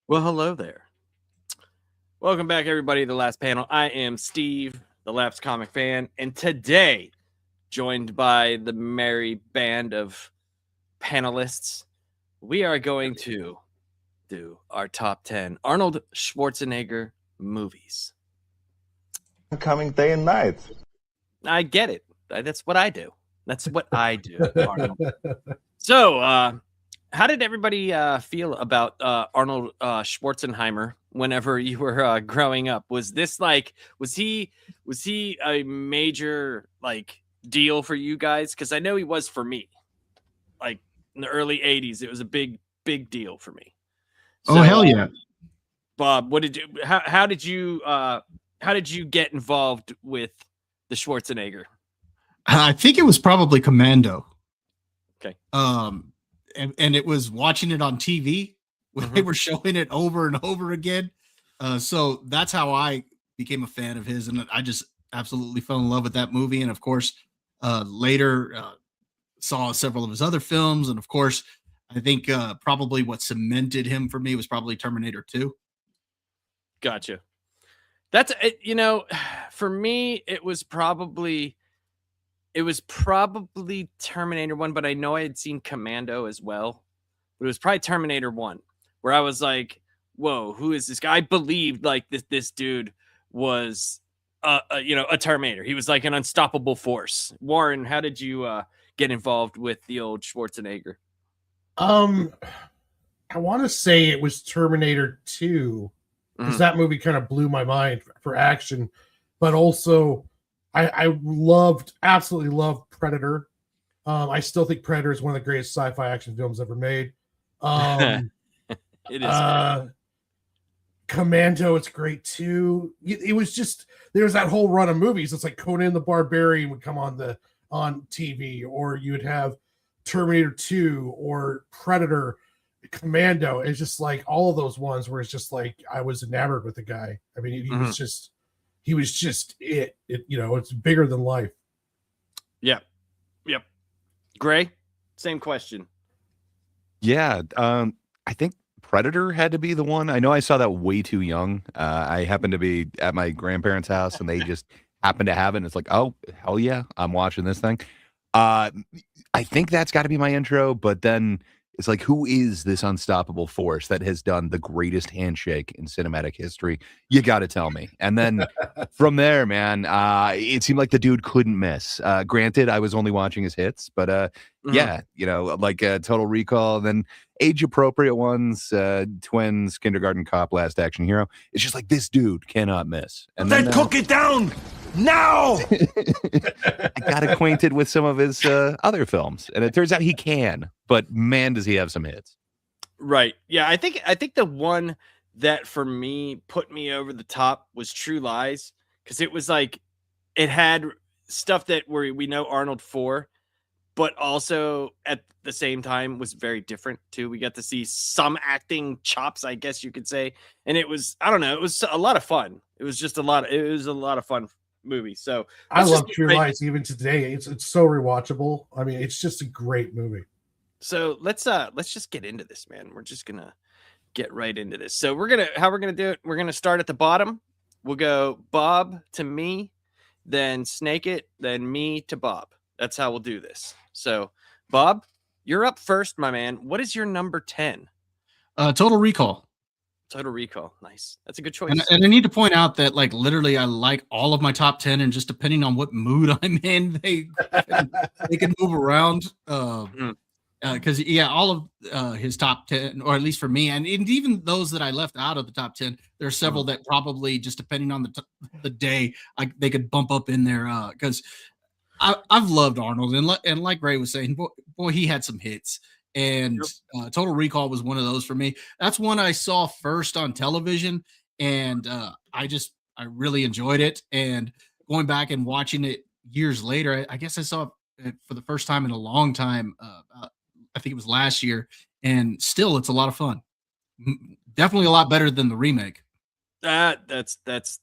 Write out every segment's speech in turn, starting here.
Well, hello there. Welcome back, everybody, to the last panel. I am Steve, the Lapsed Comic Fan, and today, joined by the merry band of panelists, we are going to do our top 10 Arnold Schwarzenegger movies. Coming day and night. I get it. That's what I do. That's what I do, Arnold. So, how did everybody feel about Arnold Schwarzenegger whenever you were growing up? Was he a major deal for you guys? Because I know he was for me. Like in the early '80s, it was a big deal for me. So, hell yeah, Bob. How did you get involved with the Schwarzenegger? I think it was probably Commando. Okay. And it was watching it on TV when they were showing it over and over again. So that's how I became a fan of his, and I just absolutely fell in love with that movie. And of course, later saw several of his other films, and of course, I think probably what cemented him for me was probably Terminator 2. Gotcha. That's for me, it was probably Terminator 1, but I know I had seen Commando as well. But it was probably Terminator 1, where I was like, whoa, who is this guy? I believed like this dude was a Terminator. He was like an unstoppable force. Warren, how did you get involved with the old Schwarzenegger? I want to say it was Terminator 2, because that movie kind of blew my mind for action, but also I absolutely loved Predator. I still think Predator is one of the greatest sci-fi action films ever made. It is. Commando, it's great too. It was just, there was that whole run of movies. It's like Conan the Barbarian would come on TV, or you would have Terminator 2 or Predator, Commando. It's just like all of those ones where it's just like I was enamored with the guy. I mean, he was just it's bigger than life. Yep. Gray, same question. Yeah, I think Predator had to be the one. I know I saw that way too young. I happened to be at my grandparents' house, and they just happened to have it. And it's like, oh, hell yeah, I'm watching this thing. I think that's got to be my intro. But then it's like, who is this unstoppable force that has done the greatest handshake in cinematic history? You got to tell me. And then from there, man, it seemed like the dude couldn't miss. Granted, I was only watching his hits, but yeah, like Total Recall, then age-appropriate ones, Twins, Kindergarten Cop, Last Action Hero. It's just like, this dude cannot miss. And then cook it down now. I got acquainted with some of his other films, and it turns out he can. But man, does he have some hits. Right. Yeah, I think the one that for me put me over the top was True Lies, because it was like it had stuff that we know Arnold for, but also at the same time was very different too. We got to see some acting chops, I guess you could say, and it was, I don't know, it was a lot of fun. It was a lot of fun movie. So I love True Lies even today. It's so rewatchable. I mean, it's just a great movie. So let's just get into this, man. We're just gonna get right into this. So how we're gonna do it. We're gonna start at the bottom. We'll go Bob to me, then Snake It, then me to Bob. That's how we'll do this. So Bob, you're up first, my man. What is your number 10? Total Recall. Total Recall. Nice. That's a good choice. And I need to point out that, like, literally I like all of my top 10, and just depending on what mood I'm in, they can move around. Because all of his top 10, or at least for me, and even those that I left out of the top 10, there are several that probably, just depending on the day, they could bump up in there. Because I've loved Arnold, and like Ray was saying, boy, he had some hits, and Total Recall was one of those for me. That's one I saw first on television, and I really enjoyed it. And going back and watching it years later, I guess I saw it for the first time in a long time. I think it was last year, and still, it's a lot of fun. Definitely a lot better than the remake. That's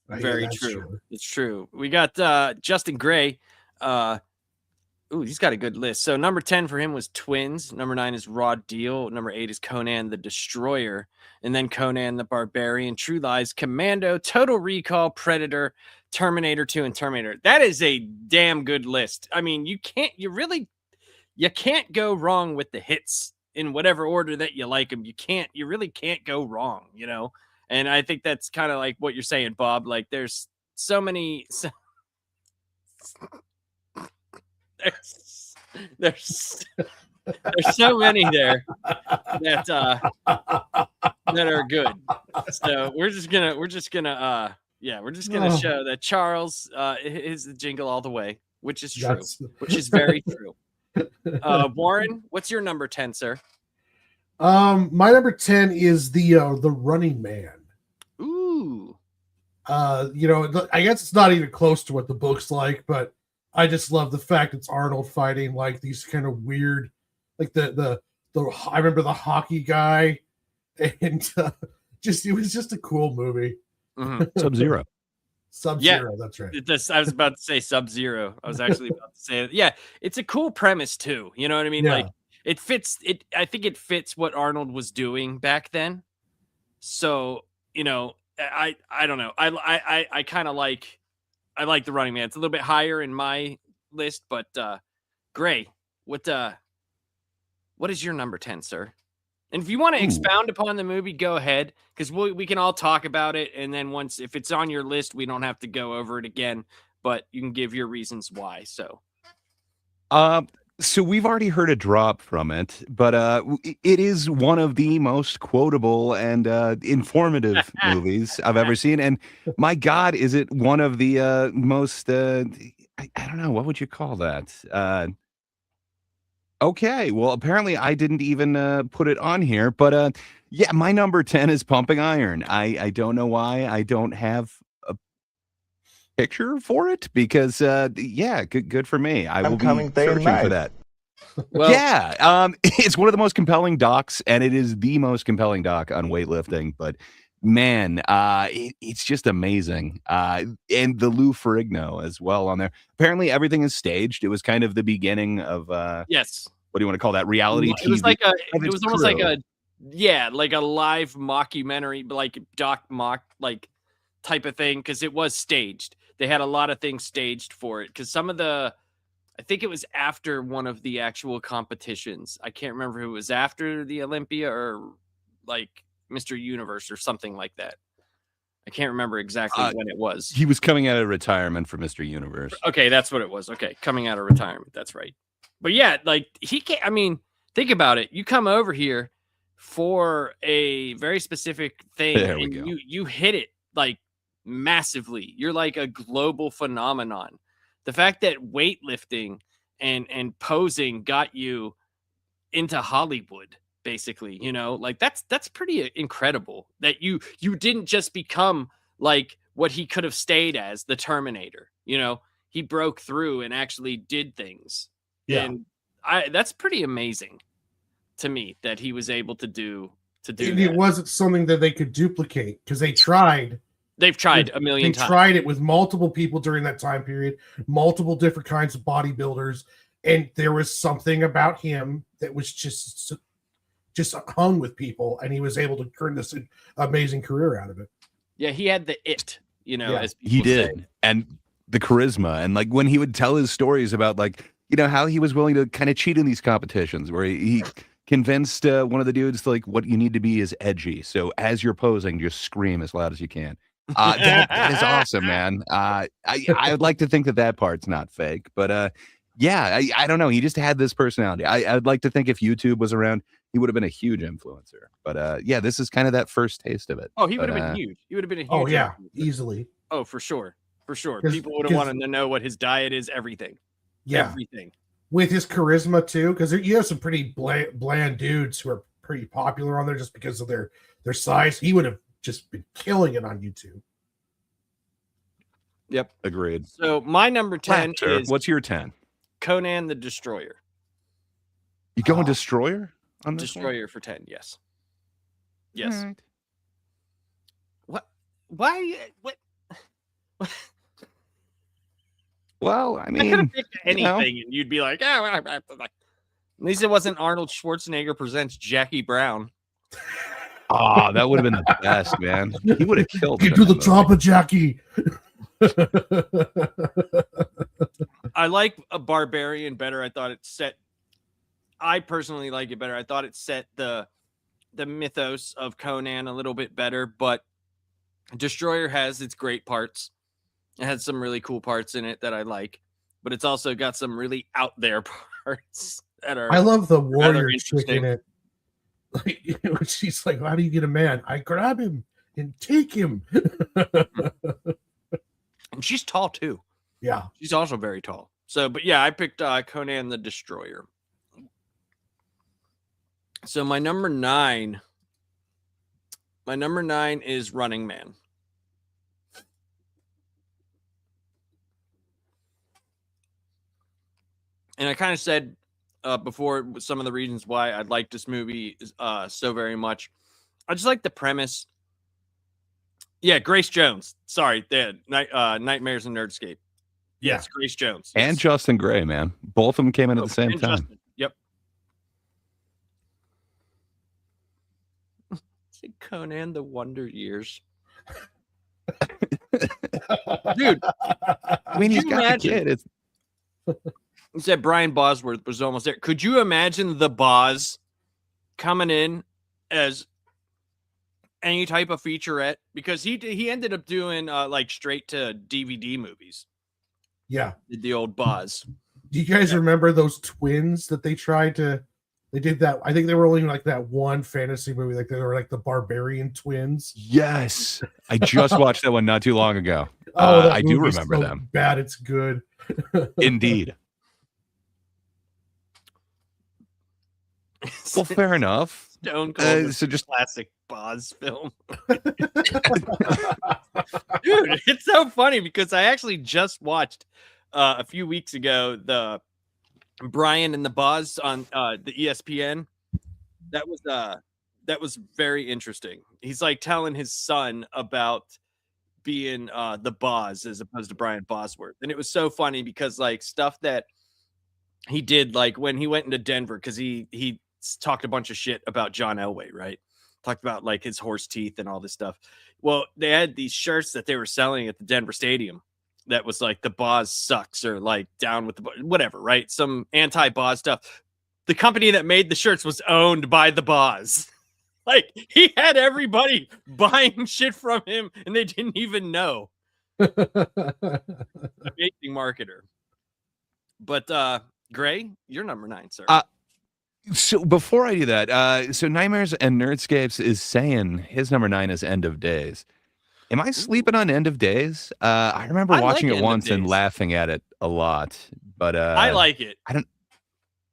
very true. It's true. We got Justin Gray. Ooh, he's got a good list. So number 10 for him was Twins. Number 9 is Raw Deal. Number 8 is Conan the Destroyer. And then Conan the Barbarian, True Lies, Commando, Total Recall, Predator, Terminator 2, and Terminator. That is a damn good list. I mean, you can't go wrong with the hits in whatever order that you like them. You really can't go wrong, you know? And I think that's kind of like what you're saying, Bob. Like there's so many... There's so many there that are good. So we're just gonna show that Charles is the jingle all the way, which is true, which is very true. Warren, what's your number 10, sir? My number 10 is the Running Man. Ooh. I guess it's not even close to what the book's like, but I just love the fact it's Arnold fighting like these kind of weird, like I remember the hockey guy, and it was just a cool movie. Mm-hmm. Sub-Zero. Sub-Zero, that's right. I was about to say Sub-Zero. I was actually about to say it. Yeah, it's a cool premise too. You know what I mean? Yeah. Like it fits. I think it fits what Arnold was doing back then. So I don't know. I kind of like. I like the Running Man. It's a little bit higher in my list, but Gray, what is your number 10, sir? And if you want to expound upon the movie, go ahead, because we can all talk about it, and then if it's on your list, we don't have to go over it again, but you can give your reasons why. So we've already heard a drop from it, but it is one of the most quotable and informative movies I've ever seen. And my God, is it one of the most, I don't know, what would you call that? Okay, well, apparently I didn't even put it on here, but yeah, my number 10 is Pumping Iron. I don't know why I don't have a picture for it, because yeah, good for me. I will be searching for that. Well, yeah, it's one of the most compelling docs, and it is the most compelling doc on weightlifting. But man, it's just amazing. And the Lou Ferrigno as well on there. Apparently, everything is staged. It was kind of the beginning of yes. What do you want to call that? Reality TV. It was like it was almost like a live mockumentary, like doc mock like type of thing, because it was staged. They had a lot of things staged for it, because I think it was after one of the actual competitions. I can't remember if it was after the Olympia or like Mr. Universe or something like that. I can't remember exactly when it was. He was coming out of retirement for Mr. Universe. Okay, that's what it was. Okay, coming out of retirement. That's right. But yeah, like he can't. I mean, think about it. You come over here for a very specific thing, and you hit it like massively. You're like a global phenomenon. The fact that weightlifting and posing got you into Hollywood, basically, like that's pretty incredible that you didn't just become like what he could have stayed as, the Terminator. He broke through and actually did things. Yeah. And that's pretty amazing to me that he was able to do that. It wasn't something that they could duplicate, because they tried. They've tried a million times. They tried it with multiple people during that time period, multiple different kinds of bodybuilders, and there was something about him that was just hung with people, and he was able to turn this amazing career out of it. Yeah, he had the it, as people he did, say. And the charisma, and like when he would tell his stories about how he was willing to kind of cheat in these competitions, where he convinced one of the dudes what you need to be is edgy. So as you're posing, just scream as loud as you can. That is awesome, man. I would like to think that part's not fake, but yeah, I don't know. He just had this personality. I'd like to think if YouTube was around, he would have been a huge influencer. But yeah, this is kind of that first taste of it. Oh, he would have been huge. He would have been a huge. Oh yeah, influencer. easily. Oh, for sure. People would have wanted to know what his diet is. Everything. Yeah, everything. With his charisma too, because you have some pretty bland dudes who are pretty popular on there just because of their size. He would have just been killing it on YouTube. Yep. Agreed. So my number 10 is... What's your 10? Conan the Destroyer. You going Destroyer on this Destroyer one? For 10, yes. Yes. Right. What? Why? What? Well, I I could have mean, picked you know. anything, and you'd be like, "Oh, at least it wasn't Arnold Schwarzenegger presents Jackie Brown." Oh, that would have been the best, man. He would have killed it. Get in to the that top movie. of Jackie. I like a Barbarian better. I personally like it better. I thought it set the mythos of Conan a little bit better, but Destroyer has its great parts. It has some really cool parts in it that I like, but it's also got some really out there parts that are I love the rather warrior chick in interesting. it. Like, she's like, "How do you get a man? I grab him and take him." And she's tall too. Yeah. She's also very tall. So, but yeah, I picked Conan the Destroyer. So my number 9 is Running Man. And I kind of said before some of the reasons why I like this movie so very much. I just like the premise. Yeah, Grace Jones. Sorry, Nightmares and Nerdscape. Yes, Grace Jones. Yes. And Justin Gray, man. Both of them came in at the same And time. Justin. Yep. Conan the Wonder Years. Dude, I mean, he's you got imagine? a kid. It's you said Brian Bosworth was almost there. Could you imagine the Boz coming in as any type of featurette? Because he ended up doing like straight to DVD movies. Yeah. The old Boz. Do you guys remember those twins that they tried to? They did that. I think they were only in like that one fantasy movie. Like they were like the Barbarian twins. yes. I just watched that one not too long ago. That I do movie's remember so them. Bad, it's good. Indeed. Well, fair enough. Stone Cold. So just Classic Boz film. Dude, it's so funny because I actually just watched a few weeks ago the Brian and the Boz on the ESPN. That was very interesting. He's like telling his son about being the Boz as opposed to Brian Bosworth. And it was so funny because like stuff that he did, like when he went into Denver, because he talked a bunch of shit about John Elway, right? Talked about like his horse teeth and all this stuff. Well, they had these shirts that they were selling at the Denver Stadium that was like the Boz sucks or like down with the whatever, right? Some anti-Boz stuff. The company that made the shirts was owned by the Boz. Like he had everybody buying shit from him and they didn't even know. Amazing marketer. But Gray, you're number 9, sir. So before I do that, so Nightmares and Nerdscapes is saying his number 9 is End of Days. Am I sleeping on End of Days? I remember watching it once and laughing at it a lot, but I like it.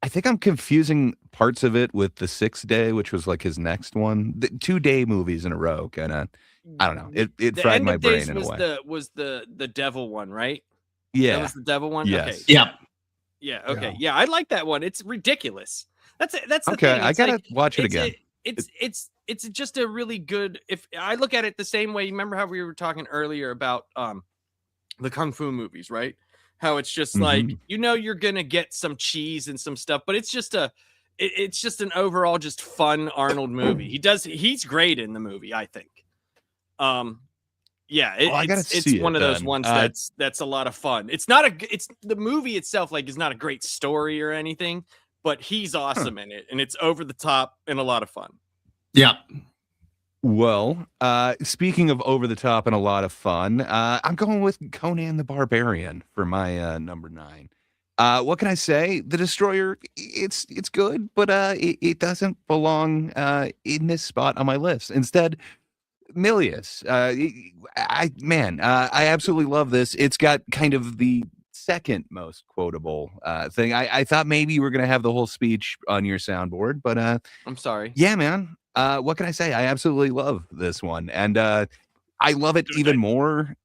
I think I'm confusing parts of it with The Sixth Day, which was like his next one. The 2-day movies in a row, kind of. I don't know. It fried my brain in a way. Was the devil one, right? Yeah, that was the devil one. Yes. Okay. Yeah. Yeah. Okay. Yeah, I like that one. It's ridiculous. That's the okay. thing. I gotta watch it again. It's just a really good. If I look at it the same way, remember how we were talking earlier about the kung fu movies, right? How it's just like you're gonna get some cheese and some stuff, but it's just an overall just fun Arnold movie. He's great in the movie, I think. Yeah, it's one of those ones that's a lot of fun. It's the movie itself like is not a great story or anything, but he's awesome in it, and it's over the top and a lot of fun. Yeah. Well, speaking of over the top and a lot of fun, I'm going with Conan the Barbarian for my number 9. What can I say? The Destroyer, it's good, but it doesn't belong in this spot on my list. Instead, Milius. I absolutely love this. It's got kind of the second most quotable thing. I thought maybe you were going to have the whole speech on your soundboard, but I'm sorry. Yeah, man. What can I say? I absolutely love this one. And I love it even more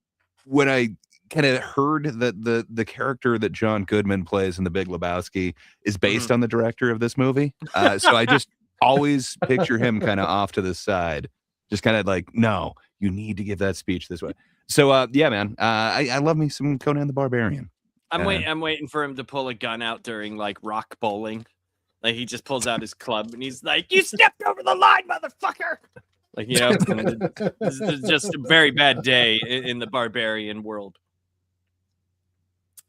when I kind of heard that the character that John Goodman plays in The Big Lebowski is based on the director of this movie. So I just always picture him kind of off to the side, just kind of like, no, you need to give that speech this way. So yeah, man, I love me some Conan the Barbarian. I'm waiting for him to pull a gun out during like rock bowling. Like he just pulls out his club and he's like, "You stepped over the line, motherfucker!" Like this is just a very bad day in the barbarian world.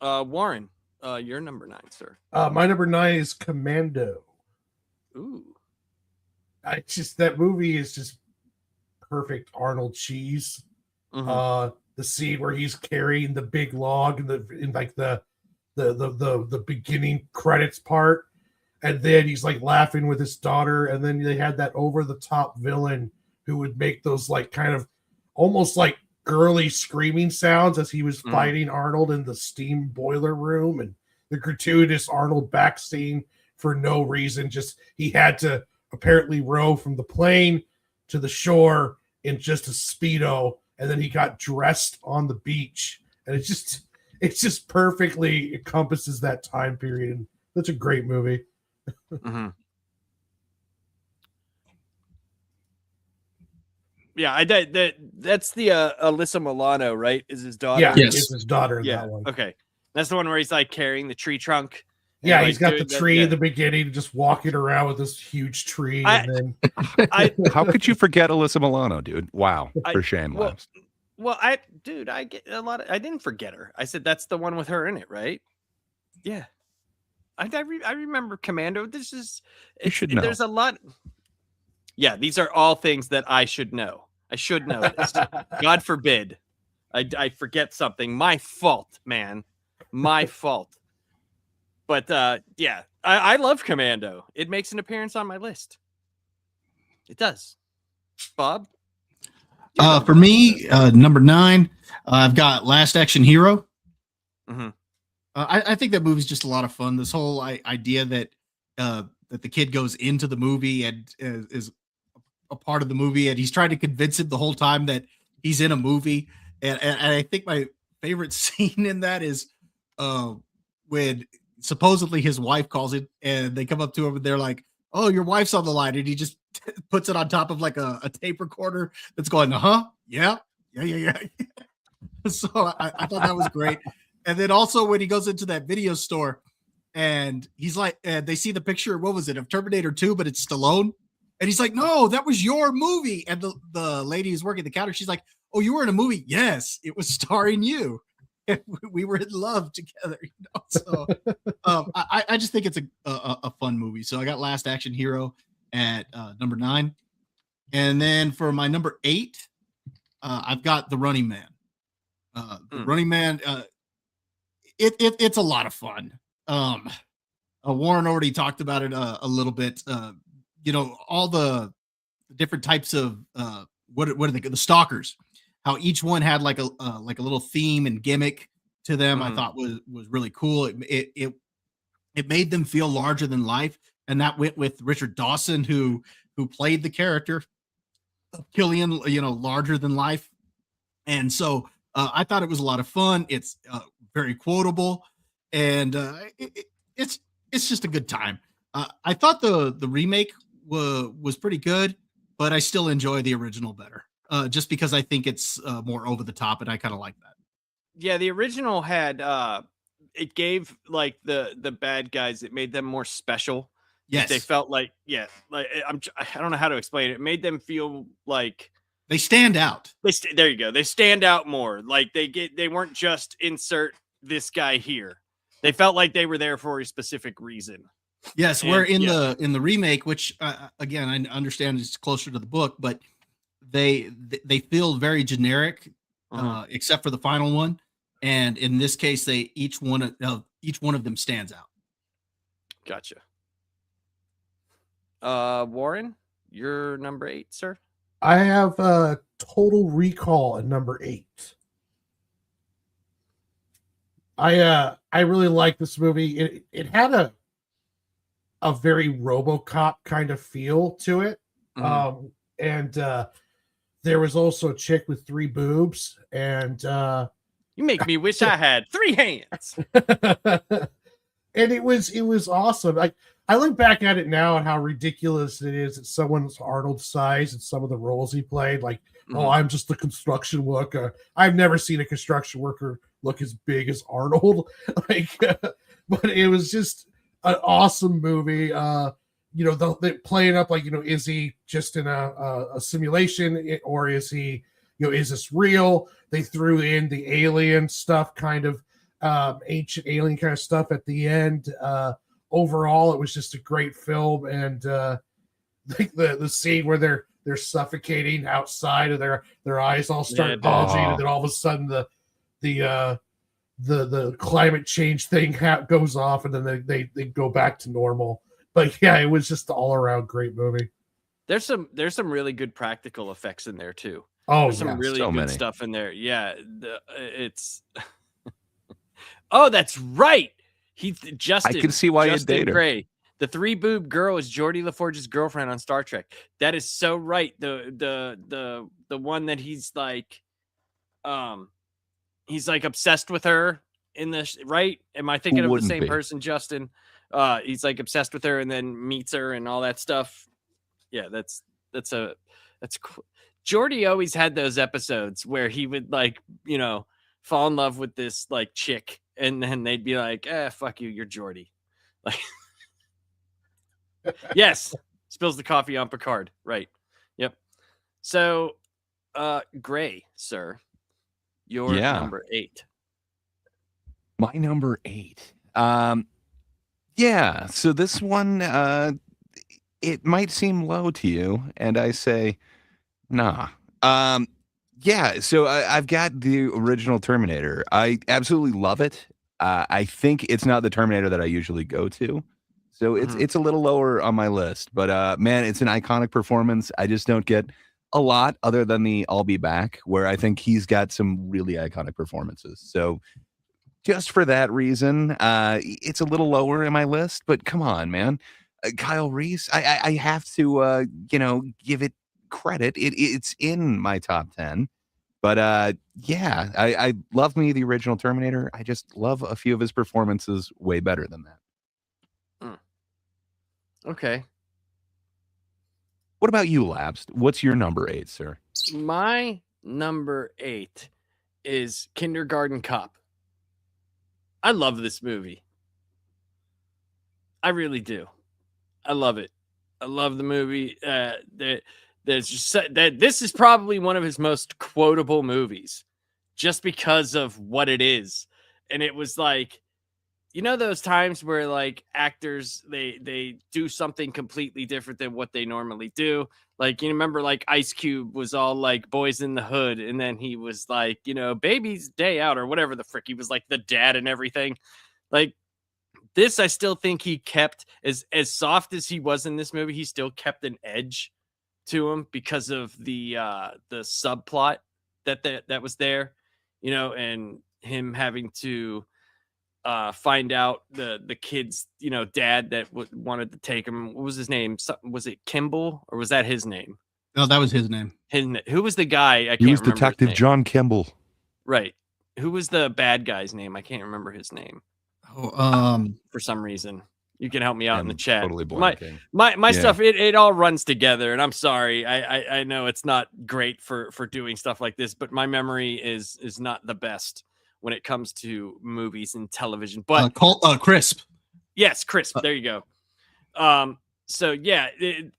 Warren, you're number 9, sir. My number 9 is Commando. Ooh, That movie is just perfect Arnold cheese. mm-hmm. The scene where he's carrying the big log in the beginning credits part, and then he's like laughing with his daughter, and then they had that over the top villain who would make those like kind of almost like girly screaming sounds as he was fighting Arnold in the steam boiler room, and the gratuitous Arnold back scene for no reason. Just he had to apparently row from the plane to the shore in just a Speedo, and then he got dressed on the beach, and it just perfectly encompasses that time period. And that's a great movie. Mm-hmm. Yeah, that's the Alyssa Milano, right? Is his daughter? Yeah, Yes. it's his daughter in that one. Okay, that's the one where he's like carrying the tree trunk. Yeah, like, he's got the tree in the beginning, just walking around with this huge tree. And then How could you forget Alyssa Milano, dude? Wow, for shame. Well, I get a lot of. I didn't forget her. I said that's the one with her in it, right? Yeah, I remember Commando. You should know. There's a lot. Yeah, these are all things that I should know. I should know this. God forbid I forget something. My fault, man. My fault. But yeah, I love Commando. It makes an appearance on my list. It does. Bob? For me, number 9, I've got Last Action Hero. Mm-hmm. I think that movie's just a lot of fun. This whole idea that that the kid goes into the movie and is a part of the movie, and he's trying to convince him the whole time that he's in a movie. And I think my favorite scene in that is when supposedly his wife calls it, and they come up to him and they're like, "Oh, your wife's on the line," and he just puts it on top of like a tape recorder that's going, yeah. So I thought that was great. And then also when he goes into that video store and he's like, they see the picture, what was it, of Terminator 2, but it's Stallone. And he's like, "No, that was your movie." And the lady who's working the counter, she's like, "Oh, you were in a movie?" "Yes, it was starring you. And we were in love together." So I just think it's a fun movie. So I got Last Action Hero at number 9. And then for my number 8, I've got The Running Man. The Running Man, it's a lot of fun. Warren already talked about it a little bit. All the different types of what are they, the stalkers, how each one had like a little theme and gimmick to them. I thought was really cool. It made them feel larger than life, and that went with Richard Dawson, who played the character of Killian, larger than life. And so I thought it was a lot of fun. It's very quotable, and it's just a good time. I thought the remake was pretty good, but I still enjoy the original better, just because I think it's more over the top, and I kind of like that. Yeah, the original had it gave like the bad guys, it made them more special. Yes, they felt like I don't know how to explain it. It made them feel like they stand out. There you go. They stand out more. Like they weren't just insert this guy here. They felt like they were there for a specific reason. Yes, we're in the remake, which again I understand is closer to the book, but they feel very generic, except for the final one. And in this case, each one of them stands out. Gotcha. Warren, you're number 8, sir. I have Total Recall at number 8. I really like this movie. It had a very RoboCop kind of feel to it. And there was also a chick with 3 boobs, and you make me wish I had 3 hands. And it was awesome. I look back at it now and how ridiculous it is that someone's Arnold's size and some of the roles he played, like oh, I'm just a construction worker. I've never seen a construction worker look as big as Arnold. But it was just an awesome movie. They playing up like, is he just in a simulation, or is he, is this real? They threw in the alien stuff, kind of ancient alien kind of stuff at the end. Overall, it was just a great film, and like the scene where they're suffocating outside of their eyes all start bulging, and then all of a sudden the climate change thing goes off, and then they go back to normal. But yeah, it was just all around great movie. There's some really good practical effects in there too. Oh, there's some really so good many stuff in there. Yeah, it's. Oh, that's right. Justin. I can see why you Justin date her. Gray. The 3 boob girl is Geordie LaForge's girlfriend on Star Trek. That is so right. The one that he's like obsessed with her in the right. Am I thinking of the same person, Justin? He's like obsessed with her and then meets her and all that stuff. Yeah, that's cool. Geordie always had those episodes where he would fall in love with this like chick, and then they'd be like, fuck you, you're Geordie. Like, yes, spills the coffee on Picard. Right. Yep. So, Gray, sir, your number 8. My number 8. Yeah. So this one, it might seem low to you, and I say, nah. Yeah. So I've got the original Terminator. I absolutely love it. I think it's not the Terminator that I usually go to. So it's a little lower on my list, but man, it's an iconic performance. I just don't get a lot other than the I'll Be Back, where I think he's got some really iconic performances. So just for that reason, it's a little lower in my list, but come on, man. Kyle Reese, I have to, give it credit. It's in my top 10. But yeah, I love me the original Terminator. I just love a few of his performances way better than that. Okay. What about you, Labs? What's your number 8, sir? My number 8 is Kindergarten Cop. I love this movie. I really do. I love it. I love the movie. There's just that this is probably one of his most quotable movies, just because of what it is. And it was like, those times where like actors they do something completely different than what they normally do. Like, you remember like Ice Cube was all like Boys in the Hood, and then he was like, Baby's Day Out or whatever the frick. He was like the dad and everything. Like this, I still think he kept as soft as he was in this movie. He still kept an edge to him because of the subplot that was there, and him having to find out the kid's dad that wanted to take him. What was his name? Was it Kimball, or was that his name? No, that was his name. Who was the guy? I can't He was remember Detective John Kimball. Right. Who was the bad guy's name? I can't remember his name. Oh, for some reason. You can help me out in the chat. Totally blanking. My stuff, it all runs together, and I'm sorry. I know it's not great for doing stuff like this, but my memory is not the best when it comes to movies and television. But Crisp. Yes, Crisp. There you go. So yeah,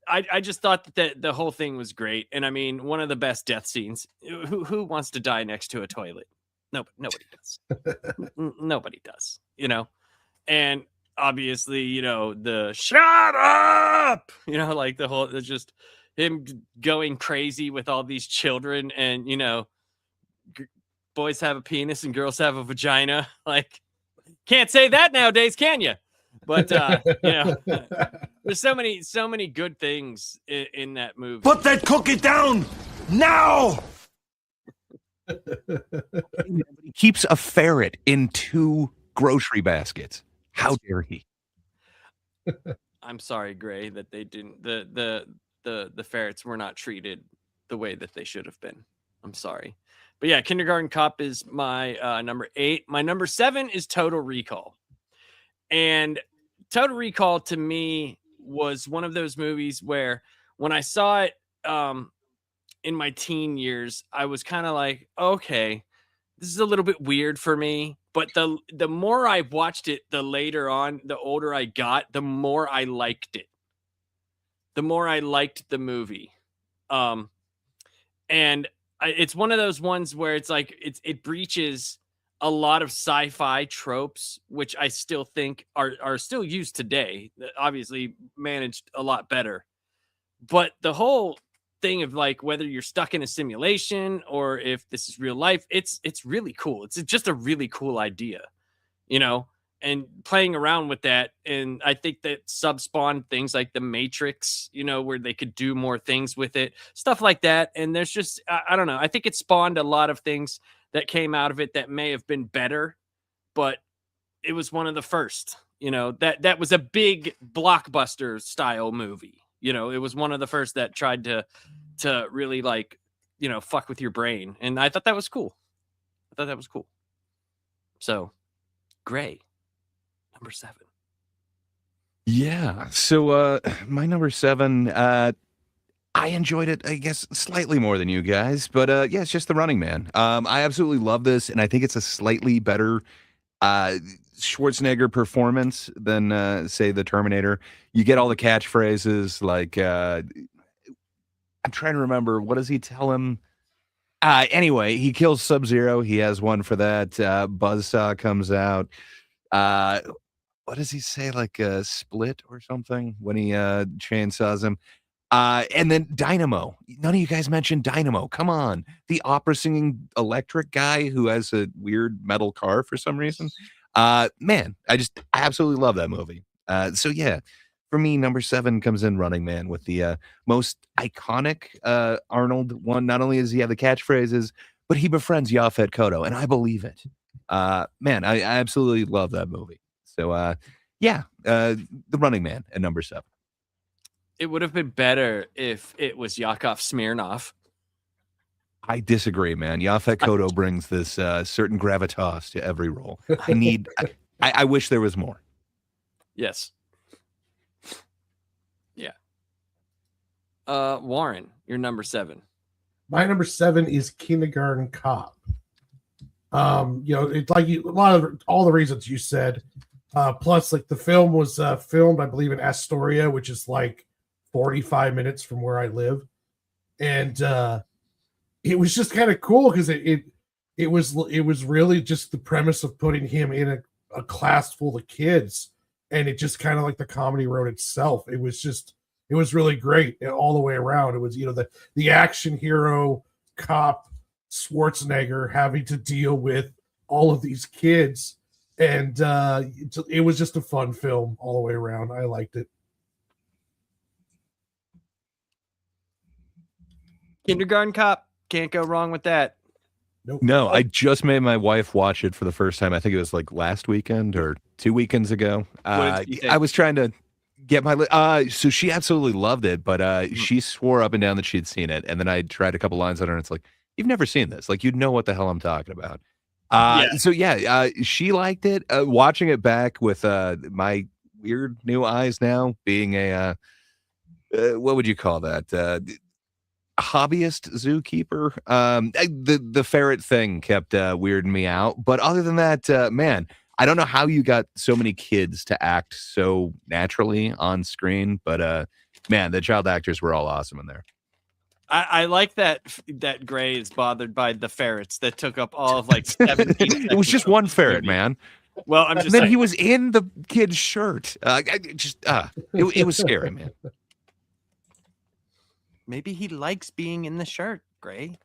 I just thought that the whole thing was great, and I mean, one of the best death scenes. Who wants to die next to a toilet? Nobody does. Nobody does. And obviously, the shut up, like the whole, it's just him going crazy with all these children, and boys have a penis and girls have a vagina. Like, can't say that nowadays, can you? But there's so many good things in that movie. Put that cookie down now. He keeps a ferret in 2 grocery baskets. How dare he? I'm sorry, Gray, that they didn't. The ferrets were not treated the way that they should have been. I'm sorry, but yeah, Kindergarten Cop is my number 8. My number 7 is Total Recall, and Total Recall to me was one of those movies where when I saw it, in my teen years, I was kind of like, okay, this is a little bit weird for me. But the more I watched it, the later on, the older I got, the more I liked it. The more I liked the movie. And it's one of those ones where it's like it breaches a lot of sci-fi tropes, which I still think are still used today. Obviously managed a lot better. But the whole thing of like whether you're stuck in a simulation or if this is real life, it's really cool. It's just a really cool idea, you know, and playing around with that. And I think that sub-spawned things like the Matrix, you know, where they could do more things with it, stuff like that. And there's just, I don't know. I think it spawned a lot of things that came out of it that may have been better, but it was one of the first, you know, that was a big blockbuster style movie. You know, it was one of the first that tried to really like, you know, fuck with your brain. And I thought that was cool. So, Gray, number 7. Yeah. So my number 7, I enjoyed it, I guess, slightly more than you guys, but yeah, it's just The Running Man. I absolutely love this, and I think it's a slightly better Schwarzenegger performance than say the Terminator. You get all the catchphrases like I'm trying to remember, what does he tell him? Anyway, he kills Sub-Zero. He has one for that. Buzzsaw comes out. What does he say? Like a split or something when he chainsaws him. And then Dynamo. None of you guys mentioned Dynamo. Come on. The opera singing electric guy who has a weird metal car for some reason. Man, I absolutely love that movie. So yeah, for me, number 7 comes in Running Man with the most iconic Arnold one. Not only does he have the catchphrases, but he befriends Yaphet Kotto, and I believe it. Man, I absolutely love that movie. So yeah, The Running Man at number 7. It would have been better if it was Yakov Smirnoff. I disagree, man. Yaphet Kotto brings this certain gravitas to every role. I wish there was more. Yes. Yeah. Warren, you're number 7. My number 7 is Kindergarten Cop. You know, it's like a lot of all the reasons you said. Plus, like the film was filmed, I believe, in Astoria, which is like 45 minutes from where I live, and it was just kind of cool because it was really just the premise of putting him in a class full of kids, and it just kind of like the comedy wrote itself. It was really great all the way around. It was, you know, the action hero cop Schwarzenegger having to deal with all of these kids, and it was just a fun film all the way around. I liked it. Kindergarten Cop, can't go wrong with that. Nope. No, I just made my wife watch it for the first time. I think it was like last weekend or 2 weekends ago. What did she think? I was trying to get my so she absolutely loved it, but she swore up and down that she'd seen it, and then I tried a couple lines on her, and it's like, you've never seen this, like, you'd know what the hell I'm talking about. So yeah, she liked it. Watching it back with my weird new eyes now, being a what would you call that, hobbyist zookeeper. The ferret thing kept weirding me out, but other than that, man, I don't know how you got so many kids to act so naturally on screen, but man, the child actors were all awesome in there. I like that Gray is bothered by the ferrets that took up all of like 17 It was just one ferret, man. Well, I'm just and then saying. he was in the kid's shirt. It was scary, man. Maybe he likes being in the shirt, Gray.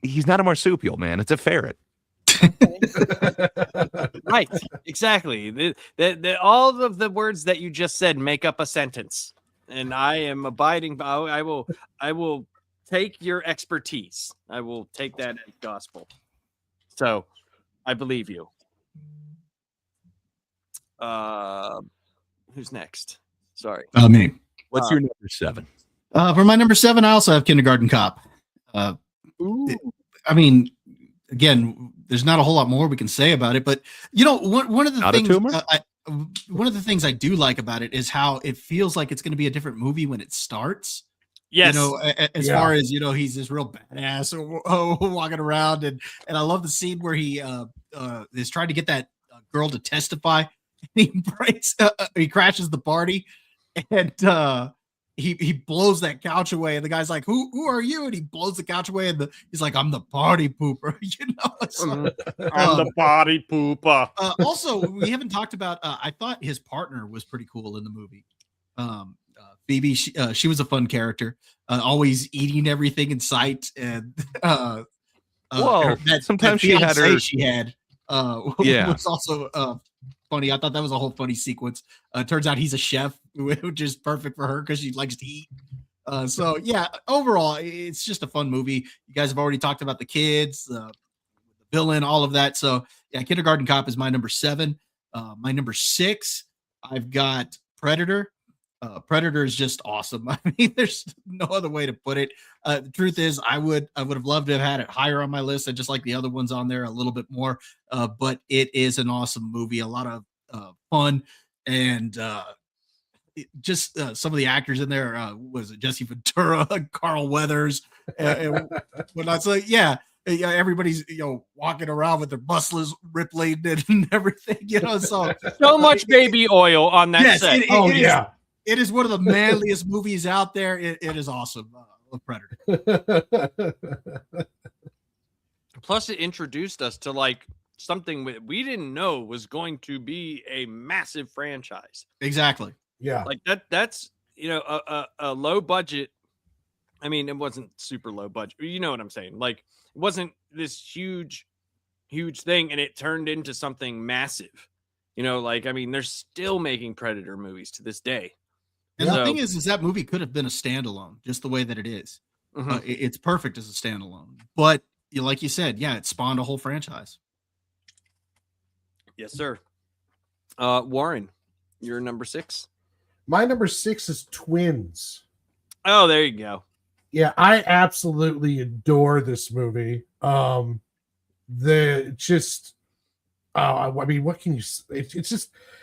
He's not a marsupial, man. It's a ferret. Right, exactly. All of the words that you just said make up a sentence, and I am abiding by. I will take your expertise. I will take that as gospel. So, I believe you. Who's next? Sorry. Me. What's your number 7? For my number 7, I also have Kindergarten Cop. I mean, again, there's not a whole lot more we can say about it, but you know, one of the things, one of the things I do like about it is how it feels like it's going to be a different movie when it starts. Yes. You know, as far as, you know, he's this real badass walking around. And I love the scene where he is trying to get that girl to testify. He he crashes the party, and he blows that couch away. And the guy's like, who are you? And he blows the couch away. And he's like, I'm the party pooper. You know, so, I'm the party pooper. Also, we haven't talked about, I thought his partner was pretty cool in the movie. Phoebe, she was a fun character, always eating everything in sight. And Well, sometimes she had her. She had was also funny. I thought that was a whole funny sequence. Turns out he's a chef, which is perfect for her because she likes to eat. So yeah, overall, it's just a fun movie. You guys have already talked about the kids, the villain, all of that. So yeah, Kindergarten Cop is my number 7. My number 6, I've got Predator. Predator is just awesome. I mean, there's no other way to put it. The truth is, I would have loved to have had it higher on my list. I just like the other ones on there a little bit more. But it is an awesome movie, a lot of fun, and just some of the actors in there. Was it Jesse Ventura, Carl Weathers, and whatnot? So yeah, everybody's walking around with their muscles rippling and everything. So much baby oil on that set. It is one of the manliest movies out there. It is awesome. Predator. Plus, it introduced us to like something we didn't know was going to be a massive franchise. Exactly. Yeah. Like that's a low budget. I mean, it wasn't super low budget. You know what I'm saying? Like, it wasn't this huge thing, and it turned into something massive. I mean, they're still making Predator movies to this day. And the thing is that movie could have been a standalone, just the way that it is. Mm-hmm. It's perfect as a standalone. But like you said, yeah, it spawned a whole franchise. Yes, sir. Warren, you're number 6. My number 6 is Twins. Oh, there you go. Yeah, I absolutely adore this movie. I mean, what can you say?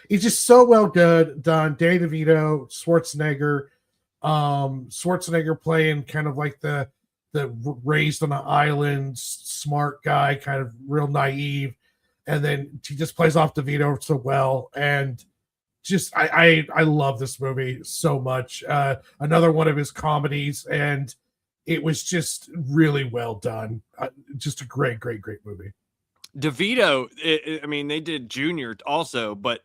It's just so well done. Danny DeVito, Schwarzenegger. Schwarzenegger playing kind of like the raised on an island, smart guy, kind of real naive. And then he just plays off DeVito so well. And just, I love this movie so much. Another one of his comedies. And it was just really well done. Just a great movie. DeVito, I mean, they did Junior also, but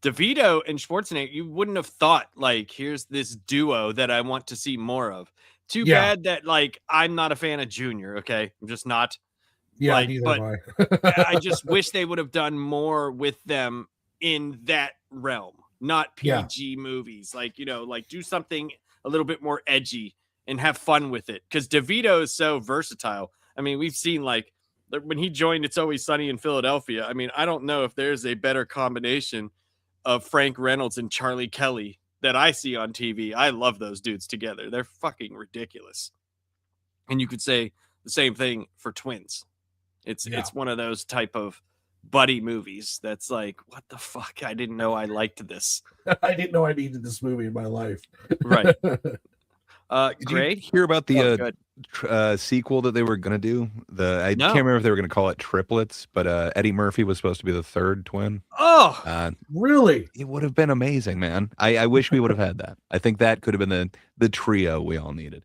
DeVito and Schwarzenegger, you wouldn't have thought, like, here's this duo that I want to see more of. Too bad that, like, I'm not a fan of Junior, okay? I'm just not. Yeah, but I just wish they would have done more with them in that realm, not PG movies. Like, do something a little bit more edgy and have fun with it. Because DeVito is so versatile. I mean, we've seen, like, when he joined It's Always Sunny in Philadelphia, I mean, I don't know if there's a better combination of Frank Reynolds and Charlie Kelly that I see on TV. I love those dudes together. They're fucking ridiculous. And you could say the same thing for Twins. It's one of those type of buddy movies that's like, what the fuck? I didn't know I liked this. I didn't know I needed this movie in my life. Right. Did Gray? you hear about the sequel that they were going to do? I can't remember if they were going to call it Triplets, but Eddie Murphy was supposed to be the third twin. Oh, really? It would have been amazing, man. I wish we would have had that. I think that could have been the trio we all needed.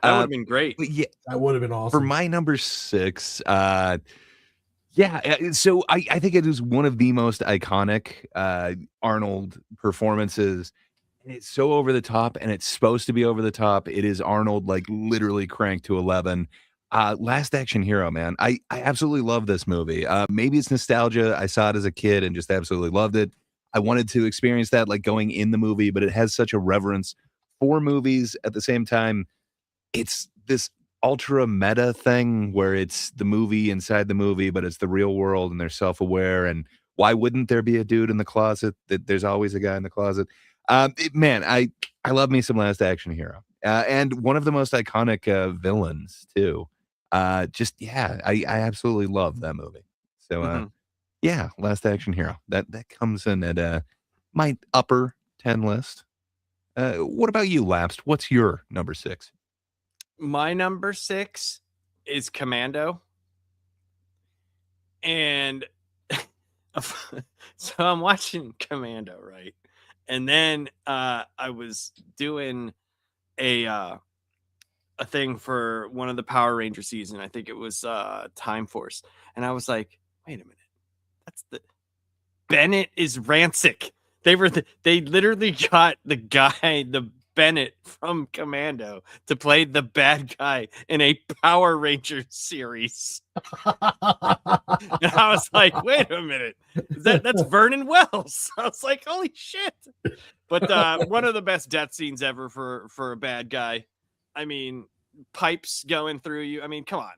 That would have been great. Yeah, that would have been awesome. For my number 6, so I think it is one of the most iconic Arnold performances. And it's so over the top, and it's supposed to be over the top. It is Arnold, like, literally cranked to 11. Last Action Hero, man. I absolutely love this movie. Maybe it's nostalgia. I saw it as a kid and just absolutely loved it. I wanted to experience that, like, going in the movie, but it has such a reverence for movies. At the same time, it's this ultra meta thing where it's the movie inside the movie, but it's the real world, and they're self-aware. And why wouldn't there be a dude in the closet? There's always a guy in the closet. Man, I love me some Last Action Hero, and one of the most iconic villains too. I absolutely love that movie. So, Last Action Hero. That comes in at my upper 10 list. What about you, Lapsed? What's your number 6? My number 6 is Commando. And so I'm watching Commando, right? And then I was doing a thing for one of the Power Ranger season. I think it was Time Force. And I was like, wait a minute. That's the Bennett is Rancic. They literally got the guy, the Bennett from Commando, to play the bad guy in a Power Ranger series. And I was like, wait a minute. That's Vernon Wells. I was like, holy shit. But one of the best death scenes ever for a bad guy. I mean, pipes going through you. I mean, come on.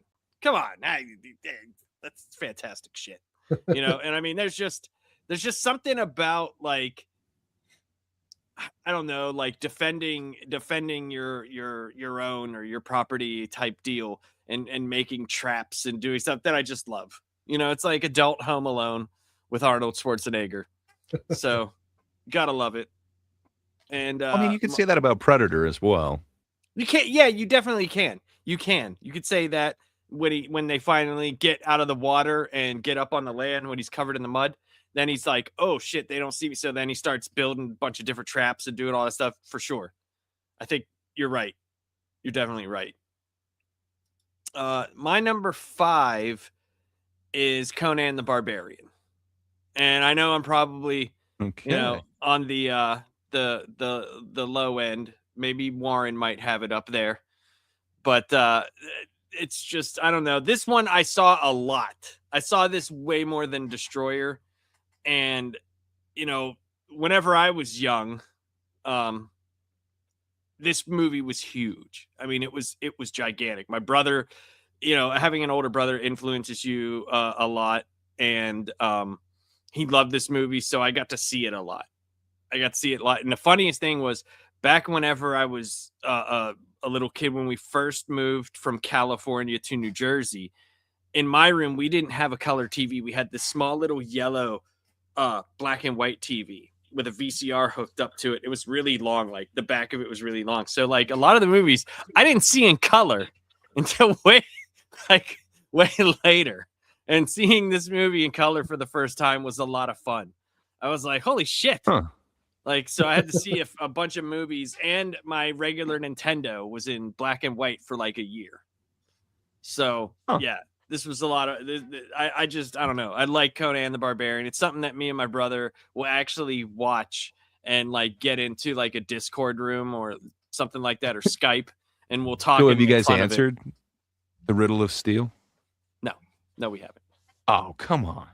That's fantastic shit. You know, and I mean, there's just something about, like, I don't know, like defending your own or your property type deal, and making traps and doing stuff that I just love. You know, it's like adult Home Alone with Arnold Schwarzenegger. So gotta love it. And I mean, you could say that about Predator as well. You can't. Yeah, you definitely can. You could say that when they finally get out of the water and get up on the land, when he's covered in the mud, then he's like, oh shit, they don't see me. So then he starts building a bunch of different traps and doing all that stuff, for sure. I think you're right. You're definitely right. My number 5 is Conan the Barbarian. And I know I'm probably, Okay. you know, on the low end. Maybe Warren might have it up there. But it's just, I don't know. This one I saw a lot. I saw this way more than Destroyer. And, you know, whenever I was young, this movie was huge. I mean, it was gigantic. My brother, you know, having an older brother influences you a lot. And he loved this movie, so I got to see it a lot. And the funniest thing was, back whenever I was a little kid, when we first moved from California to New Jersey, in my room, we didn't have a color TV. We had this small little yellow black and white TV with a VCR hooked up to it. It was really long. Like, the back of it was really long. So, like, a lot of the movies I didn't see in color until way later. And seeing this movie in color for the first time was a lot of fun. I was like, holy shit. Huh. Like, so I had to see a bunch of movies, and my regular Nintendo was in black and white for like a year. So yeah, this was a lot of, I don't know. I like Conan the Barbarian. It's something that me and my brother will actually watch and like get into, like a Discord room or something like that, or Skype, and we'll talk. So and have you make guys fun of it. answered the riddle of steel? No, we haven't. Oh, come on.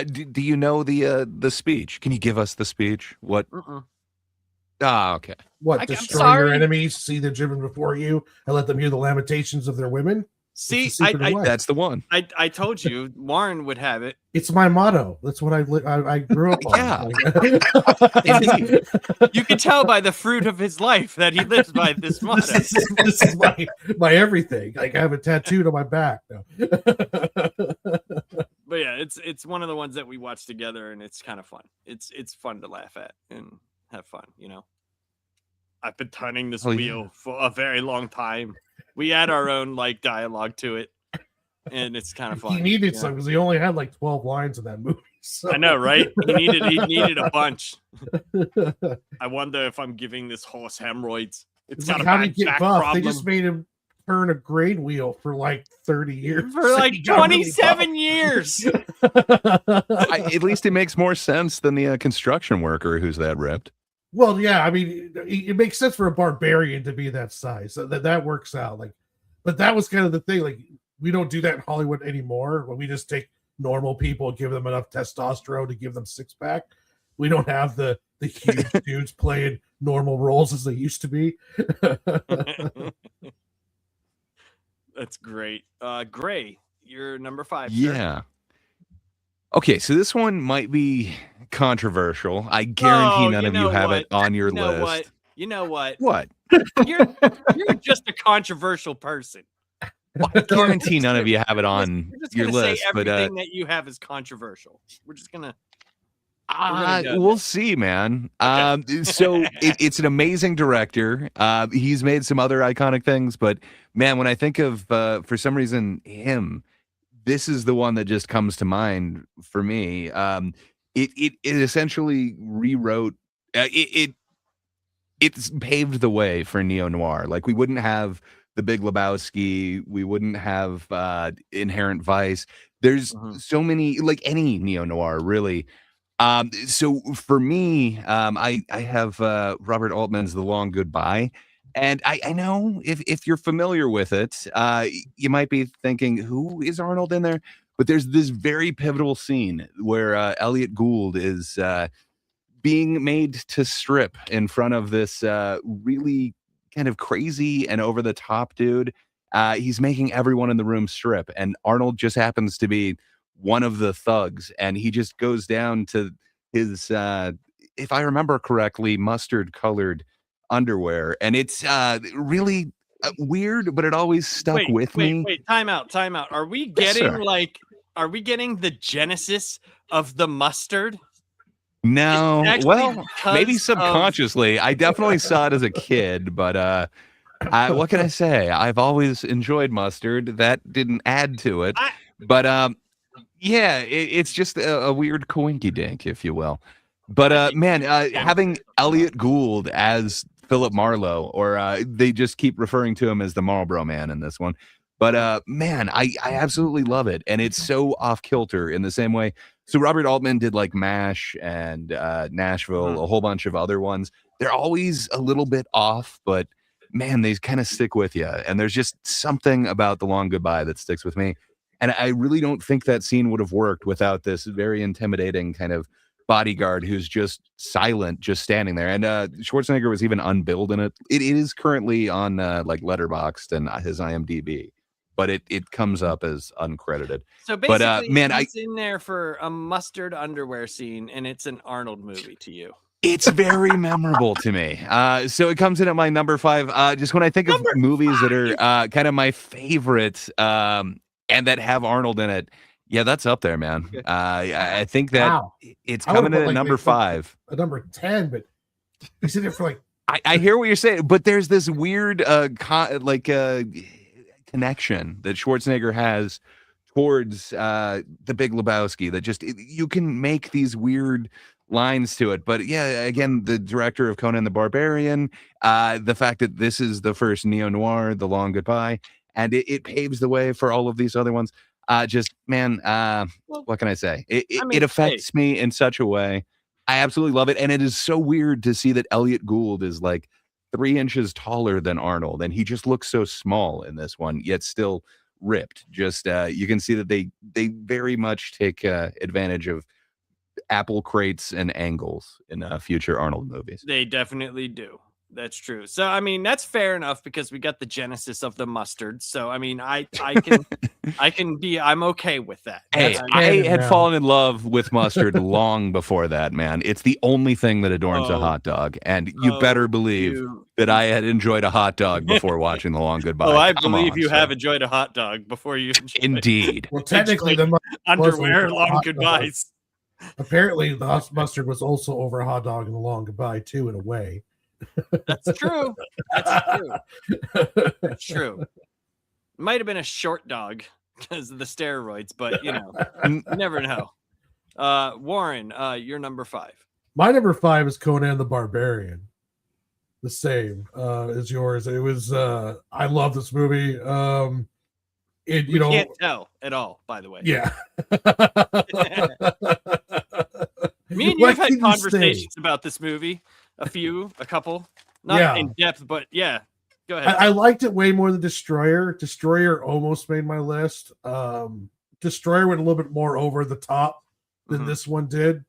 Do you know the speech? Can you give us the speech? What? Okay. What, I'm destroy sorry. your enemies, see them driven before you, and let them hear the lamentations of their women? See, It's the secret of life. That's the one. I told you Warren would have it. It's my motto. That's what I grew up on. Indeed. You can tell by the fruit of his life that he lives by this motto. This is my everything. Like, I have it tattooed on my back. No. But yeah, it's one of the ones that we watch together, and it's kind of fun. It's fun to laugh at and have fun, you know. I've been turning this wheel for a very long time. We add our own like dialogue to it, and it's kind of fun. He needed some, because he only had like 12 lines in that movie. So. I know, right? He needed a bunch. I wonder if I'm giving this horse hemorrhoids. It's got like, a how bad did he get back buff? problem. They just made him turn a grain wheel for like 30 years. For like 27 years. At least it makes more sense than the construction worker who's that ripped. Well, yeah, I mean, it makes sense for a barbarian to be that size. So that works out. Like, but that was kind of the thing. Like, we don't do that in Hollywood anymore. When we just take normal people, give them enough testosterone to give them six pack. We don't have the huge dudes playing normal roles as they used to be. That's great. Gray, you're number 5. Yeah. Sir. Okay, so this one might be controversial. I guarantee none of you have it on your list. You know what? What? You're just a controversial person. Well, I guarantee none of you have it on We're just your gonna list. say But everything that you have is controversial. We're just gonna. We'll see, man. Okay. So it's an amazing director. He's made some other iconic things, but man, when I think of for some reason him, this is the one that just comes to mind for me. It essentially rewrote. It's paved the way for neo noir. Like we wouldn't have The Big Lebowski, we wouldn't have Inherent Vice. There's so many, like any neo noir, really. So for me, I have Robert Altman's The Long Goodbye. And I know if you're familiar with it, you might be thinking, who is Arnold in there? But there's this very pivotal scene where Elliot Gould is being made to strip in front of this really kind of crazy and over the top dude. He's making everyone in the room strip, and Arnold just happens to be one of the thugs, and he just goes down to his, if I remember correctly, mustard colored underwear, and it's really weird, but it always stuck with me. Wait, time out. Are we Yes, getting sir. are we getting the genesis of the mustard? No, actually well, maybe because subconsciously. I definitely saw it as a kid, but what can I say? I've always enjoyed mustard. That didn't add to it, but yeah, it's just a weird coinky dink, if you will. But man, having Elliot Gould as Philip Marlowe, or they just keep referring to him as the Marlboro Man in this one. But man, I absolutely love it, and it's so off kilter in the same way. So Robert Altman did like MASH and Nashville, a whole bunch of other ones. They're always a little bit off, but man, they kind of stick with you. And there's just something about The Long Goodbye that sticks with me. And I really don't think that scene would have worked without this very intimidating kind of bodyguard who's just silent, just standing there. And Schwarzenegger was even unbilled in it. It is currently on like Letterboxd and his IMDb, but it comes up as uncredited. So basically, man, he's in there for a mustard underwear scene, and it's an Arnold movie to you. It's very memorable to me. So it comes in at my number 5. Just when I think of movies that are kind of my favorite and that have Arnold in it, yeah, that's up there, man. I think that it's coming in at number 5. A number 10, but he's in it for like. I hear what you're saying, but there's this weird connection that Schwarzenegger has towards The Big Lebowski that just you can make these weird lines to it. But yeah, again, the director of Conan the Barbarian, the fact that this is the first neo-noir, The Long Goodbye, and it paves the way for all of these other ones. Just man, what can I say? It affects me in such a way. I absolutely love it, and it is so weird to see that Elliot Gould is like 3 inches taller than Arnold, and he just looks so small in this one, yet still ripped. Just you can see that they very much take advantage of apple crates and angles in future Arnold movies. They definitely do. That's true. So I mean, that's fair enough because we got the genesis of the mustard. So I mean, I can I'm okay with that. Hey, I had fallen in love with mustard long before that, man. It's the only thing that adorns a hot dog, and you better believe that I had enjoyed a hot dog before watching The Long Goodbye. I believe you have enjoyed a hot dog before you indeed. Well, technically, the underwear Long Goodbyes. Apparently, the mustard was also over a hot dog in The Long Goodbye too, in a way. That's true. That's true. Might have been a short dog because of the steroids, but you know, you never know. Warren, you're number 5. My number 5 is Conan the Barbarian. The same as yours. It was I love this movie. You can't tell at all, by the way. Yeah. Me and you have had conversations about this movie. A couple. Not in depth, but yeah. Go ahead. I liked it way more than Destroyer. Destroyer almost made my list. Destroyer went a little bit more over the top than this one did.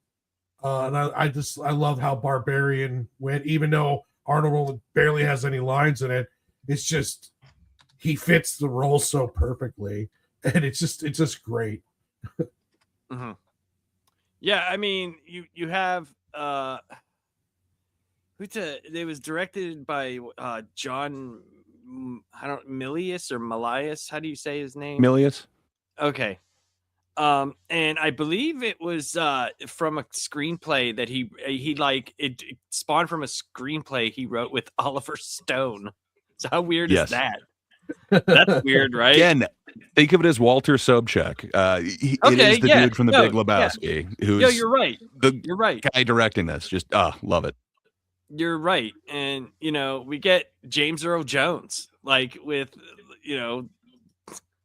And I love how Barbarian went, even though Arnold barely has any lines in it. It's just he fits the role so perfectly, and it's just great. Yeah, I mean, you have it was directed by John Milius or Milius. How do you say his name? Milius. Okay. And I believe it was from a screenplay that he like it spawned from a screenplay he wrote with Oliver Stone. So how weird Yes. is that? That's weird, right? Again, think of it as Walter Sobchak. It Okay, is the yeah, dude from The no, Big Lebowski, who's Yo, you're right. the You're right. guy directing this. Just love it. You're right. And we get James Earl Jones, like with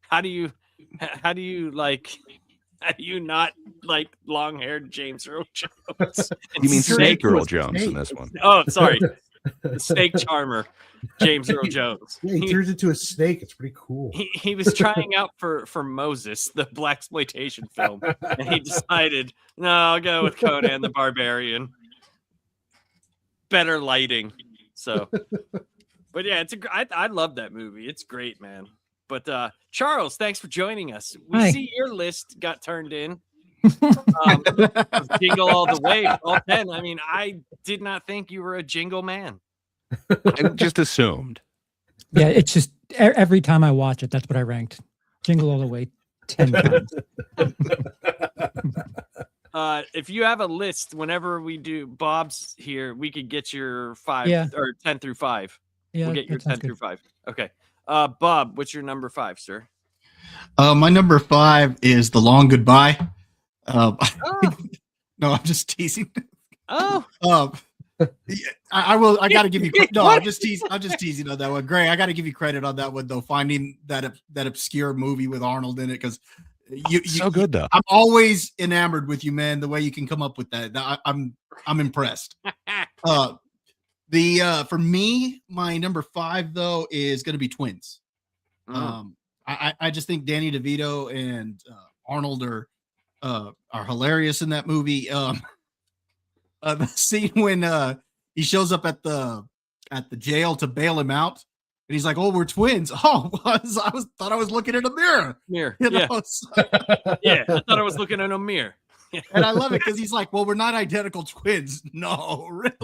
how do you not like long-haired James Earl Jones? You mean Snake Snake Earl was Jones Snake. in this one? Oh, sorry. The snake charmer, James Earl Jones. Yeah, he turns into a snake. It's pretty cool. He was trying out for Moses, the blaxploitation film, and he decided, no, I'll go with Conan the Barbarian. Better lighting. So, but yeah, I love that movie. It's great, man. But Charles, thanks for joining us. We Hi. see your list got turned in. Jingle all the way, all 10. I mean, I did not think you were a jingle man. I just assumed. Yeah, it's just every time I watch it, that's what I ranked. Jingle all the way 10 times. If you have a list, whenever we do Bob's here, we could get your 5 Yeah. or 10 through 5. Yeah, We'll get your that sounds 10 through good. 5. Okay. Bob, what's your number 5, sir? My number 5 is The Long Goodbye. Oh, No, I'm just teasing. oh. Yeah, I will. I got to give you. No, I'm just teasing on that one. Gray, I got to give you credit on that one though. Finding that obscure movie with Arnold in it, because So good though. I'm always enamored with you, man. The way you can come up with that, I'm impressed. For me, my number 5 though is going to be Twins. I just think Danny DeVito and Arnold are hilarious in that movie. The scene when he shows up at the jail to bail him out, and he's like, "Oh, we're twins." Oh, thought I was looking in a mirror. Mirror. You Yeah. know? So- Yeah. I thought I was looking in a mirror. and I love it because he's like, "Well, we're not identical twins." No, really.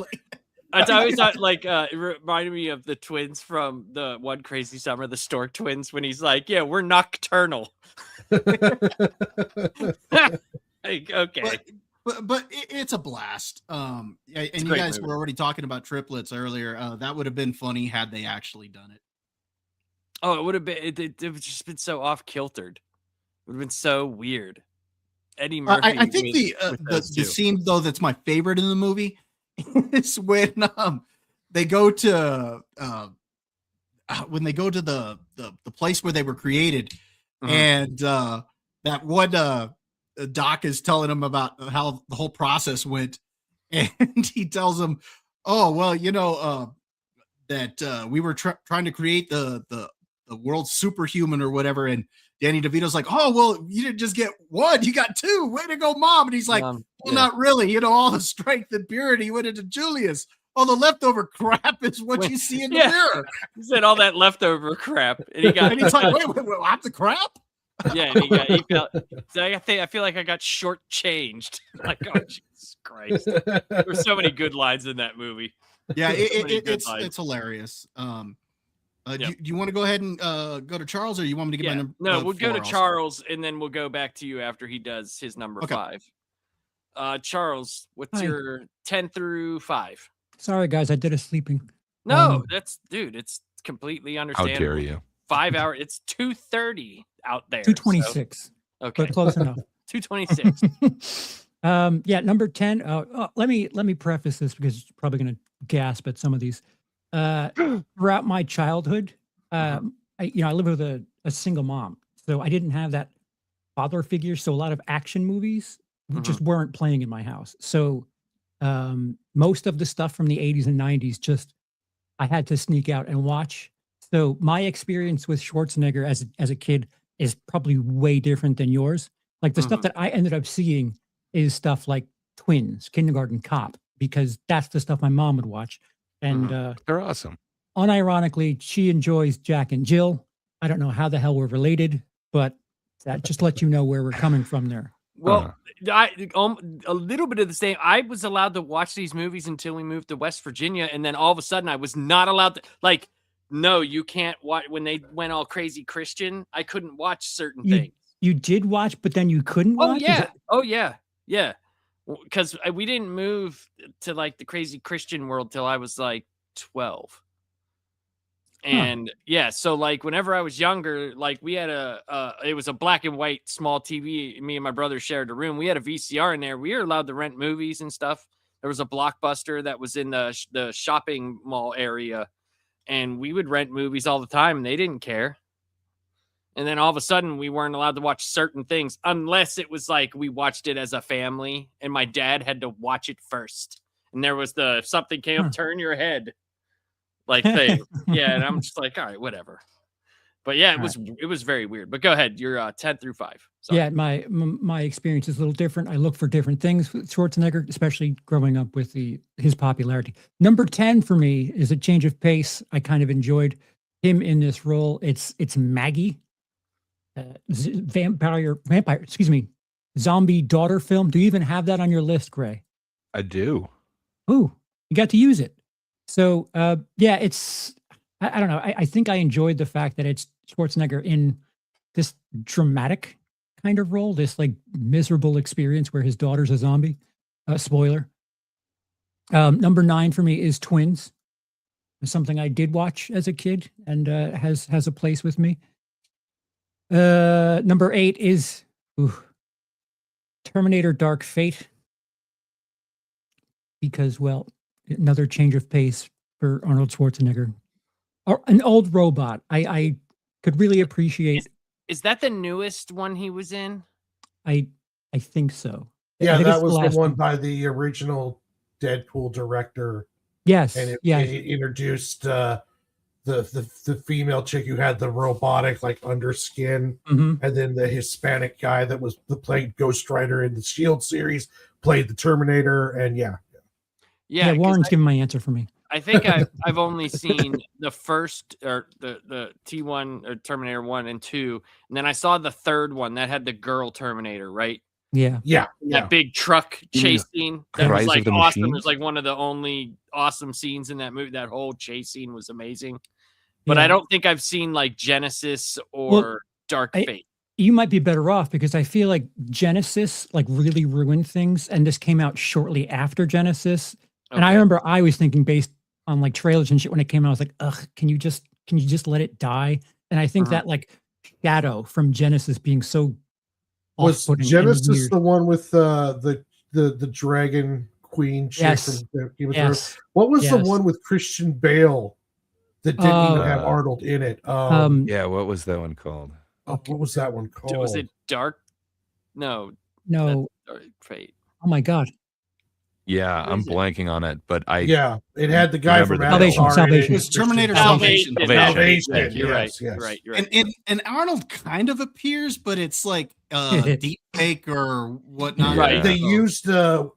I always thought like it reminded me of the twins from the One Crazy Summer, the Stork twins, when he's like, "Yeah, we're nocturnal." Like, okay. But it's a blast. And a you great guys movie. were already talking about triplets earlier. That would have been funny had they actually done it. Oh, it would have been. It would just been so off kiltered. It would have been so weird. Eddie Murphy. I think with those the two. scene though that's my favorite in the movie is when they go to the place where they were created, Mhm. and that one Doc is telling him about how the whole process went, and he tells him, "Oh well, that we were trying to create the world's superhuman or whatever," and Danny DeVito's like, "Oh well, you didn't just get one, you got 2. Way to go, Mom!" And he's like, "Well, Yeah. not really. All the strength and purity went into Julius. All the leftover crap is what you see in the Yeah. mirror." He said all that leftover crap, and he got. And he's like, wait, I'm the crap? Yeah, and he felt. So I feel like I got shortchanged. Like, oh Jesus Christ! There's so many good lines in that movie. Yeah, So many good it's lines. hilarious. Yeah. Do you want to go ahead and go to Charles, or you want me to give my Yeah. number? No, we'll go to 4 also? Charles, and then we'll go back to you after he does his number Okay. 5. Charles, what's Hi. your 10 through 5? Sorry, guys, I did a sleeping. No, it's completely How understandable. dare you? 5 hour. It's 2:30 out there. 226, So, okay, but close enough. 226. Yeah, number 10. Let me preface this because you're probably going to gasp at some of these. Throughout my childhood, I lived with a single mom, so I didn't have that father figure. So a lot of action movies just weren't playing in my house. So most of the stuff from the 80s and 90s, just I had to sneak out and watch. So my experience with Schwarzenegger as a kid is probably way different than yours. Like the stuff that I ended up seeing is stuff like Twins, Kindergarten Cop, because that's the stuff my mom would watch. And They're awesome. unironically, she enjoys Jack and Jill. I don't know how the hell we're related, but that just lets you know where we're coming from there. Well, a little bit of the same. I was allowed to watch these movies until we moved to West Virginia, and then all of a sudden I was not allowed to. Like, no, you can't watch when they went all crazy Christian. I couldn't watch certain things. you did watch, but then you couldn't Oh watch? Is yeah. it- Oh yeah. Yeah. Because we didn't move to like the crazy Christian world till I was like 12. And yeah, so like whenever I was younger, like we had it was a black and white small TV. Me and my brother shared a room. We had a VCR in there. We were allowed to rent movies and stuff. There was a Blockbuster that was in the shopping mall area, and we would rent movies all the time, and they didn't care. And then all of a sudden, we weren't allowed to watch certain things unless it was like we watched it as a family, and my dad had to watch it first. And there was if something came up, turn your head, like thing. Yeah, and I'm just like, all right, whatever. But yeah, it was very weird. But go ahead, you're 10 through 5. Sorry. Yeah, my experience is a little different. I look for different things with Schwarzenegger, especially growing up with his popularity. Number 10 for me is a change of pace. I kind of enjoyed him in this role. It's Maggie, vampire, excuse me, zombie daughter film. Do you even have that on your list, Gray? I do. Ooh, you got to use it. So yeah, it's I don't know. I think I enjoyed the fact that it's Schwarzenegger in this dramatic kind of role, this like miserable experience where his daughter's a zombie. Spoiler. Number 9 for me is Twins. It's something I did watch as a kid and has a place with me. Number 8 is Terminator Dark Fate. Because, well, another change of pace for Arnold Schwarzenegger. Or an old robot. I could really appreciate. Is that the newest one he was in? I think so. Yeah, I think that it's was the last one by the original Deadpool director, Yes. and it yeah. introduced the female chick who had the robotic like underskin, Mhm. and then the Hispanic guy that played Ghost Rider in the Shield series played the Terminator, and yeah. Yeah, Warren's giving my answer for me. I think I've only seen the first or the T1 or Terminator 1 and 2, and then I saw the third one that had the girl Terminator, right? Yeah. That big truck chase scene that Rise was of like the awesome. It Machines? was like one of the only awesome scenes in that movie. That whole chase scene was amazing. But Yeah. I don't think I've seen like Genesis or Dark Fate. You might be better off because I feel like Genesis like really ruined things, and this came out shortly after Genesis. And I remember I was thinking based on like trailers and shit when it came out, I was like, ugh, can you just let it die? And I think that like shadow from Genesis being so Was off-putting and Genesis weird. the one with the dragon queen chick Yes. from Game of Thrones? Yes. What was the Yes. one with Christian Bale that didn't even have Uh, Arnold in it? Yeah, what was that one called? What was that one called? Was it Dark? No. No. Dark Fate. Oh my God. Yeah, What I'm is it? blanking on it, but I It had the guy remember from the Avatar in Salvation. it. It's Terminator Salvation. Salvation. Yeah, you're right. Yes, You're yes. right. You're right. And Arnold kind of appears, but it's like deep fake or whatnot. Right. They used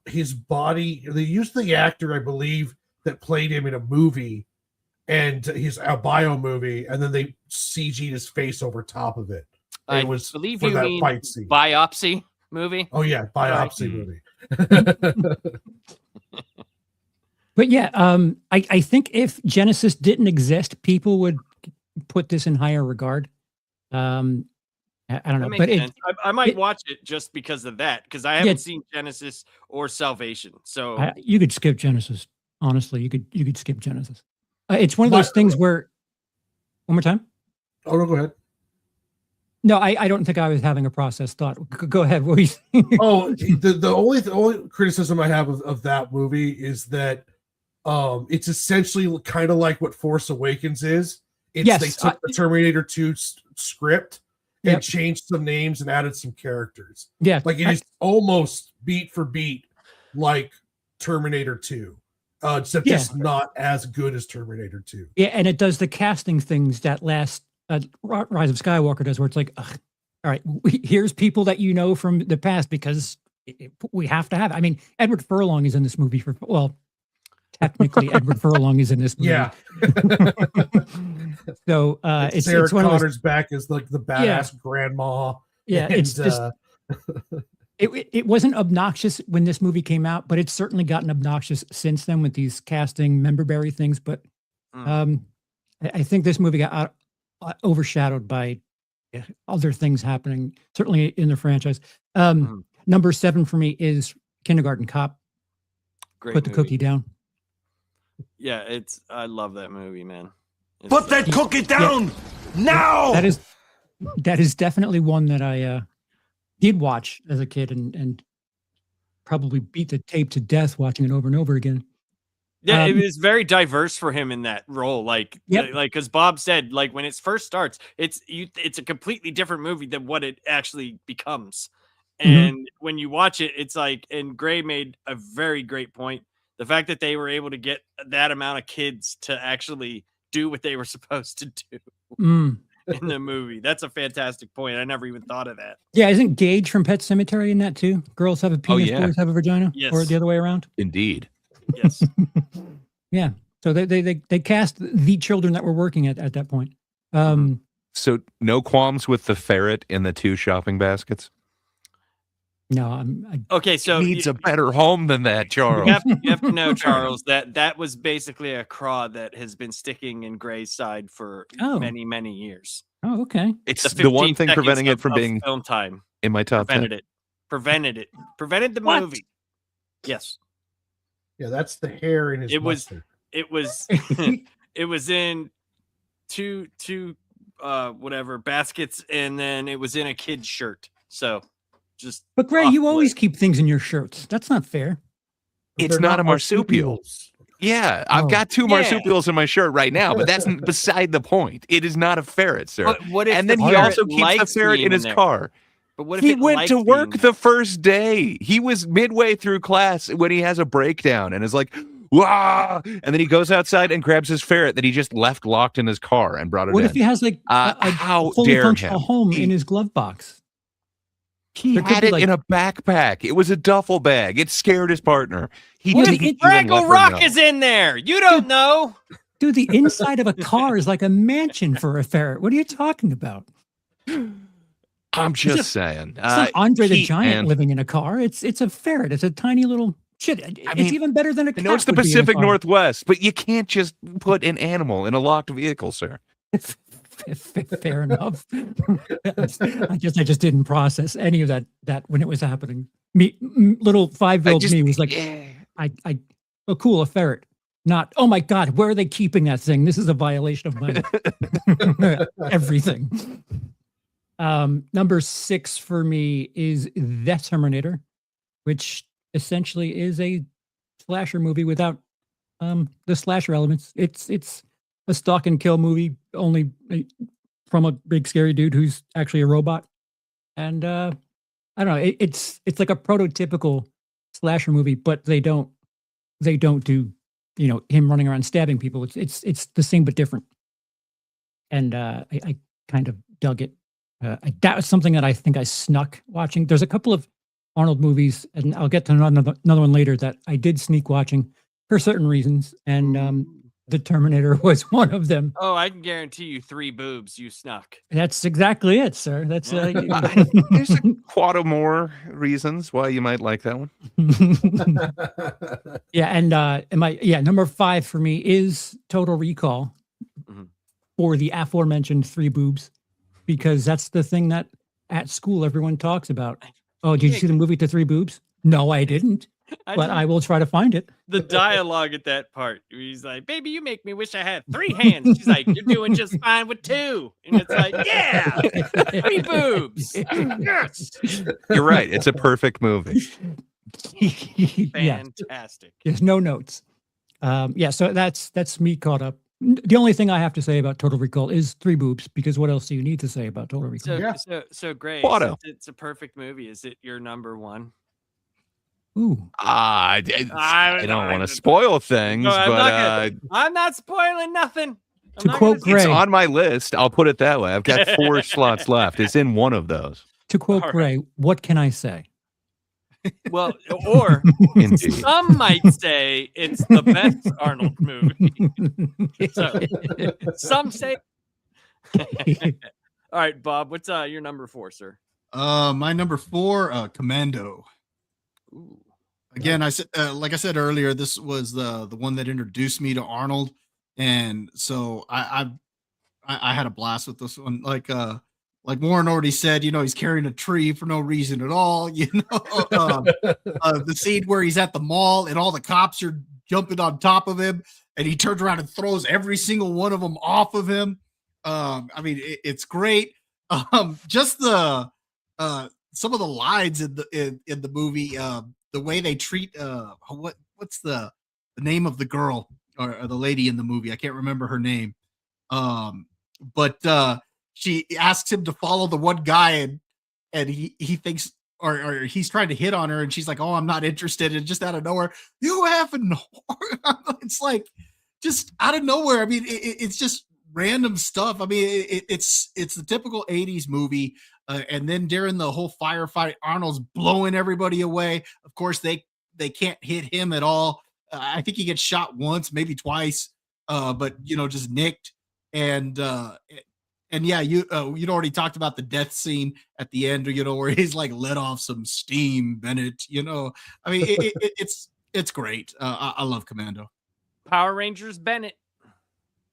his body. They used the actor, I believe, that played him in a movie, and his bio movie, and then they CG'd his face over top of it. I It was believe for you that mean fight scene. Biopsy movie. Oh yeah, biopsy Right. movie. But yeah, I think if Genesis didn't exist, people would put this in higher regard. I don't know, That makes but sense. I might it- watch it just because of that, because I haven't seen Genesis or Salvation. So you could skip Genesis. Honestly, you could skip Genesis. It's one of those things where. One more time. Oh no, go ahead. No, I don't think I was having a processed thought. Go ahead. What were you saying? Oh, the only criticism I have of that movie is that it's essentially kind of like what Force Awakens is. They took the Terminator 2 script and changed some names and added some characters. Yeah, like it is almost beat for beat like Terminator 2, except it's not as good as Terminator 2. Yeah, and it does the casting things that last Rise of Skywalker does, where it's like, ugh, all right, here's people that you know from the past because we have to have. I mean, Edward Furlong is in this movie technically Edward Furlong is in this movie. Yeah. So it's Sarah one Connor's of those, back as like the badass grandma. Yeah, and, it's just it wasn't obnoxious when this movie came out, but it's certainly gotten obnoxious since then with these casting memberberry things. But I think this movie got overshadowed by other things happening, certainly in the franchise. Mhm. Number 7 for me is Kindergarten Cop. Great Put the movie. cookie down. Yeah, I love that movie, man. Put that cookie down now. That is definitely one that I did watch as a kid and probably beat the tape to death watching it over and over again. Yeah, it was very diverse for him in that role. Like, Yep. like as Bob said, like when it first starts, it's a completely different movie than what it actually becomes. And when you watch it, it's like, and Gray made a very great point. The fact that they were able to get that amount of kids to actually do what they were supposed to do in the movie. That's a fantastic point. I never even thought of that. Yeah, isn't Gage from Pet Cemetery in that too? Girls have a penis, yeah. boys have a vagina, or Yes. the other way around. Indeed. Yes. Yeah. So they cast the children that were working at that point. So no qualms with the ferret in the 2 shopping baskets? No, Okay, so Needs a better home than that, Charles. you have to know, Charles, that was basically a craw that has been sticking in Gray's side for many, many years. Oh, okay. It's the one 15 thing seconds preventing it of- from of being film time. in my top 10. Prevented the What? movie. Yes, Yeah, that's the hair in his. It was- mustard. it was. It was in two whatever baskets, and then it was in a kid's shirt. So just. But Gray, off you the always list. keep things in your shirts. That's not fair. But It's they're not a marsupial. marsupials. Yeah, I've Oh. got 2 Yeah. marsupials in my shirt right now, but that's beside the point. It is not a ferret, sir. What if And then the he ferret also keeps the likes ferret being in his there? car. But what if He it went likes to being work there? the first day. He was midway through class when he has a breakdown and is like, "Wah!" And then he goes outside and grabs his ferret that he just left locked in his car and brought it What in. if he has like a how fully dare functional him? home He- in his glove box? He There could had be, it like- in a backpack. It was a duffel bag. It scared his partner. He What if didn't even Fraggle let her Rock know. is in there. You don't know. Dude, the inside of a car is like a mansion for a ferret. What are you talking about? I'm It's just a- saying. It's not Andre the Heat, Giant man. living in a car. It's a ferret. It's a tiny little shit. It's mean, even better than a I cat. know it's the would be in a Pacific car. Northwest, but you can't just put an animal in a locked vehicle, sir. Fair enough. I just didn't process any of that when it was happening. Little 5-year-old me was like, yeah. oh, cool, a ferret. Not, oh my God, where are they keeping that thing? This is a violation of my everything. Number 6 for me is The Terminator, which essentially is a slasher movie without the slasher elements. It's a stalk and kill movie, only from a big scary dude who's actually a robot. And I don't know, it's like a prototypical slasher movie, but they don't do him running around stabbing people. It's the same but different. And I kind of dug it. That was something that I think I snuck watching. There's a couple of Arnold movies, and I'll get to another one later, that I did sneak watching for certain reasons, and The Terminator was one of them. Oh, I can guarantee you 3 boobs you snuck. That's exactly it, sir. That's There's a quad of more reasons why you might like that one. yeah, and number 5 for me is Total Recall Mhm. for the aforementioned 3 boobs, because that's the thing that at school everyone talks about. Oh, did you see the movie To 3 Boobs? No, I didn't, but I will try to find it. The dialogue at that part, where he's like, "Baby, you make me wish I had 3 hands." She's like, "You're doing just fine with 2," and it's like, "Yeah, 3 boobs." Yes, You're right. It's a perfect movie. Yeah, fantastic. there's no notes. So that's me caught up. The only thing I have to say about Total Recall is 3 boobs, because what else do you need to say about Total Recall? So, Yeah. so great. Quado. It's a perfect movie. Is it your number 1? Ooh, I don't want to spoil things, No, I'm but not I'm not spoiling nothing. I'm To not quote gonna- it's Gray. on my list. I'll put it that way. I've got 4 slots left. It's in one of those. to quote All right. Gray, what can I say? well, or Indeed. some might say it's the best Arnold movie. So, some say. All right, Bob. What's your number 4, sir? My number 4, Commando. Ooh. Again, I said, like I said earlier, this was the one that introduced me to Arnold, and so I had a blast with this one. Like like Warren already said, he's carrying a tree for no reason at all. The scene where he's at the mall and all the cops are jumping on top of him, and he turns around and throws every single one of them off of him. It's great. Just the some of the lines in the movie, the way they treat what's the name of the girl or the lady in the movie? I can't remember her name. But she asks him to follow the one guy, and he thinks or he's trying to hit on her, and she's like, "Oh, I'm not interested." And just out of nowhere, you have no. It's like just out of nowhere. I mean, it's just random stuff. I mean, it's the typical 80s movie. And then during the whole firefight, Arnold's blowing everybody away. Of course, they can't hit him at all. I think he gets shot once, maybe twice, but just nicked. And yeah, you'd already talked about the death scene at the end, where he's like let off some steam, Bennett. I mean, it's great. I love Commando. Power Rangers Bennett,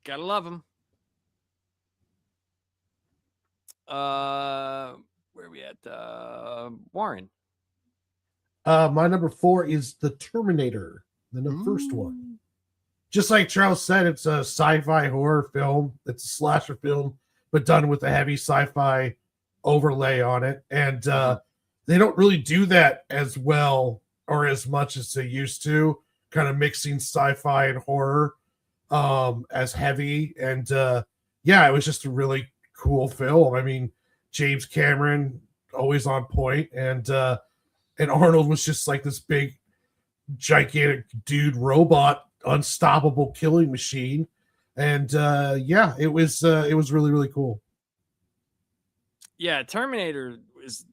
gotta love him. Where are we at? Warren. My number 4 is the Terminator, the first one. Just like Charles said, it's a sci-fi horror film. It's a slasher film, but done with a heavy sci-fi overlay on it. And they don't really do that as well or as much as they used to, kind of mixing sci-fi and horror as heavy. And yeah, it was just a really cool film. I mean, James Cameron always on point, and Arnold was just like this big, gigantic dude robot, unstoppable killing machine. And yeah, it was really, really cool. Yeah, Terminator is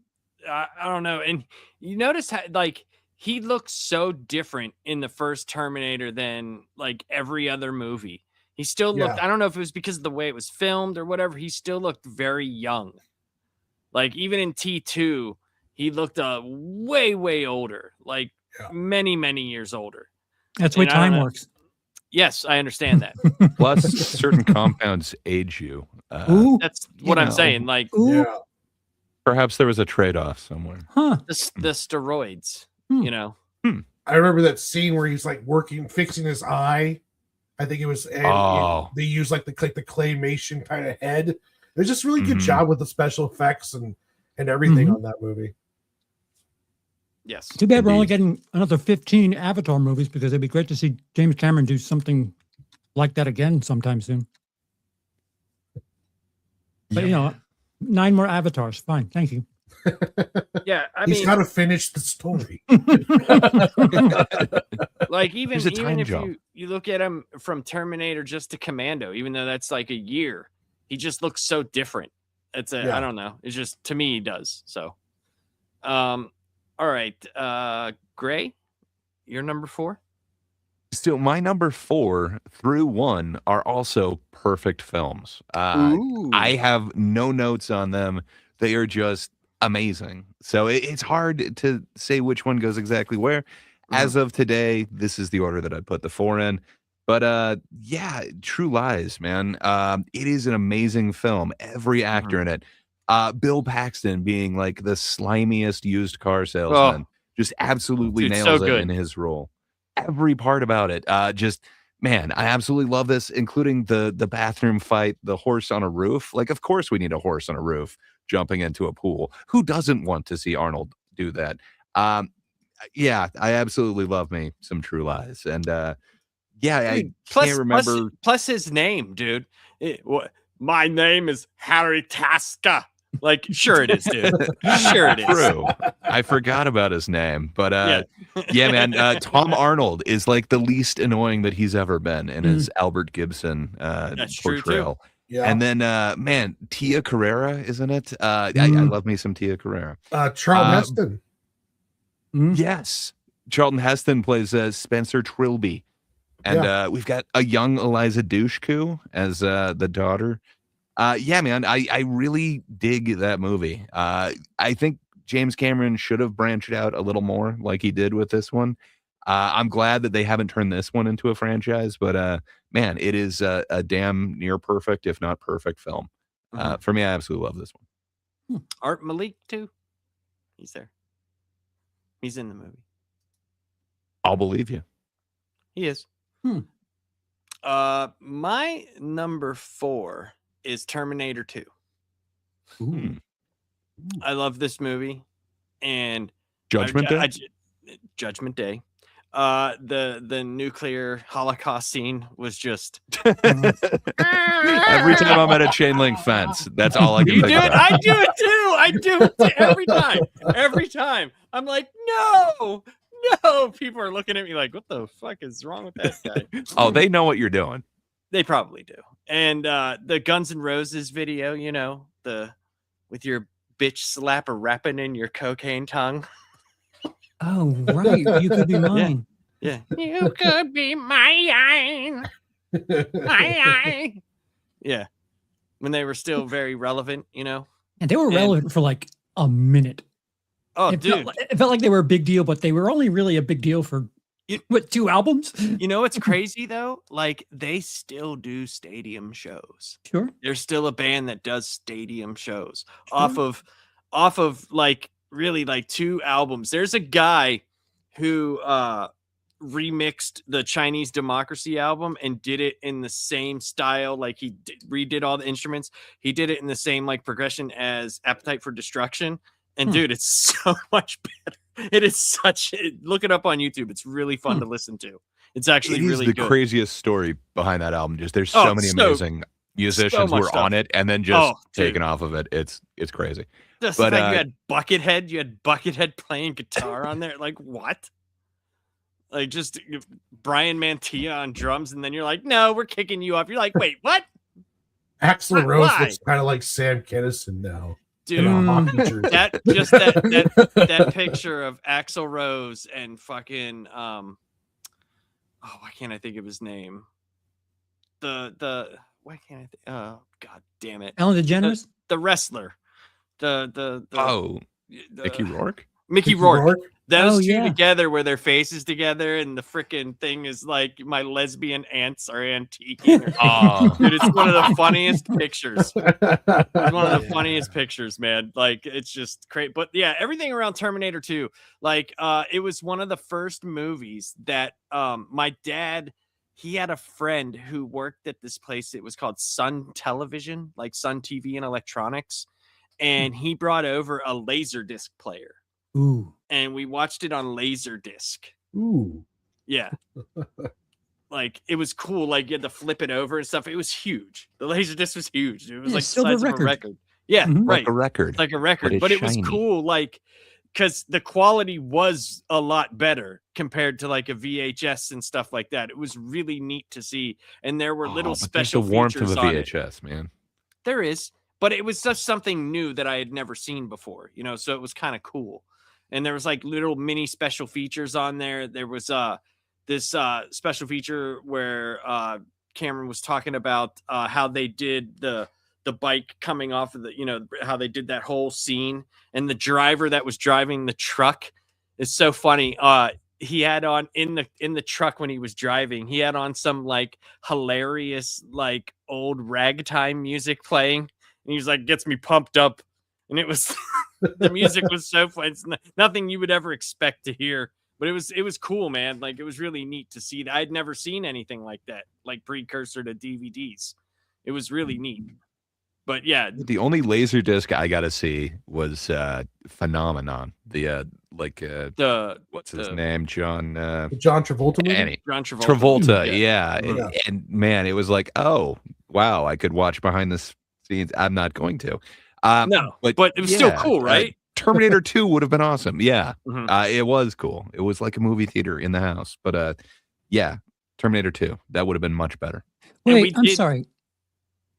I don't know, and you notice how he looks so different in the first Terminator than like every other movie. He still looked, I don't know if it was because of the way it was filmed or whatever, he still looked very young. Like even in T2, he looked way, way older, like many, many years older. That's the way time works. Yes, I understand that. Plus, certain compounds age you. That's what I'm saying. Like, perhaps there was a trade-off somewhere. Huh? The steroids, I remember that scene where he's like fixing his eye. I think it was. They use like the claymation kind of head. It was just really good job with the special effects and everything on that movie. Yes. Too bad we're only getting another 15 Avatar movies, because it'd be great to see James Cameron do something like that again sometime soon. But 9 more Avatars, fine, thank you. Yeah, He's got to finish the story. Like even if you look at him from Terminator just to Commando, even though that's like a year, he just looks so different. I don't know. It's just, to me, he does. So, all right, Gray, your number 4. So my number 4 through 1 are also perfect films. I have no notes on them. They are just amazing. So it's hard to say which one goes exactly where. As of today, this is the order that I put the 4 in. But yeah, True Lies, man. It is an amazing film. Every actor in it. Bill Paxton being like the slimiest used car salesman. Just absolutely nails it in his role. Every part about it. Just, man, I absolutely love this, including the bathroom fight, the horse on a roof. Like, of course we need a horse on a roof jumping into a pool. Who doesn't want to see Arnold do that? Yeah, I absolutely love me some True Lies. And yeah, I can't remember. Plus his name, dude. My name is Harry Tasker. Like, sure it is, dude. Sure it is. True. I forgot about his name. But yeah, man, Tom Arnold is like the least annoying that he's ever been in his Albert Gibson portrayal. Yeah. And then, man, Tia Carrera, isn't it? I love me some Tia Carrera. Charlton Heston. Yes. Charlton Heston plays Spencer Trilby. And we've got a young Eliza Dushku as the daughter. Yeah, man, I really dig that movie. I think James Cameron should have branched out a little more like he did with this one. I'm glad that they haven't turned this one into a franchise, but man, it is a damn near perfect, if not perfect film. For me, I absolutely love this one. Art Malik too. He's there. He's in the movie. I'll believe you. He is. My number 4 is Terminator 2. I love this movie, and Judgment Day. Judgment Day. The nuclear Holocaust scene was just Every time I'm at a chain link fence, that's all I can you think do it. about. I do it too. I do it too. Every time. Every time. I'm like, no. People are looking at me like, what the fuck is wrong with that guy? Oh, they know what you're doing. They probably do. And the Guns N' Roses video, you know, with your bitch slapper rapping in your cocaine tongue. Oh, right. You could be mine. Yeah. You could be mine. Mine. Yeah. When they were still very relevant, you know. And they were relevant for like a minute. Oh, it dude. It felt like they were a big deal, but they were only really a big deal for what, 2 albums? You know what's crazy though? Like they still do stadium shows. Sure. There's still a band that does stadium shows off of like really like 2 albums. There's a guy who remixed the Chinese Democracy album and did it in the same style. Like he redid all the instruments. He did it in the same like progression as Appetite for Destruction. And dude, it's so much better. It is look it up on YouTube. It's really fun to listen to. It's actually really the good. Craziest story behind that album. Just there's so many amazing musicians who are on it and then just taken off of it. It's crazy. Just the fact you had Buckethead playing guitar on there. Like what? Like just Brian Mantilla on drums, and then you're like, no, we're kicking you off. You're like, wait, what? Axl Rose looks kind of like Sam Kinison now. Dude, that picture of Axl Rose and fucking why can't I think of his name? Why can't I think? Oh god damn it! Ellen DeGeneres, the wrestler, Mickey Rourke. Mickey Rourke. Those two yeah. together, where their faces together, and the freaking thing is like my lesbian aunts are antiquing. Dude, it's one of the funniest pictures. It's one of the funniest pictures, man. Like it's just great. But yeah, everything around Terminator 2, like it was one of the first movies that my dad, he had a friend who worked at this place. It was called Sun Television, like Sun TV and Electronics, and he brought over a Laserdisc player. Ooh. And we watched it on Laserdisc. Ooh. Yeah. Like it was cool. Like you had to flip it over and stuff. It was huge. The Laserdisc was huge. It was like the size of a record. Yeah, right. Like a record. Like a record. But it was cool, like because the quality was a lot better compared to like a VHS and stuff like that. It was really neat to see. And there were little special the warmth features of a on it. VHS, man. There is, but it was just something new that I had never seen before, you know, so it was kind of cool. And there was like little mini special features on there. There was this special feature where Cameron was talking about how they did the bike coming off of the, you know, how they did that whole scene, and the driver that was driving the truck is so funny. He had on in the truck when he was driving, he had on some like hilarious like old ragtime music playing, and he was like, gets me pumped up, and it was the music was so fun. It's nothing you would ever expect to hear, but it was cool, man. Like it was really neat to see that. I'd never seen anything like that, like precursor to DVDs. It was really neat. But yeah, the only Laserdisc I got to see was Phenomenon. What's his name? John Travolta movie? John Travolta. Travolta, yeah. And man, it was like, oh wow, I could watch behind the scenes. I'm not going to. No, but it was still cool, right? Terminator 2 would have been awesome. Yeah, Mhm. It was cool. It was like a movie theater in the house. But yeah, Terminator 2, that would have been much better. Wait, I'm sorry.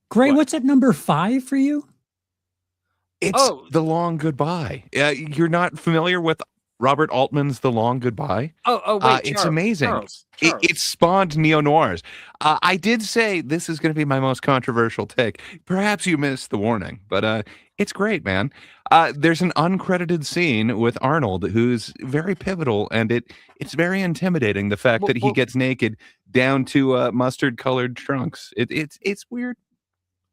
Gray, what's at number 5 for you? It's The Long Goodbye. You're not familiar with Robert Altman's The Long Goodbye? Wait, it's amazing. It spawned neo-noirs. I did say this is going to be my most controversial take. Perhaps you missed the warning, but it's great, man. There's an uncredited scene with Arnold who's very pivotal, and it's very intimidating, the fact that he gets naked down to mustard-colored trunks. It's weird.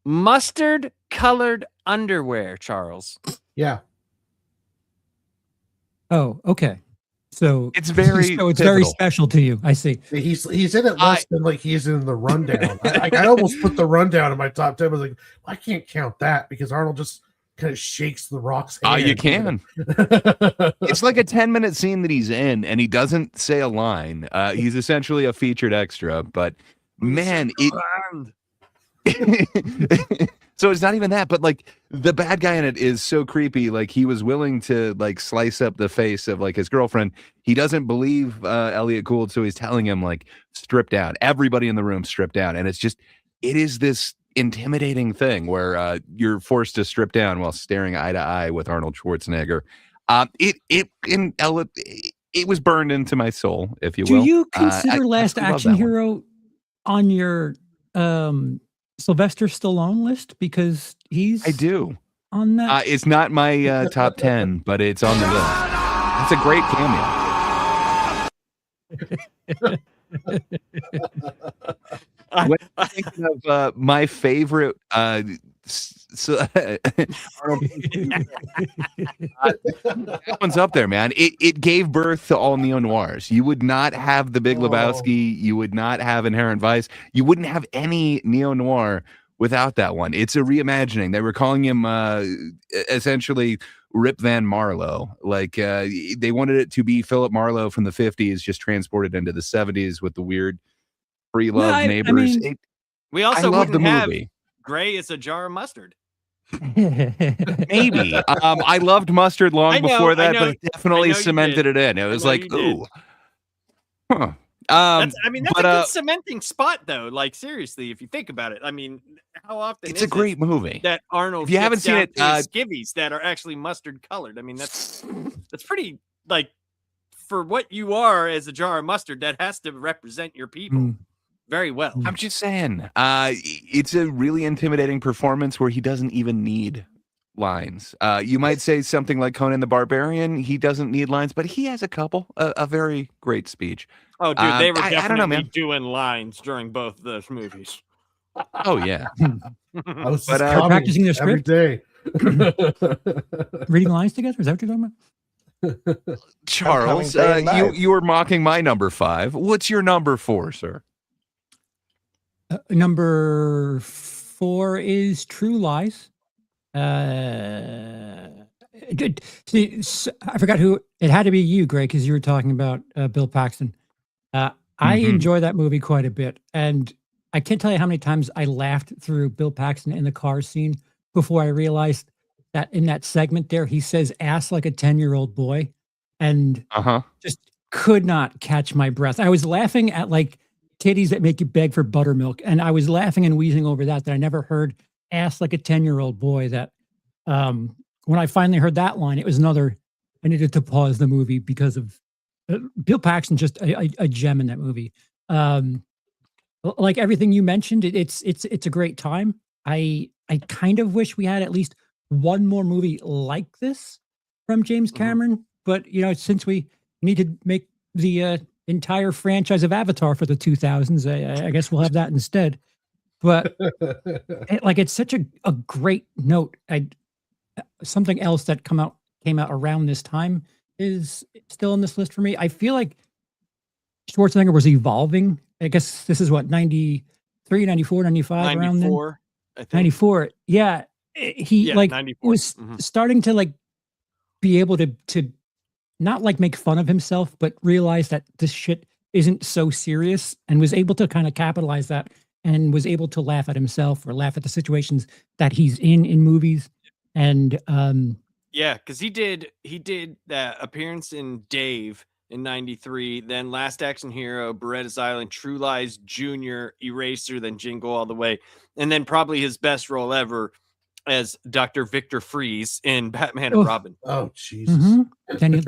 Mustard colored underwear, Charles. Yeah. Oh, okay. So It's very so it's very pivotal. special to you. I see. He's in it less than like he's in the rundown. I almost put the rundown in my top 10. I was like, I can't count that because Arnold just kind of shakes the Rock's hand. You can. It's like a 10-minute scene that he's in, and he doesn't say a line. He's essentially a featured extra, but man, so it's not even that, but like the bad guy in it is so creepy. Like he was willing to like slice up the face of like his girlfriend. He doesn't believe Elliot Gould, so he's telling him like strip down. Everybody in the room strip down, and it is this intimidating thing where you're forced to strip down while staring eye to eye with Arnold Schwarzenegger. It was burned into my soul, if you will. Do you consider I Last love Action that one. Hero on your Sylvester Stallone list because he's I do. on that? It's not my top 10, but it's on the list. It's a great cameo. When I'm thinking of my favorite Arnold, that one's up there, man. It gave birth to all neo-noirs. You would not have The Big Lebowski. You would not have Inherent Vice. You wouldn't have any neo-noir without that one. It's a reimagining. They were calling him essentially Rip Van Marlowe. Like they wanted it to be Philip Marlowe from the 50s, just transported into the 70s with the weird free love neighbors. We also love the wouldn't have movie. Gray is a jar of mustard. Maybe. I loved mustard long before that, but it definitely cemented it in. It was like, ooh. Huh. That's a good cementing spot, though. Like, seriously, if you think about it, I mean, how often it's a great movie that Arnold? If you haven't seen it, skivvies that are actually mustard colored. I mean, that's pretty like for what you are as a jar of mustard. That has to represent your people very well. I'm just saying, it's a really intimidating performance where he doesn't even need lines. You might say something like Conan the Barbarian. He doesn't need lines, but he has a couple. A very great speech. Oh, dude, they were definitely I don't know, man. doing lines during both those movies. Oh yeah, I was practicing their script every day, reading lines together. Is that what you're talking about? Charles, you were mocking my number 5. What's your number 4, sir? Number 4 is True Lies. See, I forgot who it had to be. You, Greg, because you were talking about Bill Paxton. I enjoy that movie quite a bit, and I can't tell you how many times I laughed through Bill Paxton in the car scene before I realized that in that segment there he says "ass like a 10-year-old boy," and just could not catch my breath. I was laughing at like titties that make you beg for buttermilk, and I was laughing and wheezing over that I never heard "ass like a 10-year-old boy." That when I finally heard that line, it was another. I needed to pause the movie because of Bill Paxton, just a gem in that movie. Like everything you mentioned, it's a great time. I kind of wish we had at least one more movie like this from James Cameron, but you know, since we need to make the entire franchise of Avatar for the 2000s, I guess we'll have that instead. But it's such a great note. Something else that came out around this time is still on this list for me. I feel like Schwarzenegger was evolving. I guess this is what, 93, 94, 95, around then? 94, I think. 94. Yeah. He 94. was starting to like be able to not like make fun of himself, but realize that this shit isn't so serious, and was able to kind of capitalize that, and was able to laugh at himself or laugh at the situations that he's in movies. And yeah, because he did that appearance in Dave in 93, then Last Action Hero, Beretta's Island, True Lies Jr., Eraser, then Jingle All the Way, and then probably his best role ever as Dr. Victor Freeze in Batman and Robin. Oh, Jesus. Then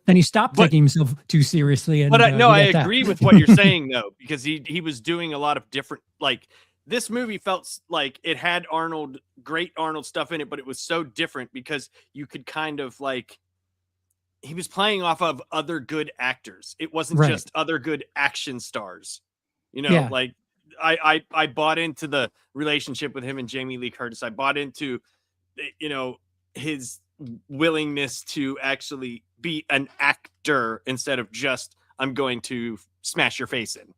he stopped taking himself too seriously. And, but I agree with what you're saying, though, because he was doing a lot of different, like, this movie felt like it had great Arnold stuff in it, but it was so different because you could kind of like, he was playing off of other good actors. It wasn't just other good action stars, you know, like I bought into the relationship with him and Jamie Lee Curtis. I bought into, his willingness to actually be an actor instead of just I'm going to smash your face in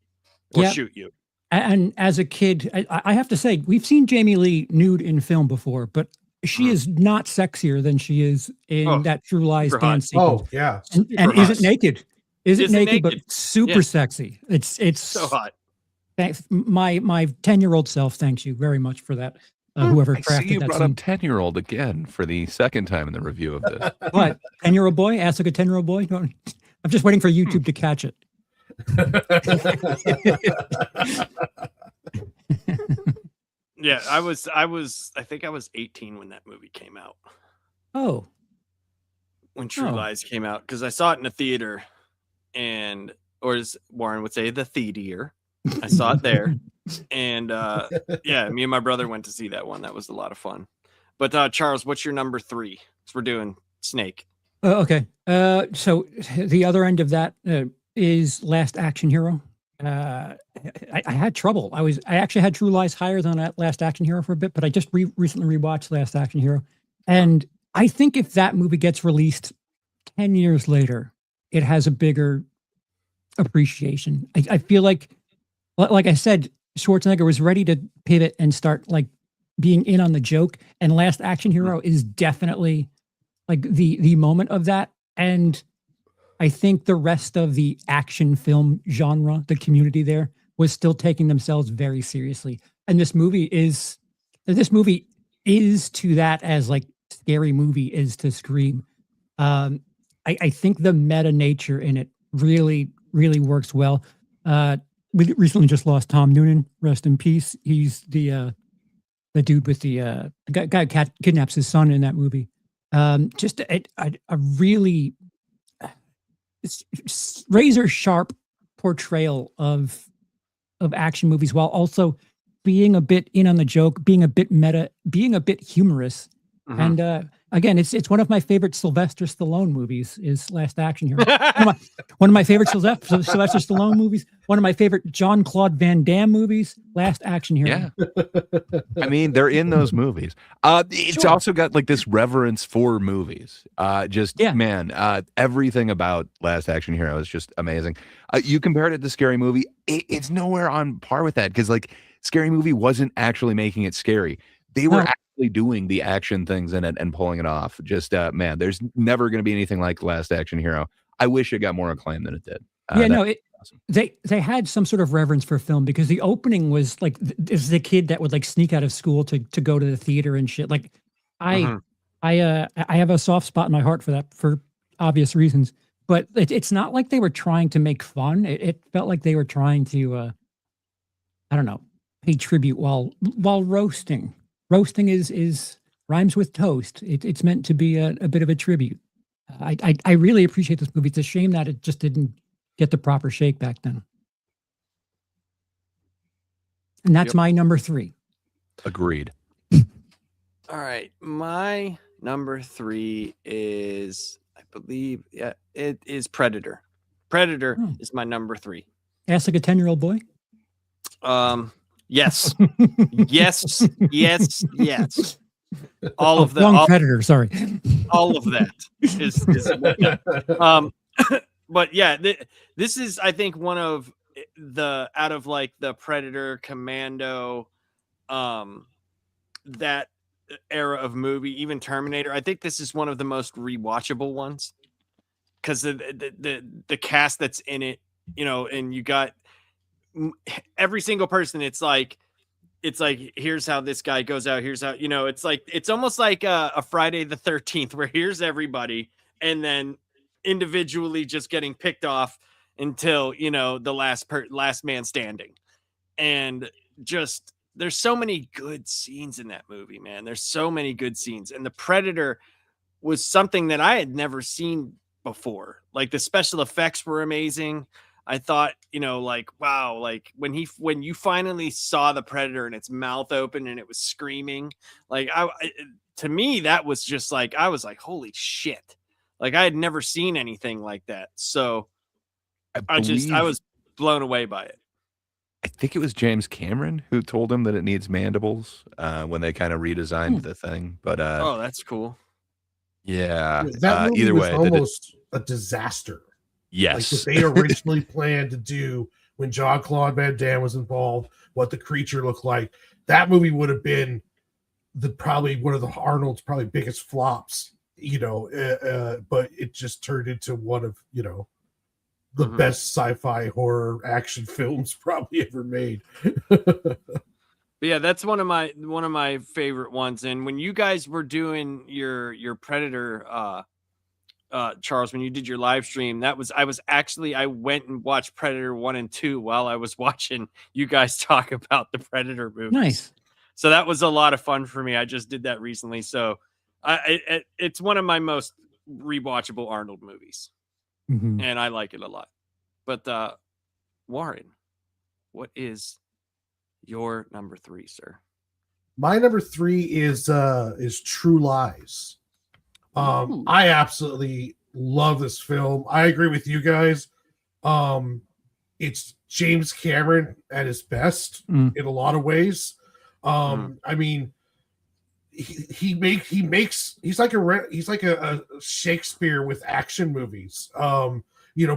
or shoot you. And as a kid, I have to say, we've seen Jamie Lee nude in film before, but she is not sexier than she is in that True Lies dance sequence. Oh, yeah. And isn't naked. Isn't naked, but naked. super sexy. It's So hot. Thanks, my 10-year-old self thanks you very much for that. Whoever I crafted see you that brought scene. up 10-year-old again for the second time in the review of this. What? 10-year-old boy? Ask like a 10-year-old boy? No, I'm just waiting for YouTube to catch it. Yeah, I think I was 18 when that movie came out. Oh. When True Lies came out, because I saw it in a theater, or as Warren would say, the theater. I saw it there, and yeah, me and my brother went to see that one. That was a lot of fun. But Charles, what's your number 3? Because we're doing Snake. Okay. So the other end of that is Last Action Hero. I had trouble. I actually had True Lies higher than that Last Action Hero for a bit, but I just recently rewatched Last Action Hero, and I think if that movie gets released 10 years later, it has a bigger appreciation. I feel like I said, Schwarzenegger was ready to pivot and start like being in on the joke, and Last Action Hero is definitely like the moment of that. And I think the rest of the action film genre, the community there, was still taking themselves very seriously. And this movie is to that as like Scary Movie is to Scream. I think the meta nature in it really, really works well. We recently just lost Tom Noonan, rest in peace. He's the dude with the guy kidnaps his son in that movie. Just a really razor sharp portrayal of action movies, while also being a bit in on the joke, being a bit meta, being a bit humorous. And again, it's one of my favorite Sylvester Stallone movies is Last Action Hero. one of my favorite Sylvester Stallone movies. One of my favorite Jean-Claude Van Damme movies, Last Action Hero. Yeah. I mean, they're in those movies. It's also got like this reverence for movies. Man, everything about Last Action Hero is just amazing. You compared it to Scary Movie. It's nowhere on par with that because like Scary Movie wasn't actually making it scary. They were actually doing the action things in it and pulling it off. Just man, there's never going to be anything like Last Action Hero. I wish it got more acclaim than it did. Awesome. They had some sort of reverence for film because the opening was like is the kid that would like sneak out of school to go to the theater and shit. Like I have a soft spot in my heart for that for obvious reasons. But it's not like they were trying to make fun. It felt like they were trying to I don't know, pay tribute while roasting. Roasting is rhymes with toast. It's meant to be a bit of a tribute. I really appreciate this movie. It's a shame that it just didn't get the proper shake back then. And that's my number 3. Agreed. All right. My number 3 is, I believe, it is Predator. Predator is my number 3. Ask like a 10-year-old boy? Yes. yes. All of that. Predator, sorry. All of that is but yeah, this is, I think, one of the, out of like the Predator, Commando, that era of movie, even Terminator, I think this is one of the most rewatchable ones because the cast that's in it, and you got every single person. It's like here's how this guy goes out, here's how, it's like it's almost like a Friday the 13th where here's everybody and then individually just getting picked off until the last man standing. And just there's so many good scenes in that movie, man. There's so many good scenes, and the Predator was something that I had never seen before. Like the special effects were amazing. I thought, like, wow, like when you finally saw the Predator and its mouth open and it was screaming, like to me, that was just like, I was like, holy shit. Like I had never seen anything like that. So I was blown away by it. I think it was James Cameron who told him that it needs mandibles when they kind of redesigned the thing. But Oh, that's cool. yeah, That movie either was way, almost a disaster. yes, Like what they originally planned to do when Jean-Claude Van Damme was involved, what the creature looked like. That movie would have been probably one of the Arnold's probably biggest flops, but it just turned into one of, the best sci-fi horror action films probably ever made. But yeah, that's one of my favorite ones. And when you guys were doing your Predator, Charles, when you did your live stream, I went and watched Predator 1 and 2 while I was watching you guys talk about the Predator movies. Nice. So that was a lot of fun for me. I just did that recently. So it's one of my most rewatchable Arnold movies. Mhm. And I like it a lot. But Warren, what is your number 3, sir? My number 3 is True Lies. I absolutely love this film. I agree with you guys. It's James Cameron at his best in a lot of ways. I mean, he's like a Shakespeare with action movies.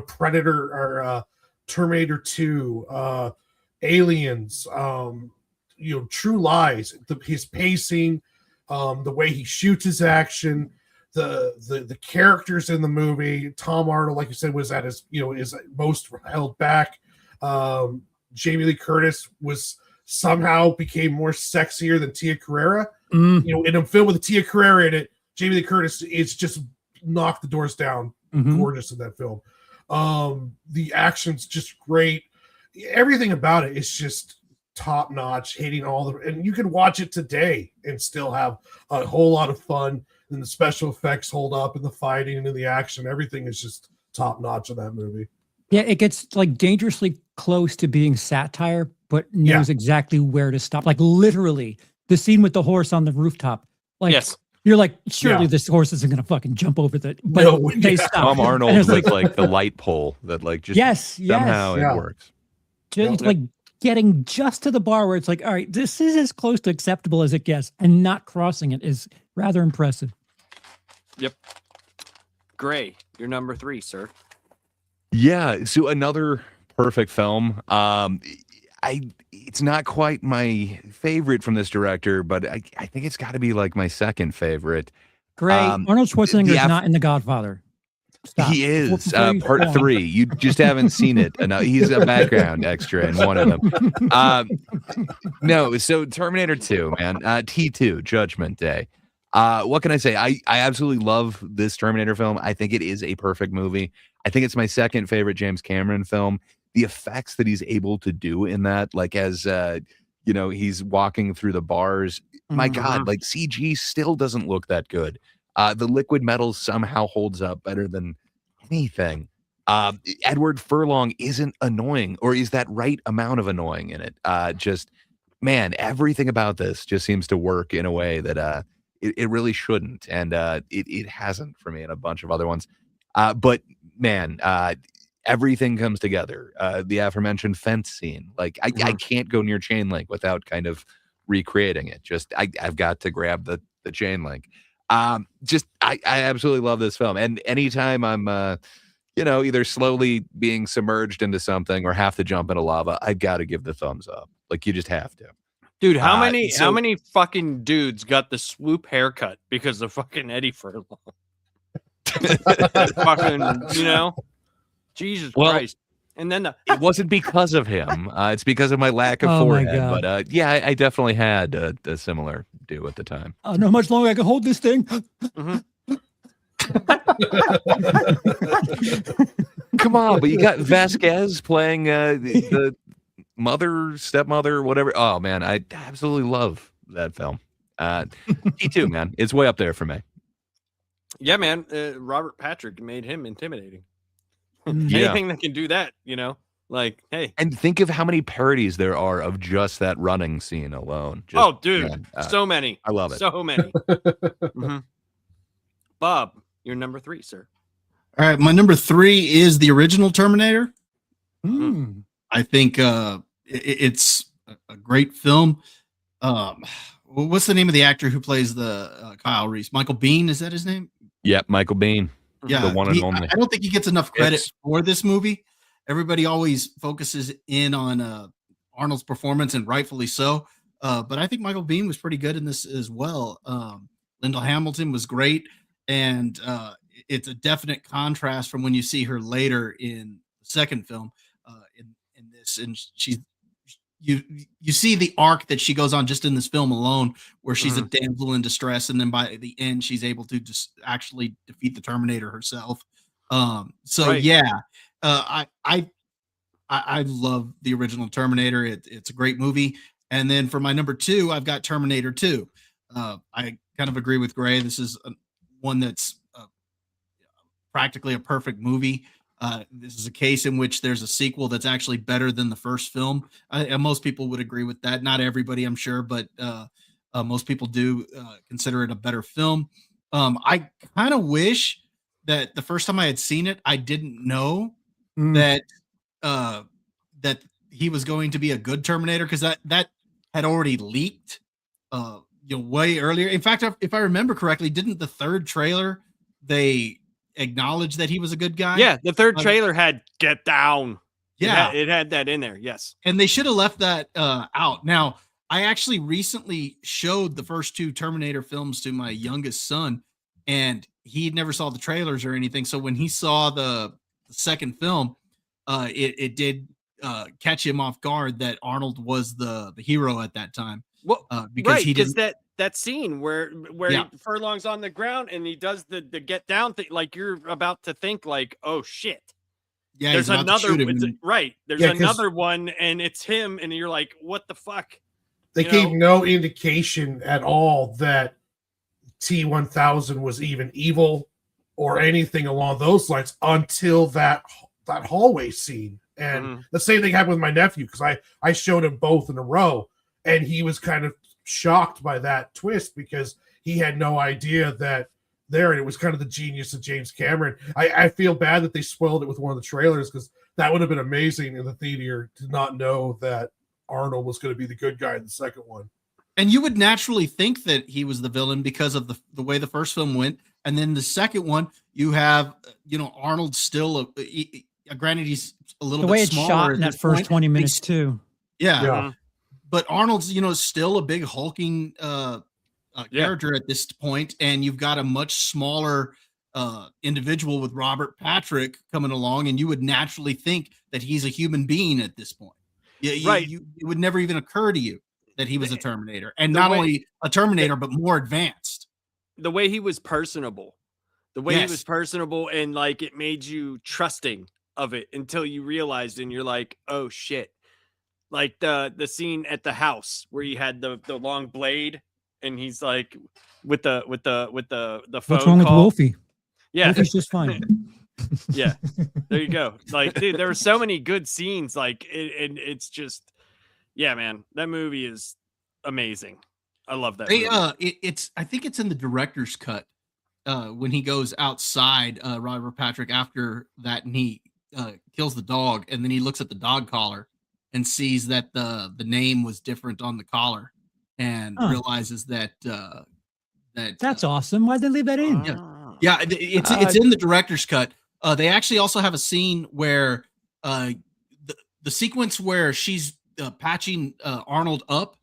Predator or Terminator 2, Aliens, True Lies, his pacing, the way he shoots his action, the characters in the movie. Tom Arnold, like you said, was at his is most held back. Jamie Lee Curtis somehow became more sexier than Tia Carrera. In a film with Tia Carrera in it, Jamie Lee Curtis is just knocked the doors down. Gorgeous in that film. The action's just great. Everything about it is just top notch, hitting and you can watch it today and still have a whole lot of fun. And the special effects hold up, and the fighting and the action, everything is just top notch in that movie. Yeah, it gets like dangerously close to being satire, but knows exactly where to stop. Like literally, the scene with the horse on the rooftop. Like, yes. You're like, surely this horse isn't going to fucking jump over the. But No, they stop. Tom Arnold with like the light pole that like just somehow it works. It's like getting just to the bar where it's like, all right, this is as close to acceptable as it gets, and not crossing it is rather impressive. Yep. Gray, your number 3, sir. Yeah, so another perfect film. It's not quite my favorite from this director, but I think it's got to be like my second favorite. Gray, Arnold Schwarzenegger is not in The Godfather. Stop. He is part 3. You just haven't seen it enough. He's a background extra in one of them. No, so Terminator 2, man. T2, Judgment Day. What can I say? I absolutely love this Terminator film. I think it is a perfect movie. I think it's my second favorite James Cameron film. The effects that he's able to do in that, like as he's walking through the bars. My God, like CG still doesn't look that good. The liquid metal somehow holds up better than anything. Edward Furlong isn't annoying, or is that right amount of annoying in it. Man, everything about this just seems to work in a way that it really shouldn't, and it hasn't for me and a bunch of other ones. But man, everything comes together. The aforementioned fence scene, like I can't go near chain link without kind of recreating it. Just I've got to grab the chain link. I absolutely love this film, and anytime I'm either slowly being submerged into something or have to jump into lava, I've got to give the thumbs up. Like you just have to. Dude, how many fucking dudes got the swoop haircut because of fucking Eddie Furlong? Fucking, Jesus Christ. And then it wasn't because of him. It's because of my lack of forehead. But I definitely had a similar do at the time. I don't know how much longer I can hold this thing. Come on, but you got Vasquez playing the stepmother, whatever. Oh man, I absolutely love that film. T2, man, it's way up there for me. Yeah, man. Robert Patrick made him intimidating. Anything that can do that, like, hey. And think of how many parodies there are of just that running scene alone. So many. I love it. So many. Bob, your number 3, sir. All right, my number 3 is the original Terminator. Mm. I think it's a great film. What's the name of the actor who plays the Kyle Reese? Michael Biehn, is that his name? Yeah, Michael Biehn. Yeah, The one and only. I don't think he gets enough credit It's- for this movie. Everybody always focuses in on Arnold's performance, and rightfully so. But I think Michael Biehn was pretty good in this as well. Lyndall Hamilton was great, and it's a definite contrast from when you see her later in the second film. In this, and you see the arc that she goes on just in this film alone, where she's a damsel in distress, and then by the end, she's able to just actually defeat the Terminator herself. Right. Yeah, I love the original Terminator. It's a great movie. And then for my number 2, I've got Terminator 2. I kind of agree with Gray. This is one that's practically a perfect movie. This is a case in which there's a sequel that's actually better than the first film. And most people would agree with that. Not everybody, I'm sure, but most people do consider it a better film. I kind of wish that the first time I had seen it, I didn't know that he was going to be a good Terminator, because that had already leaked way earlier. In fact, if I remember correctly, didn't the third trailer they acknowledge that he was a good guy? Yeah, the third trailer had "Get Down." Yeah, it had that in there. Yes, and they should have left that out. Now, I actually recently showed the first 2 Terminator films to my youngest son, and he never saw the trailers or anything. So when he saw the second film, it did catch him off guard that Arnold was the hero at that time. well, Because he didn't. that scene where Yeah. Furlong's on the ground and he does the get down thing, like you're about to think like, oh shit. Yeah, There's he's about to another shoot him, and- right. There's Yeah, 'cause- another one and it's him, and you're like, what the fuck? They You gave know? no indication at all that T-1000 was even evil or anything along those lines until that hallway scene. And the same thing happened with my nephew, because I showed him both in a row, and he was kind of shocked by that twist because he had no idea that there, and it was kind of the genius of James Cameron. I feel bad that they spoiled it with one of the trailers, because that would have been amazing in the theater to not know that Arnold was going to be the good guy in the second one. And you would naturally think that he was the villain because of the way the first film went. And then the second one, you have, Arnold still, granted, he's a little The way bit it's smaller shot at in that this first point. 20 minutes too. Yeah. Yeah. But Arnold's, still a big hulking character at this point. And you've got a much smaller individual with Robert Patrick coming along. And you would naturally think that he's a human being at this point. Right. It would never even occur to you that he was a Terminator, and The not way- only a Terminator, but more advanced. The way he was personable. The way Yes. he was personable, and like it made you trusting of it until you realized, and you're like, oh shit. Like the scene at the house where he had the long blade, and he's like with the phone What's wrong with call. Wolfie? Yeah. Wolfie's just fine. Yeah, there you go. Like, dude, there were so many good scenes. Like, and it's just, yeah, man, that movie is amazing. I love that. They movie. I think it's in the director's cut when he goes outside, Robert Patrick, after that, and he kills the dog, and then he looks at the dog collar and sees that the name was different on the collar, and realizes that That's awesome. Why'd they leave that in? Yeah, it's in the director's cut. They actually also have a scene where the sequence where she's patching Arnold up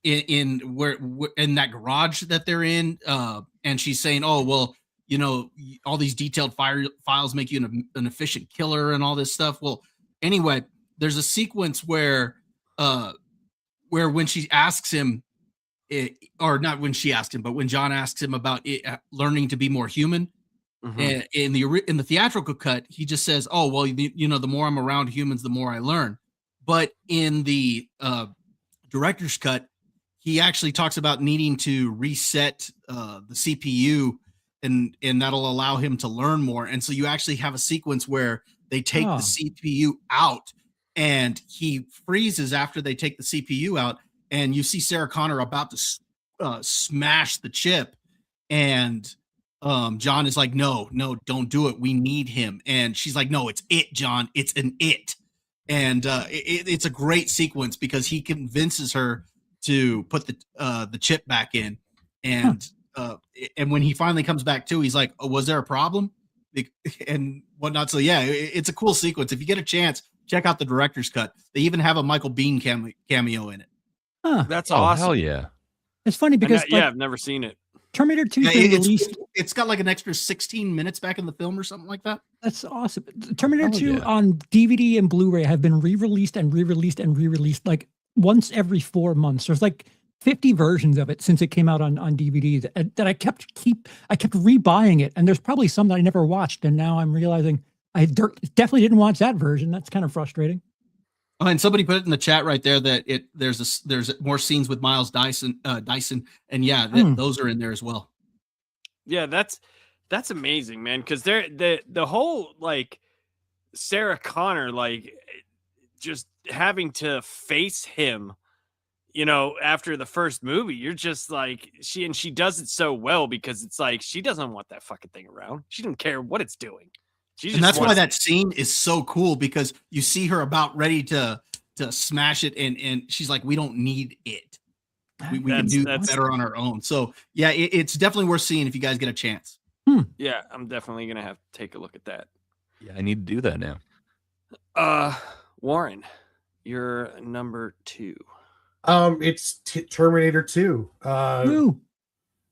in that garage that they're in, and she's saying, "Oh, well, all these detailed files make you an efficient killer and all this stuff." Well, anyway, there's a sequence where when she asks him, or not when she asked him, but when John asks him about learning to be more human. Mhm. In the theatrical cut, he just says, "Oh, well, the more I'm around humans, the more I learn." But in the director's cut, he actually talks about needing to reset the CPU, and that'll allow him to learn more. And so you actually have a sequence where they take the CPU out, and he freezes after they take the CPU out, and you see Sarah Connor about to smash the chip, and John is like, no, don't do it. We need him. And she's like, no, it's it, John. It's an it. and it's a great sequence because he convinces her to put the chip back in, and when he finally comes back to, he's like, "Oh, was there a problem?" And whatnot. So yeah, it's a cool sequence. If you get a chance, check out the director's cut. They even have a Michael Biehn cameo in it. Huh. That's Oh, awesome. hell yeah. It's funny because yeah, I've never seen it. Terminator 2 Yeah, been released. it's got like an extra 16 minutes back in the film or something like that. That's awesome. Terminator Oh, 2 yeah. on DVD and Blu-ray have been re-released and re-released and re-released like once every 4 months. There's like 50 versions of it since it came out on DVD that I kept rebuying it, and there's probably some that I never watched, and now I'm realizing I definitely didn't watch that version. That's kind of frustrating. Oh, and somebody put it in the chat right there that there's more scenes with Miles Dyson, and yeah, those are in there as well. Yeah, that's amazing, man. Because the whole like Sarah Connor, like just having to face him, you know, after the first movie, you're just like she does it so well because it's like she doesn't want that fucking thing around. She doesn't care what it's doing. And that's why that scene is so cool, because you see her about ready to smash it, and she's like, "We don't need it. We can do that better on our own." So yeah, it's definitely worth seeing if you guys get a chance. Yeah, I'm definitely gonna have to take a look at that. Yeah, I need to do that now. Warren, you're number 2. It's Terminator 2.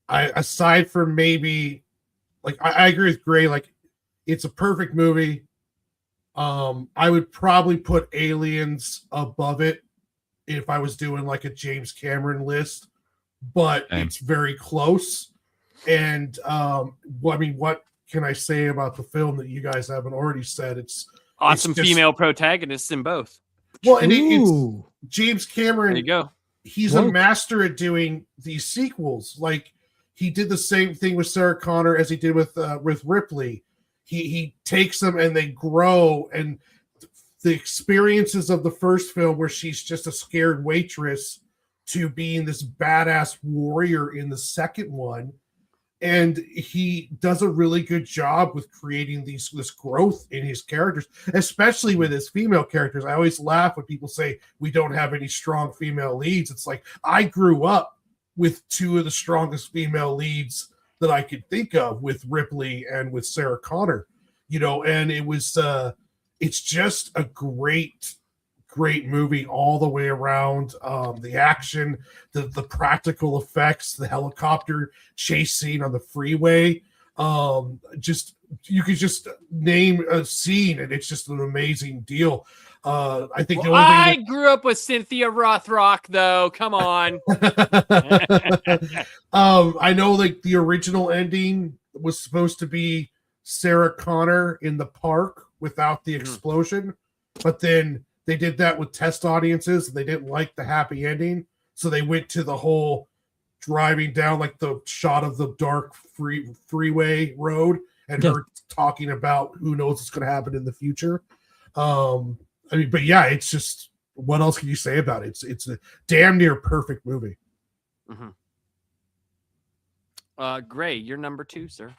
Aside from maybe, like, I agree with Gray. Like, it's a perfect movie. I would probably put Aliens above it if I was doing like a James Cameron list, but it's very close. And I mean, what can I say about the film that you guys haven't already said? It's awesome just, female protagonists in both. Well, and it's James Cameron. There you go. He's a master at doing these sequels. Like, he did the same thing with Sarah Connor as he did with Ripley. He takes them and they grow, and the experiences of the first film where she's just a scared waitress to being this badass warrior in the second one. And he does a really good job with creating this growth in his characters, especially with his female characters. I always laugh when people say we don't have any strong female leads. It's like, I grew up with 2 of the strongest female leads that I could think of, with Ripley and with Sarah Connor, you know, and it was, it's just a great movie all the way around. The action, the practical effects, the helicopter chase scene on the freeway, just, you could just name a scene and it's just an amazing deal. I think the only thing grew up with Cynthia Rothrock, though. Come on. I know, like, the original ending was supposed to be Sarah Connor in the park without the explosion, but then they did that with test audiences and they didn't like the happy ending, so they went to the whole driving down, like, the shot of the dark freeway road and her talking about who knows what's going to happen in the future. I mean, but yeah, it's just, what else can you say about it? It's a damn near perfect movie. Gray, you're number 2, sir.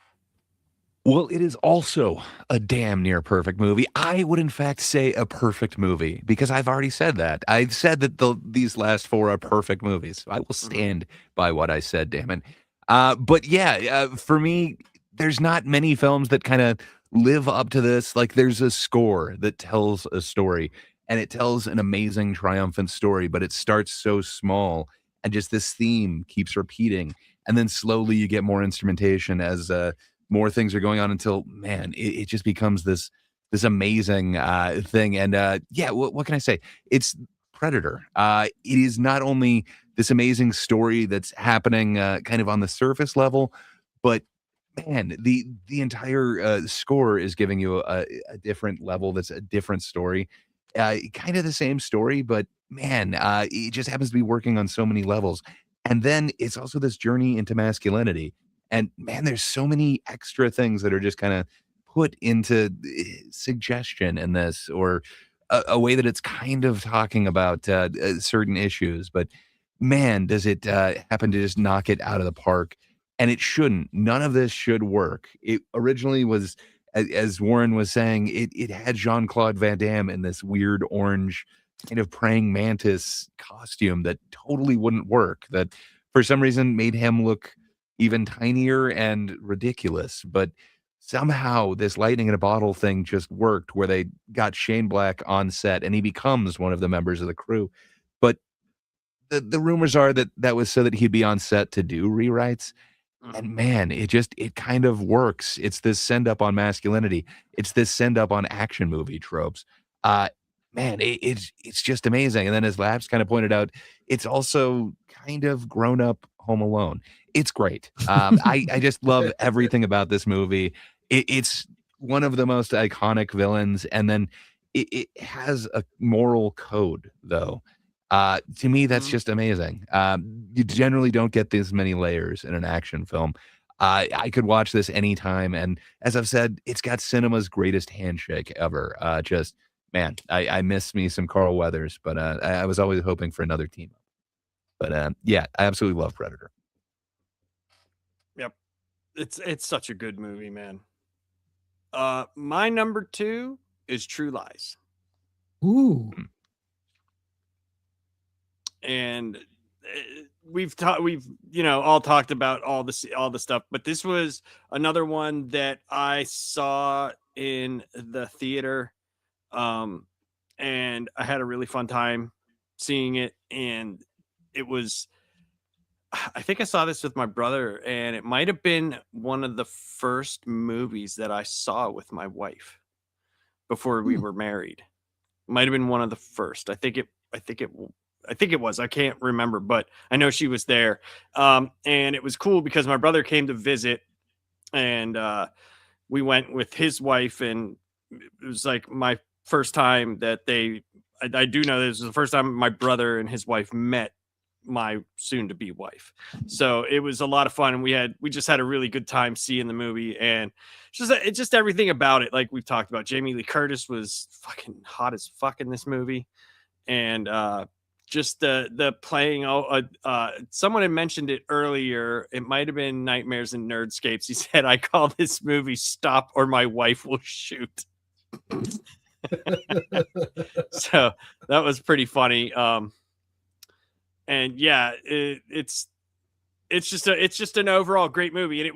Well, it is also a damn near perfect movie. I would, in fact, say a perfect movie, because I've already said that. I've said that these last 4 are perfect movies. I will stand by what I said, damn it. But yeah, for me, there's not many films that kind of live up to this. Like, there's a score that tells a story, and it tells an amazing, triumphant story, but it starts so small, and just this theme keeps repeating, and then slowly you get more instrumentation as more things are going on, until, man, it just becomes this amazing thing. And yeah, what can I say? It's Predator. It is not only this amazing story that's happening kind of on the surface level, but man, the entire score is giving you a different level. That's a different story, kind of the same story, but man, it just happens to be working on so many levels. And then it's also this journey into masculinity. And man, there's so many extra things that are just kind of put into suggestion in this, or a way that it's kind of talking about certain issues. But man, does it happen to just knock it out of the park. And it shouldn't. None of this should work. It originally was as Warren was saying, it had Jean-Claude Van Damme in this weird orange kind of praying mantis costume that totally wouldn't work, that for some reason made him look even tinier and ridiculous. But somehow this lightning in a bottle thing just worked, where they got Shane Black on set and he becomes one of the members of the crew. But the rumors are that was so that he'd be on set to do rewrites. And man, it kind of works. It's this send up on masculinity. It's this send up on action movie tropes. Man, it's just amazing. And then as Labs kind of pointed out, it's also kind of grown up Home Alone. It's great. I just love everything about this movie. It's one of the most iconic villains, and then it has a moral code, though. To me, that's just amazing. You generally don't get this many layers in an action film. I could watch this anytime, and as I've said, it's got cinema's greatest handshake ever. Just man, I miss me some Carl Weathers, but I was always hoping for another team up. But yeah, I absolutely love Predator. Yep, it's such a good movie, man. My number 2 is True Lies. Ooh. And we've all talked about all the stuff, but this was another one that I saw in the theater, and I had a really fun time seeing it. And it was, I think I saw this with my brother, and it might have been one of the first movies that I saw with my wife before we were married. Might have been one of the first. I think it was. I can't remember, but I know she was there. And it was cool because my brother came to visit, and we went with his wife, and it was like my first time that I do know this was the first time my brother and his wife met my soon-to-be wife. So it was a lot of fun, and we just had a really good time seeing the movie, and just everything about it. Like we've talked about, Jamie Lee Curtis was fucking hot as fuck in this movie, and just the playing. Someone had mentioned it earlier. It might have been Nightmares and Nerdscapes. He said, "I call this movie Stop or My Wife Will Shoot." So that was pretty funny. And yeah, it's just an overall great movie, and it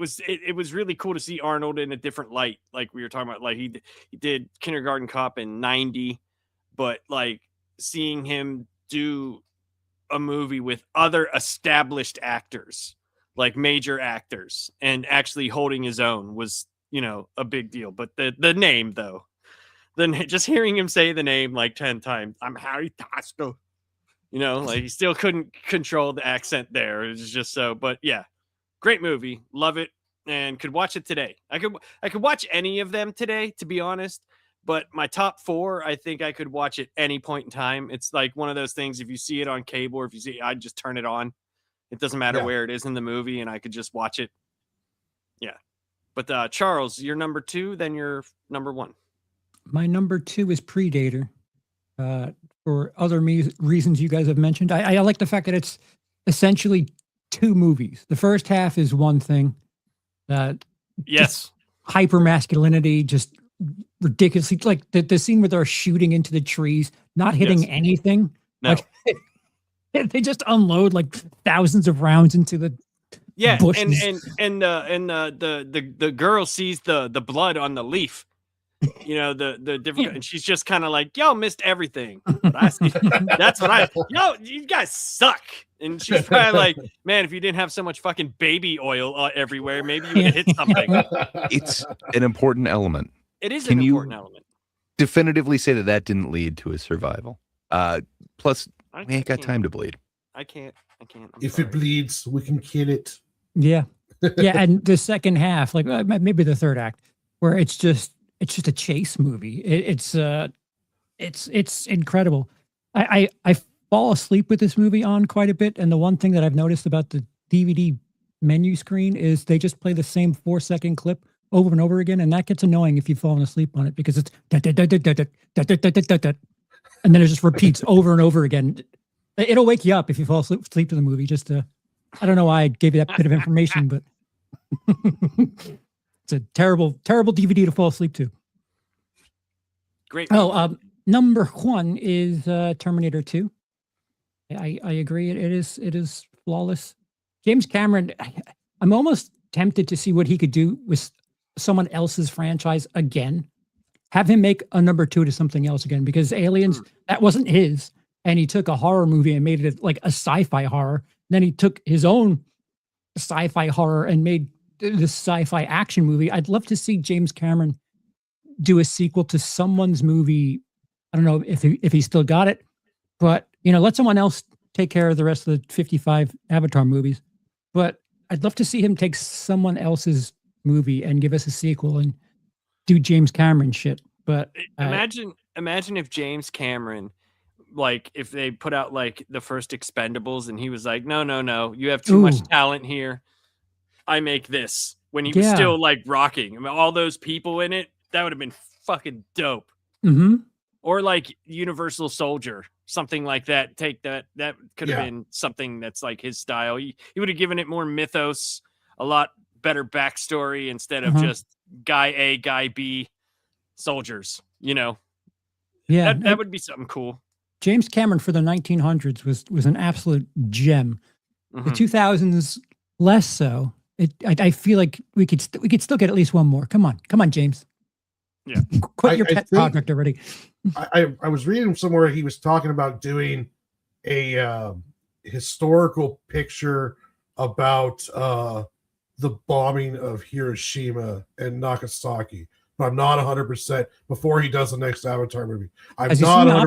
was really cool to see Arnold in a different light. Like we were talking about, like he did Kindergarten Cop in '90, but like seeing him do a movie with other established actors, like major actors, and actually holding his own was, a big deal. But the name, though, just hearing him say the name like 10 times, I'm Harry Tasco, like he still couldn't control the accent there. It was just so, but yeah, great movie. Love it. And could watch it today. I could watch any of them today, to be honest. But my top 4, I think I could watch at any point in time. It's like one of those things, if you see it on cable, or if you see it, I'd just turn it on. It doesn't matter where it is in the movie, and I could just watch it. Yeah. But Charles, you're number 2, then you're number 1. My number 2 is Predator. For other reasons you guys have mentioned. I like the fact that it's essentially 2 movies. The first half is one thing. Yes. Hyper masculinity, just ridiculously, like the scene where they're shooting into the trees, not hitting anything. No. Like, they just unload like thousands of rounds into the bushes. and the girl sees the blood on the leaf. The different, and she's just kind of like, "Y'all missed everything." But that's what you guys suck. And she's probably like, "Man, if you didn't have so much fucking baby oil everywhere, maybe you would have hit something." It's an important element. It is an important element. Definitively say that didn't lead to his survival. Plus, we ain't got time to bleed. I can't. If it bleeds, we can kill it. Yeah, and the second half, like maybe the third act, where it's just a chase movie. It's incredible. I fall asleep with this movie on quite a bit, and the one thing that I've noticed about the DVD menu screen is they just play the same 4-second clip over and over again, and that gets annoying if you've fallen asleep on it, because it's and then it just repeats over and over again. It'll wake you up if you fall asleep to the movie. I don't know why I gave you that bit of information, but It's a terrible, terrible DVD to fall asleep to. Great. Oh, number one is Terminator 2. I agree. It is flawless. James Cameron, I'm almost tempted to see what he could do with someone else's franchise again. Have him make a number 2 to something else again, because Aliens, that wasn't his. And he took a horror movie and made it like a sci-fi horror. Then he took his own sci-fi horror and made this sci-fi action movie. I'd love to see James Cameron do a sequel to someone's movie. I don't know if he still got it, but let someone else take care of the rest of the 55 Avatar movies. But I'd love to see him take someone else's movie and give us a sequel and do James Cameron shit. But imagine if James Cameron, like, if they put out like the first Expendables and he was like, no, you have too much talent here. I make this, when he was still like rocking. I mean, all those people in it, that would have been fucking dope. Mm-hmm. Or like Universal Soldier, something like that. Take that. That could have been something that's like his style. He would have given it more mythos, a lot better backstory instead of just guy A, guy B soldiers, Yeah. That would be something cool. James Cameron for the 1900s was an absolute gem. The 2000s, less so. I feel like we could still get at least one more. Come on, James. Yeah. Quit your pet project already. I was reading somewhere he was talking about doing a historical picture about the bombing of Hiroshima and Nagasaki. But I'm not 100% before he does the next Avatar movie. I'm not 100% on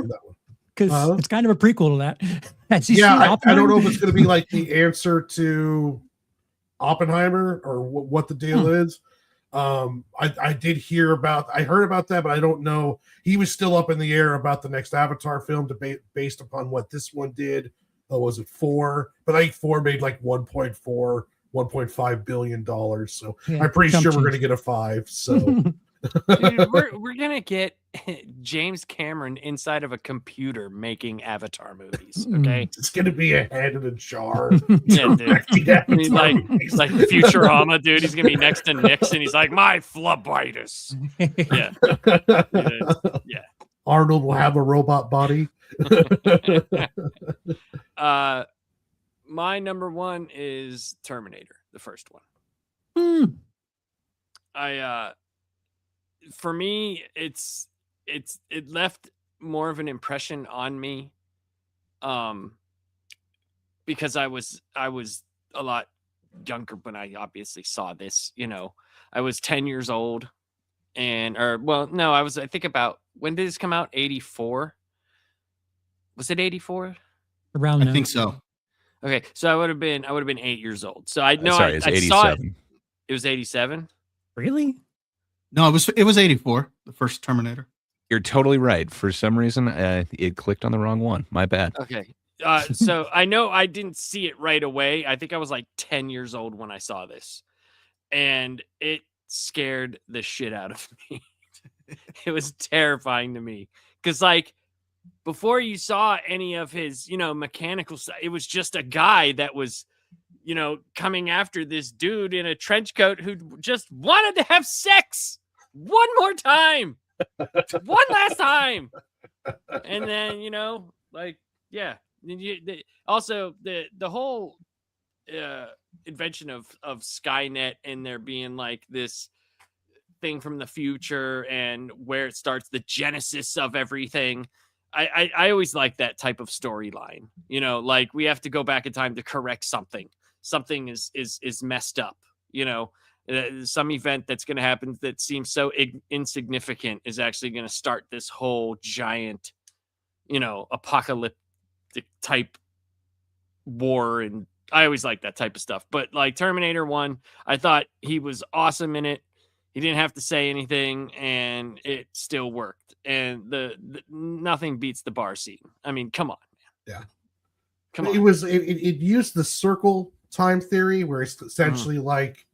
that one. Because it's kind of a prequel to that. I don't know if it's going to be like the answer to Oppenheimer or what the deal is. I did hear about, I heard about that, but I don't know. He was still up in the air about the next Avatar film based upon what this one did. Was it 4? But I think 4 made like 1.5 billion dollars. So I'm pretty sure we're going to get a 5. So dude, we're going to get James Cameron inside of a computer making Avatar movies. Okay. It's going to be a head in a jar. Yeah, dude. He's like Futurama, dude. He's going to be next to Nixon. He's like, my phlebitis. Yeah. Arnold will have a robot body. My number 1 is Terminator, the first one. For me, it left more of an impression on me, because I was a lot younger when I obviously saw this. I was 10 years old, I think about, when did this come out? 84. Was it 84? I think so. Okay, so I would have been 8 years old. So I know it's I 87. saw it. It was 87. Really? No, it was 84, the first Terminator. You're totally right. For some reason, it clicked on the wrong one. My bad. Okay. So I know I didn't see it right away. I think I was like 10 years old when I saw this, and it scared the shit out of me. It was terrifying to me because, like, before you saw any of his, mechanical stuff, it was just a guy that was, coming after this dude in a trench coat who just wanted to have sex one more time, one last time. And then, also the whole invention of Skynet, and there being like this thing from the future and where it starts, the genesis of everything. I always like that type of storyline, like we have to go back in time to correct something. Something is messed up, some event that's going to happen that seems so insignificant is actually going to start this whole giant, apocalyptic type war. And I always like that type of stuff. But like Terminator 1, I thought he was awesome in it. He didn't have to say anything, and it still worked. And the nothing beats the bar scene. I mean, come on, man. Yeah, come on. It used the circle time theory, where it's essentially like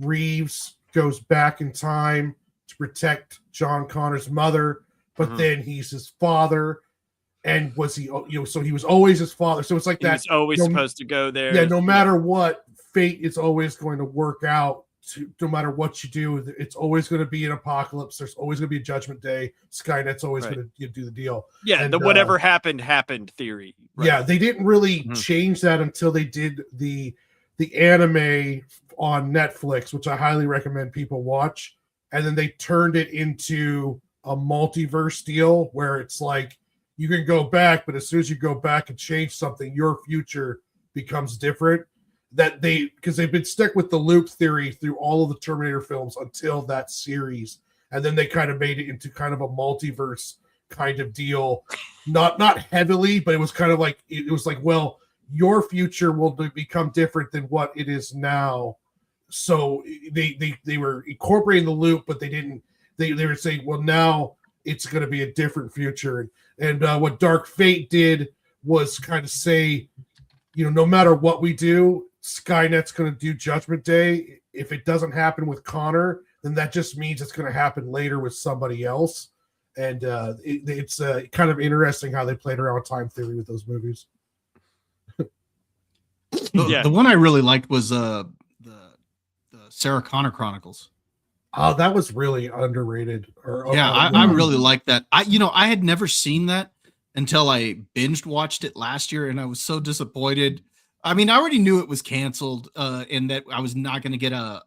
Reeves goes back in time to protect John Connor's mother, but then he's his father. And was he? So he was always his father. So it's like that. He's always supposed to go there. Yeah, no matter what, fate is always going to work out no matter what you do, it's always going to be an apocalypse. There's always going to be a judgment day. Skynet's always going to do the deal. Yeah, and, the whatever happened theory. Right? Yeah, they didn't really change that until they did the anime on Netflix, which I highly recommend people watch. And then they turned it into a multiverse deal where it's like you can go back, but as soon as you go back and change something, your future becomes different. Because they've been stuck with the loop theory through all of the Terminator films until that series, and then they kind of made it into kind of a multiverse kind of deal, not heavily, but it was kind of like it was like, well, your future will become different than what it is now. So they were incorporating the loop, but they didn't. They were saying, well, now it's going to be a different future, and what Dark Fate did was kind of say, no matter what we do, Skynet's going to do Judgment Day. If it doesn't happen with Connor, then that just means it's going to happen later with somebody else. And it's kind of interesting how they played around time theory with those movies. The one I really liked was the Sarah Connor Chronicles. Oh, that was really underrated. I really liked that. I had never seen that until I binged watched it last year, and I was so disappointed. I mean, I already knew it was canceled and that I was not going to get a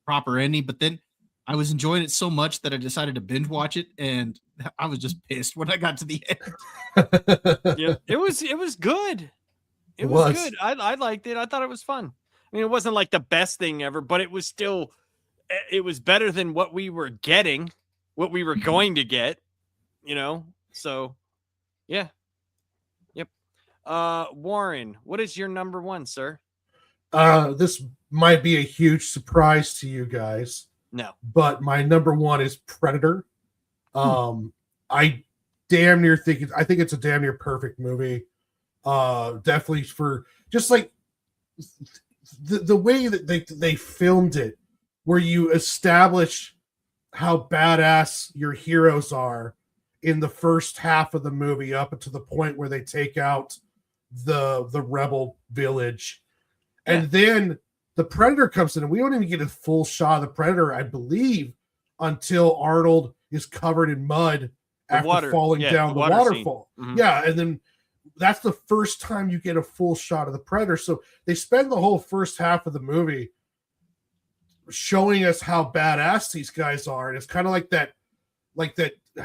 proper ending, but then I was enjoying it so much that I decided to binge watch it, and I was just pissed when I got to the end. Yeah, it was good. It was good. I liked it. I thought it was fun. I mean, it wasn't like the best thing ever, but it was still, it was better than what we were getting, what we were going to get, so yeah. Warren, what is your number one, sir? This might be a huge surprise to you guys. No, but my number one is Predator. I damn near think it's a damn near perfect movie. Definitely for just like the way that they filmed it, where you establish how badass your heroes are in the first half of the movie up until the point where they take out the rebel village, and then the Predator comes in, and we don't even get a full shot of the Predator, I believe, until Arnold is covered in mud after falling down the waterfall. Yeah, and then that's the first time you get a full shot of the Predator. So they spend the whole first half of the movie showing us how badass these guys are, and it's kind of like that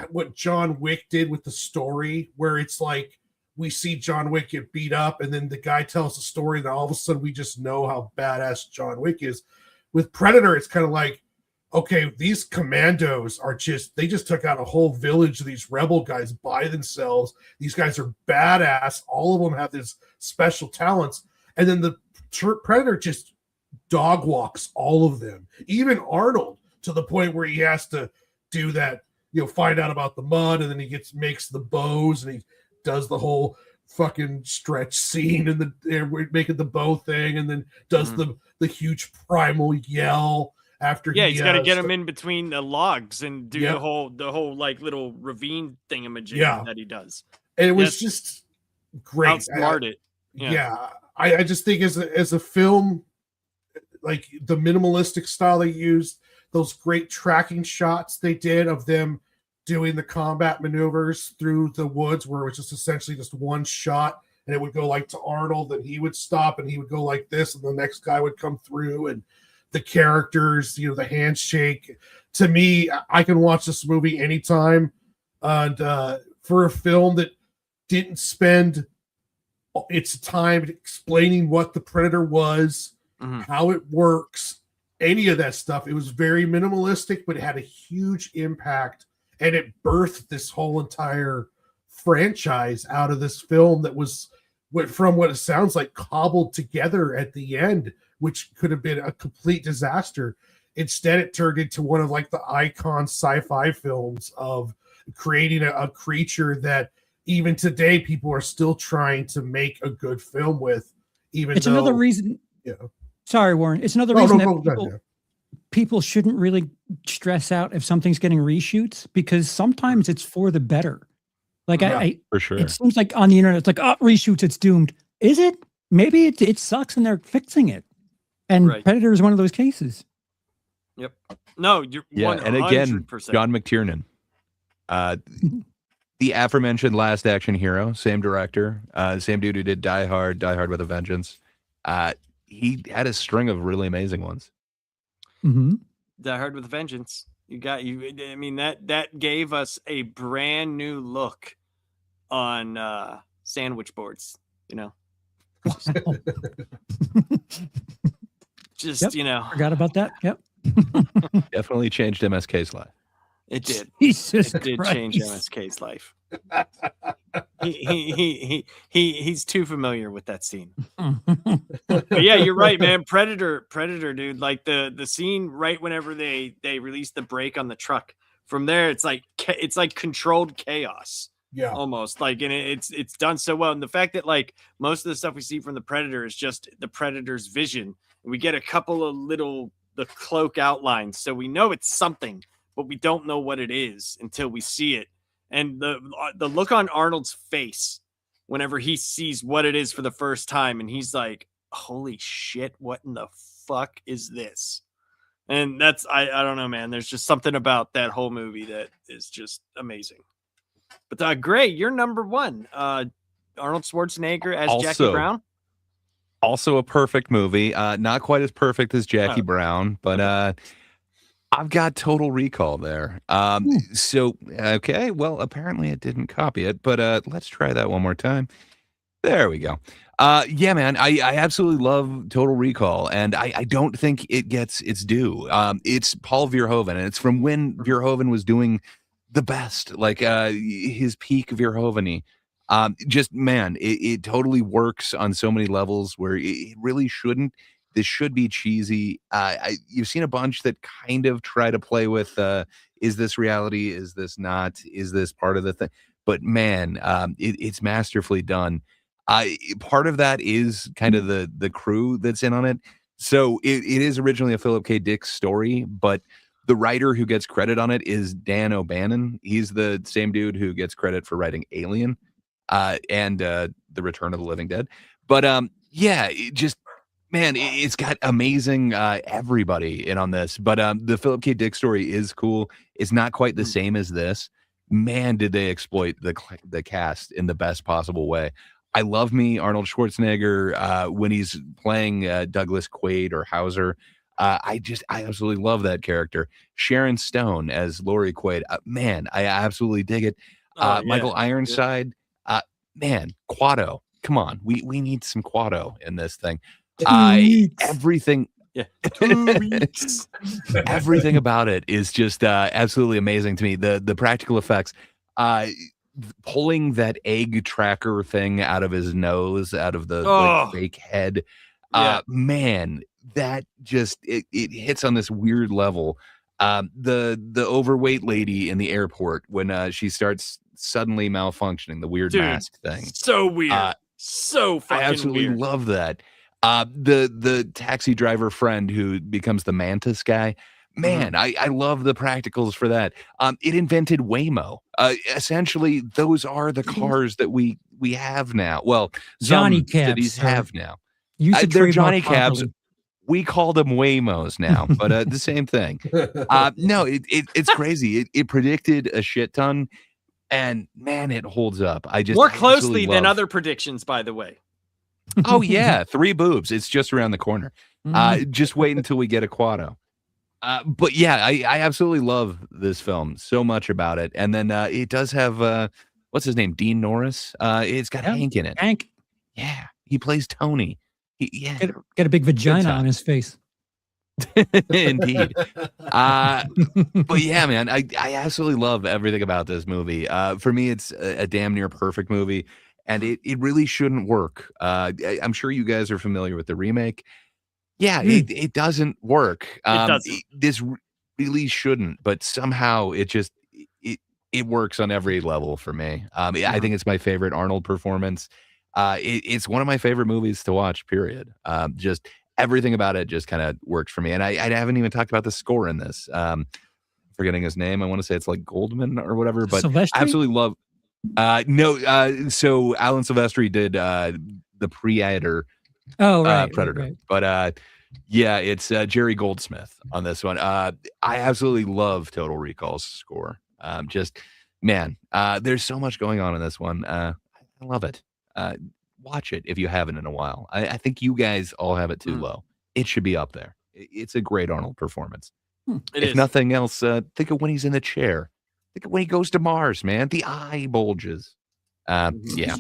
what John Wick did with the story, where it's like we see John Wick get beat up, and then the guy tells the story, and all of a sudden we just know how badass John Wick is. With Predator, it's kind of like, okay, these commandos they just took out a whole village of these rebel guys by themselves. These guys are badass. All of them have this special talents. And then the Predator just dog walks all of them, even Arnold, to the point where he has to do that, find out about the mud, and then he makes the bows, and he does the whole fucking stretch scene and making the bow thing, and then does the huge primal yell after he's got to get him in between the logs and do the whole like little ravine thingamajig that he does. And it was just great. Outsmarted. I just think as a film, like the minimalistic style they used, those great tracking shots they did of them doing the combat maneuvers through the woods, where it was just essentially just one shot, and it would go like to Arnold, and he would stop, and he would go like this, and the next guy would come through, and the characters, the handshake. To me, I can watch this movie anytime. And for a film that didn't spend its time explaining what the Predator was, how it works, any of that stuff, it was very minimalistic, but it had a huge impact. And it birthed this whole entire franchise out of this film that went from what it sounds like cobbled together at the end, which could have been a complete disaster. Instead, it turned into one of like the icon sci-fi films of creating a creature that even today people are still trying to make a good film with. Another reason. Sorry, Warren. It's another reason that people shouldn't really stress out if something's getting reshoots, because sometimes it's for the better. Like for sure. It seems like on the internet, it's like, reshoots, it's doomed. Is it? Maybe it sucks and they're fixing it. And Predator is one of those cases. Yep. No, you're Yeah, and again, 100%. John McTiernan. The aforementioned Last Action Hero, same director, same dude who did Die Hard with a Vengeance. He had a string of really amazing ones. Mm-hmm. Die Hard with a Vengeance. I mean, that gave us a brand new look on sandwich boards, you know. Just Yep. you know, Forgot about that. Yep. Definitely changed MSK's life. it did. Jesus It did Christ. change MSK's life. He's too familiar with that scene. But yeah, you're right, man. Predator, dude. Like the scene right whenever they release the brake on the truck. From there, it's like controlled chaos. Yeah. Almost like, and it's done so well. And the fact that like most of the stuff we see from the Predator is just the Predator's vision. And we get a couple of the cloak outlines, so we know it's something, but we don't know what it is until we see it. And the look on Arnold's face whenever he sees what it is for the first time, and he's like, "Holy shit, what in the fuck is this?" And that's I don't know, man. There's just something about that whole movie that is just amazing. But Gray, you're number one. Arnold Schwarzenegger as Jackie Brown. Also a perfect movie. Not quite as perfect as Jackie Brown, but I've got Total Recall there. So, okay, well, apparently it didn't copy it, but let's try that one more time. There we go. Yeah, man, I absolutely love Total Recall, and I don't think it gets its due. It's Paul Verhoeven, and it's from when Verhoeven was doing the best, like his peak Verhoeven-y. Just, man, it totally works on so many levels where it really shouldn't. This should be cheesy. You've seen a bunch that kind of try to play with, is this reality? Is this not? Is this part of the thing? But man, it's masterfully done. Part of that is kind of the crew that's in on it. So it is originally a Philip K. Dick story, but the writer who gets credit on it is Dan O'Bannon. He's the same dude who gets credit for writing Alien and The Return of the Living Dead. But yeah, it's got amazing everybody in on this. But the Philip K. Dick story is cool. It's not quite the same as this. Man, did they exploit the cast in the best possible way. I love me Arnold Schwarzenegger when he's playing Douglas Quaid or Hauser. I absolutely love that character. Sharon Stone as Laurie Quaid. Man, I absolutely dig it. Michael Ironside. Man, Quado. Come on. We need some Quado in this thing. Everything. Yeah. Everything about it is just absolutely amazing to me. The practical effects. Pulling that egg tracker thing out of his nose, out of the like, fake head. Man, that just it hits on this weird level. The overweight lady in the airport when she starts suddenly malfunctioning, the weird mask thing. So weird. So fucking I absolutely weird. love that. The taxi driver friend who becomes the Mantis guy. Man, I love the practicals for that. It invented Waymo. Essentially, those are the cars that we have now. Well, Johnny some cabs, cities sir. have now. You should They're trademark Johnny cabs. properly. We call them Waymos now, but the same thing. No, it's crazy. It predicted a shit ton, and man, it holds up. More closely than other predictions, by the way. Oh yeah, 3 boobs. It's just around the corner. Just wait until we get a Quado. But yeah, I absolutely love this film so much about it. And then it does have what's his name, Dean Norris. It's got Hank in it. Hank, yeah, he plays Tony. get a big vagina on his face. Indeed. But yeah, man, I absolutely love everything about this movie. For me, it's a damn near perfect movie, and it really shouldn't work. I'm sure you guys are familiar with the remake. Yeah, it doesn't work. It doesn't. This really shouldn't, but somehow it works on every level for me. I think it's my favorite Arnold performance. It's one of my favorite movies to watch, period. Just everything about it just kind of works for me. And I haven't even talked about the score in this. Forgetting his name. I want to say it's like Goldman or whatever, but Silvestri? I absolutely love. So Alan Silvestri did the Predator. Oh, right. Predator. Right. But Yeah, it's Jerry Goldsmith on this one. I absolutely love Total Recall's score. Just man, there's so much going on in this one. I love it. Watch it if you haven't in a while. I think you guys all have it too low. It should be up there. It's a great Arnold performance. It If is. nothing else, think of when he's in the chair. Think of when he goes to Mars, man. The eye bulges. Yeah.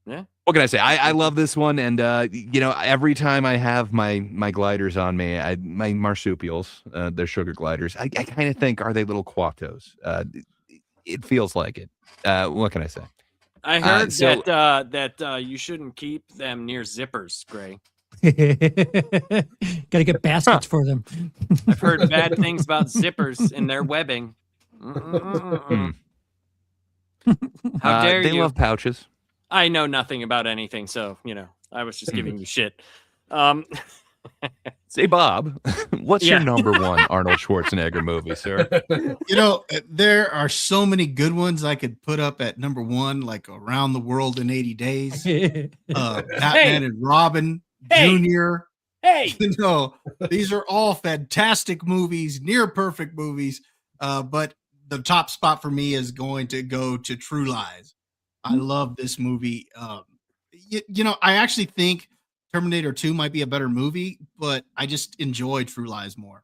Yeah. What can I say? I love this one, and every time I have my gliders on me, my marsupials, they're sugar gliders. I kind of think, are they little Quatos? It feels like it. What can I say? I heard that you shouldn't keep them near zippers, Gray. Got to get baskets for them. I've heard bad things about zippers and their webbing. How dare they you? love pouches. I know nothing about anything, so I was just giving you shit. Say, Bob, what's your number one Arnold Schwarzenegger movie, sir? There are so many good ones I could put up at number one, like Around the World in 80 Days, Batman and Robin, Junior. Hey, these are all fantastic movies, near perfect movies. But the top spot for me is going to go to True Lies. I love this movie. I actually think Terminator 2 might be a better movie, but I just enjoy True Lies more.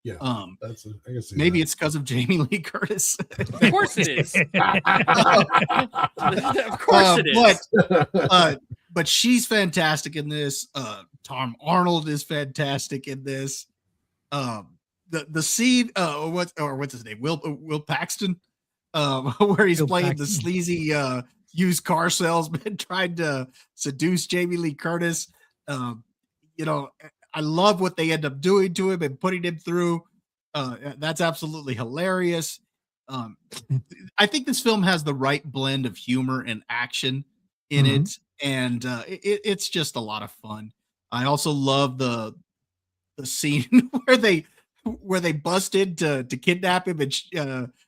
Yeah. I can see Maybe that. it's because of Jamie Lee Curtis. of course it is. Of course it is. But she's fantastic in this. Tom Arnold is fantastic in this. The scene, what's his name? Will Paxton, where he's playing the sleazy used car salesman trying to seduce Jamie Lee Curtis. I love what they end up doing to him and putting him through. That's absolutely hilarious. I think this film has the right blend of humor and action in it, and it's just a lot of fun. I also love the scene where they bust in to kidnap him, and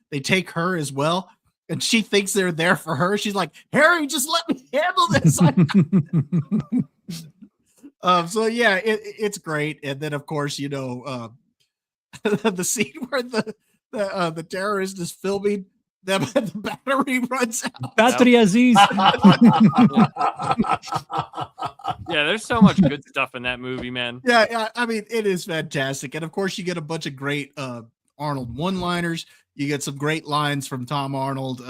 they take her as well, and she thinks they're there for her. She's like, Harry, just let me handle this. So yeah, it's great. And then of course, the scene where the terrorist is filming them and the battery runs out. Battery Aziz. Yeah, there's so much good stuff in that movie, man. Yeah, I mean, it is fantastic. And of course, you get a bunch of great Arnold one-liners. You get some great lines from Tom Arnold.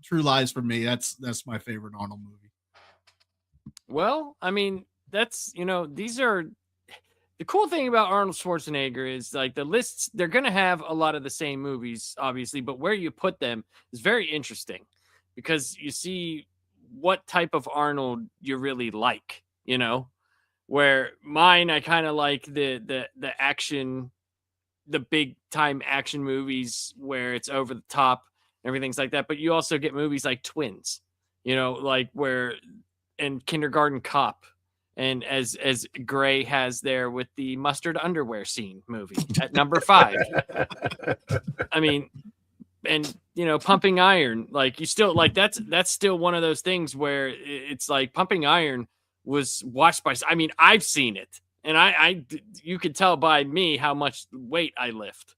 True Lies for me. That's my favorite Arnold movie. Well, I mean, that's these are the cool thing about Arnold Schwarzenegger is like the lists, they're going to have a lot of the same movies, obviously, but where you put them is very interesting because you see what type of Arnold you really like, where mine, I kind of like the action, the big time action movies where it's over the top and everything's like that. But you also get movies like Twins, like and Kindergarten Cop. And as Gray has there with the mustard underwear scene movie at number 5. I mean, and Pumping Iron, like you still like that's still one of those things where it's like Pumping Iron was watched by. I mean, I've seen it, and you could tell by me how much weight I lift.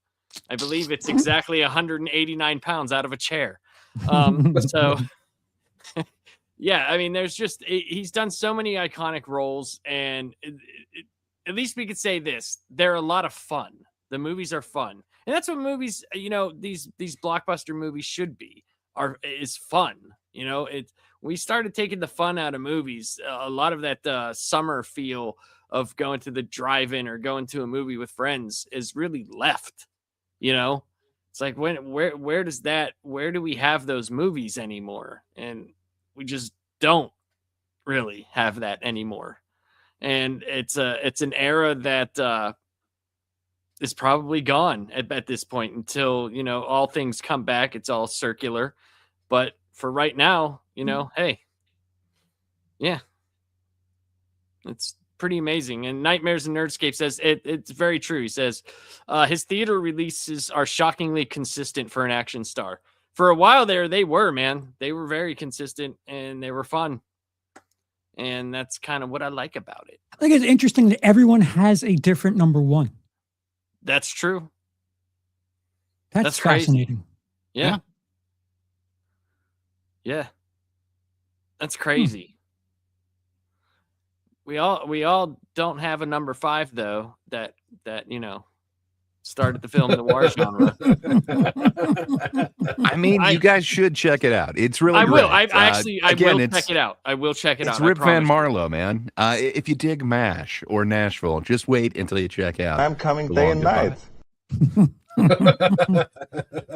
I believe it's exactly 189 pounds out of a chair. So. Yeah, I mean, he's done so many iconic roles, and at least we could say this: they're a lot of fun. The movies are fun, and that's what movies, these blockbuster movies should be. Is fun. We started taking the fun out of movies. A lot of that summer feel of going to the drive-in or going to a movie with friends is really left. It's like where do we have those movies anymore? And we just don't really have that anymore. And it's an era that is probably gone at this point until, all things come back. It's all circular. But for right now, hey, yeah, it's pretty amazing. And Nightmares and Nerdscape says it's very true. He says his theater releases are shockingly consistent for an action star. For a while there, they were very consistent and they were fun. and that's kind of what I like about it. I think it's interesting that everyone has a different number one. That's true. That's crazy. fascinating. Yeah. That's crazy. We all don't have a number 5 though that started the film noir genre. I mean, you guys should check it out. It's really I will. great. I will check it out. I will check it out. It's Rip Van Marlow, man. If you dig MASH or Nashville, just wait until you check out. I'm coming day and night.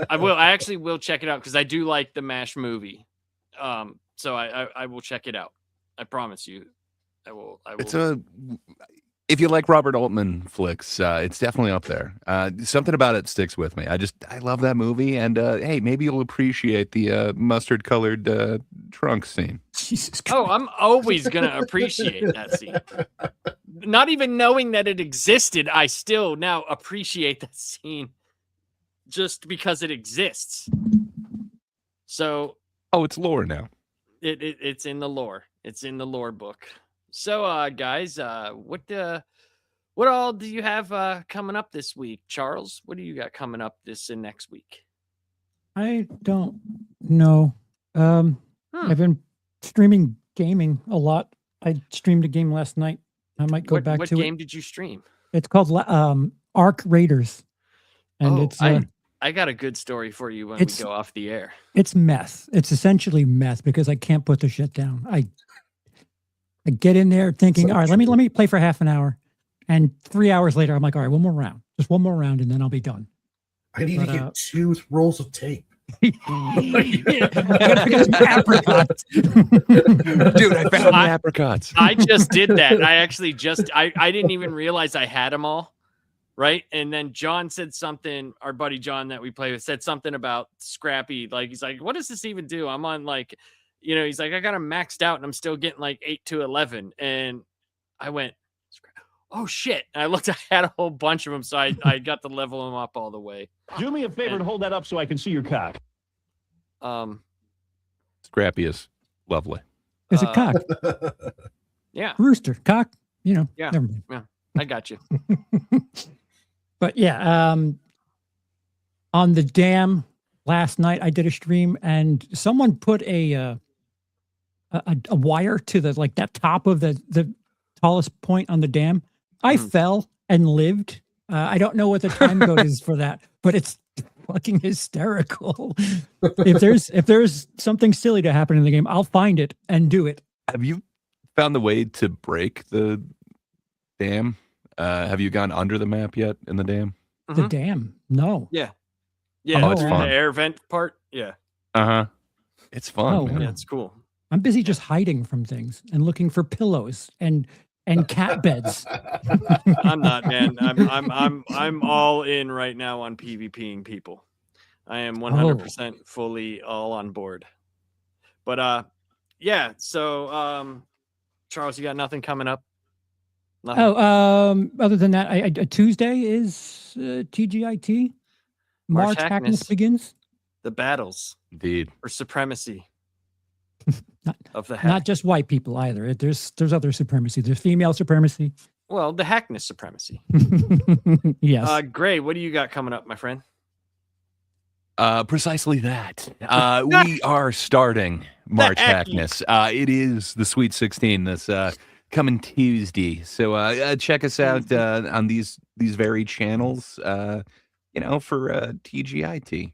I will. I actually will check it out because I do like the MASH movie. So I will check it out. I promise you. I will. If you like Robert Altman flicks, it's definitely up there. Something about it sticks with me. I love that movie, and hey, maybe you'll appreciate the mustard-colored trunk scene. Jesus Christ. Oh, I'm always gonna appreciate that scene. Not even knowing that it existed, I still now appreciate that scene just because it exists. So, it's lore now. It's in the lore. It's in the lore book. So, guys, what all do you have coming up this week? Charles, what do you got coming up this and next week? I don't know. I've been streaming gaming a lot. I streamed a game last night. I might go back to it. What game did you stream? It's called Arc Raiders, and it's I got a good story for you when we go off the air. It's meth. It's essentially meth because I can't put the shit down. I get in there thinking, all right, let me play for half an hour, and 3 hours later, I'm like, all right, one more round, just one more round, and then I'll be done. I need to get 2 rolls of tape. I gotta pick up some apricots. Dude, I found the apricots. I just did that. I actually I didn't even realize I had them all. Right. And then John said something, our buddy John that we play with said something about Scrappy. Like, he's like, what does this even do? I'm on he's like, I got them maxed out and I'm still getting like 8 to 11. And I went, oh shit. And I looked, I had a whole bunch of them. So I got to level them up all the way. Do me a favor and hold that up so I can see your cock. Scrappy is lovely. It's a cock. Yeah. Rooster. Cock. Yeah. Never mind. Yeah. I got you. But yeah, on the dam last night, I did a stream and someone put a wire to that top of the tallest point on the dam. I fell and lived. I don't know what the time code is for that, but it's fucking hysterical. If there's something silly to happen in the game, I'll find it and do it. Have you found the way to break the dam? Have you gone under the map yet in the dam? The dam? No. Yeah. Oh, it's fun. The air vent part. Yeah. It's fun. Oh, man. Yeah, it's cool. I'm busy just hiding from things and looking for pillows and cat beds. I'm not, man. I'm all in right now on PvPing people. I am 100% fully all on board. But yeah. So Charles, you got nothing coming up? Nothing? Other than that, Tuesday is TGIT. March Hackness begins. The battles, indeed, for supremacy of the hack. Not just white people either. There's other supremacy. There's female supremacy. Well, the hackness supremacy. Yes. Gray, what do you got coming up, my friend? Precisely that. We are starting March Hackness. It is the Sweet 16 this coming Tuesday. So check us out on these very channels, for TGIT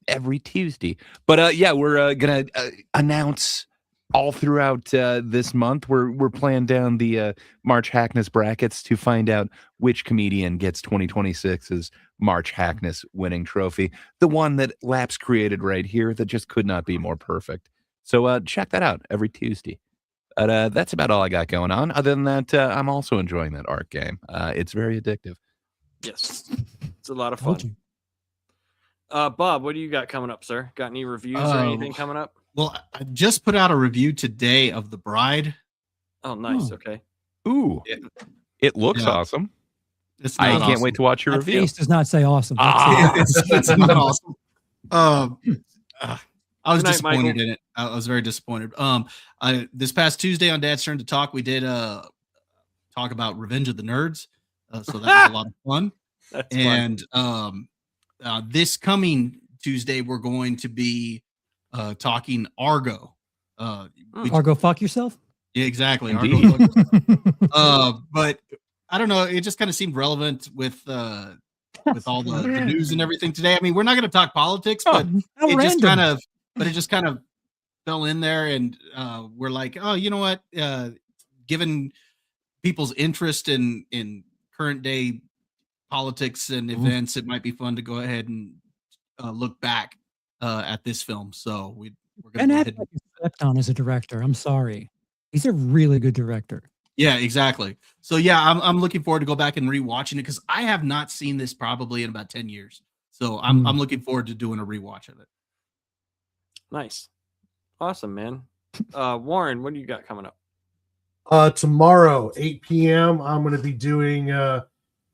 every Tuesday. But yeah, we're gonna announce all throughout this month. We're playing down the March Hackness brackets to find out which comedian gets 2026's March Hackness winning trophy, the one that Laps created right here that just could not be more perfect. So check that out every Tuesday. But that's about all I got going on. Other than that, I'm also enjoying that Arc game. It's very addictive. Yes, it's a lot of fun. Bob, what do you got coming up, sir? Got any reviews or anything coming up? Well, I just put out a review today of The Bride. Oh, nice. Okay. Ooh, it looks awesome. I can't wait to watch your review. Face does not say awesome. It's not awesome. I was Good night, disappointed Michael. in it. I was very disappointed. This past Tuesday on Dad's Turn to Talk, we did talk about Revenge of the Nerds. So that was a lot of fun. That's fun. And this coming Tuesday, we're going to be talking Argo. Argo, fuck yourself. Yeah, exactly. Indeed. Argo, fuck yourself. But I don't know. It just kind of seemed relevant with all the news and everything today. I mean, we're not going to talk politics, but How it just random. kind of fell in there, and we're like, oh, you know what? Given people's interest in current day politics and events, it might be fun to go ahead and look back at this film. So we're going Ben to go ahead. Affleck is slept on as a director. I'm sorry. He's a really good director. Yeah, exactly. So yeah, I'm looking forward to go back and rewatching it because I have not seen this probably in about 10 years. So I'm looking forward to doing a rewatch of it. Nice. Awesome, man. Warren, what do you got coming up? Tomorrow, 8 p.m., I'm going to be doing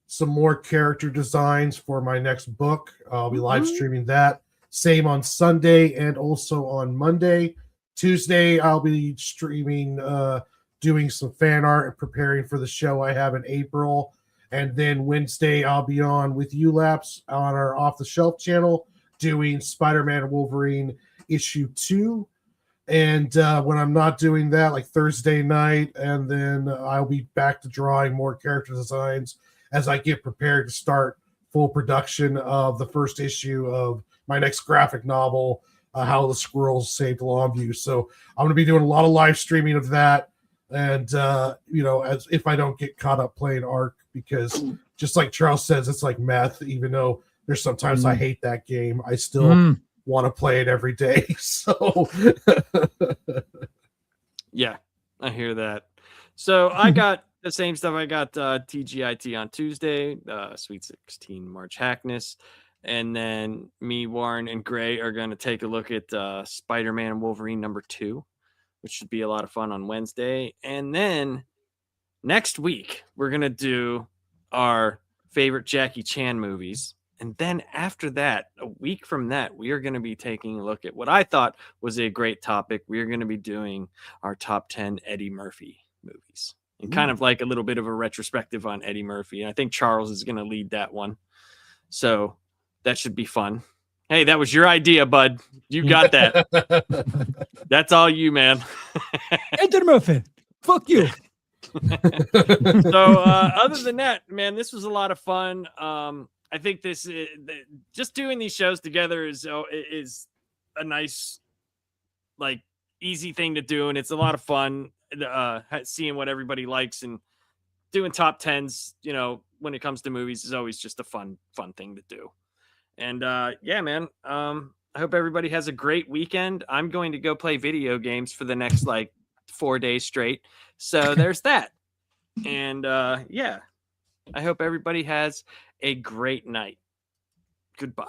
some more character designs for my next book. I'll be live streaming that. Same on Sunday and also on Monday. Tuesday, I'll be streaming, doing some fan art and preparing for the show I have in April. And then Wednesday, I'll be on with ULAPS on our Off the Shelf channel doing Spider-Man and Wolverine issue 2. And when I'm not doing that, like Thursday night, and then I'll be back to drawing more character designs as I get prepared to start full production of the first issue of my next graphic novel, How the Squirrels Saved Longview. So I'm going to be doing a lot of live streaming of that. And, as if I don't get caught up playing Ark, because just like Charles says, it's like meth, even though there's sometimes I hate that game, I still want to play it every day. So Yeah, I hear that. So I got the same stuff. I got TGIT on Tuesday, Sweet 16 March Hackness. And then me, Warren, and Gray are going to take a look at Spider-Man and Wolverine #2, which should be a lot of fun on Wednesday. And then next week, we're going to do our favorite Jackie Chan movies. And then after that, a week from that, we are going to be taking a look at what I thought was a great topic. We are going to be doing our top 10 Eddie Murphy movies and kind of like a little bit of a retrospective on Eddie Murphy. And I think Charles is going to lead that one. So that should be fun. Hey, that was your idea, bud. You got that. That's all you, man. Eddie Murphy. Fuck you. So other than that, man, this was a lot of fun. I think this just doing these shows together is a nice, like, easy thing to do, and it's a lot of fun seeing what everybody likes, and doing top 10s, when it comes to movies is always just a fun thing to do. And yeah, man, I hope everybody has a great weekend. I'm going to go play video games for the next 4 days straight. So there's that. And yeah, I hope everybody has a great night. Goodbye.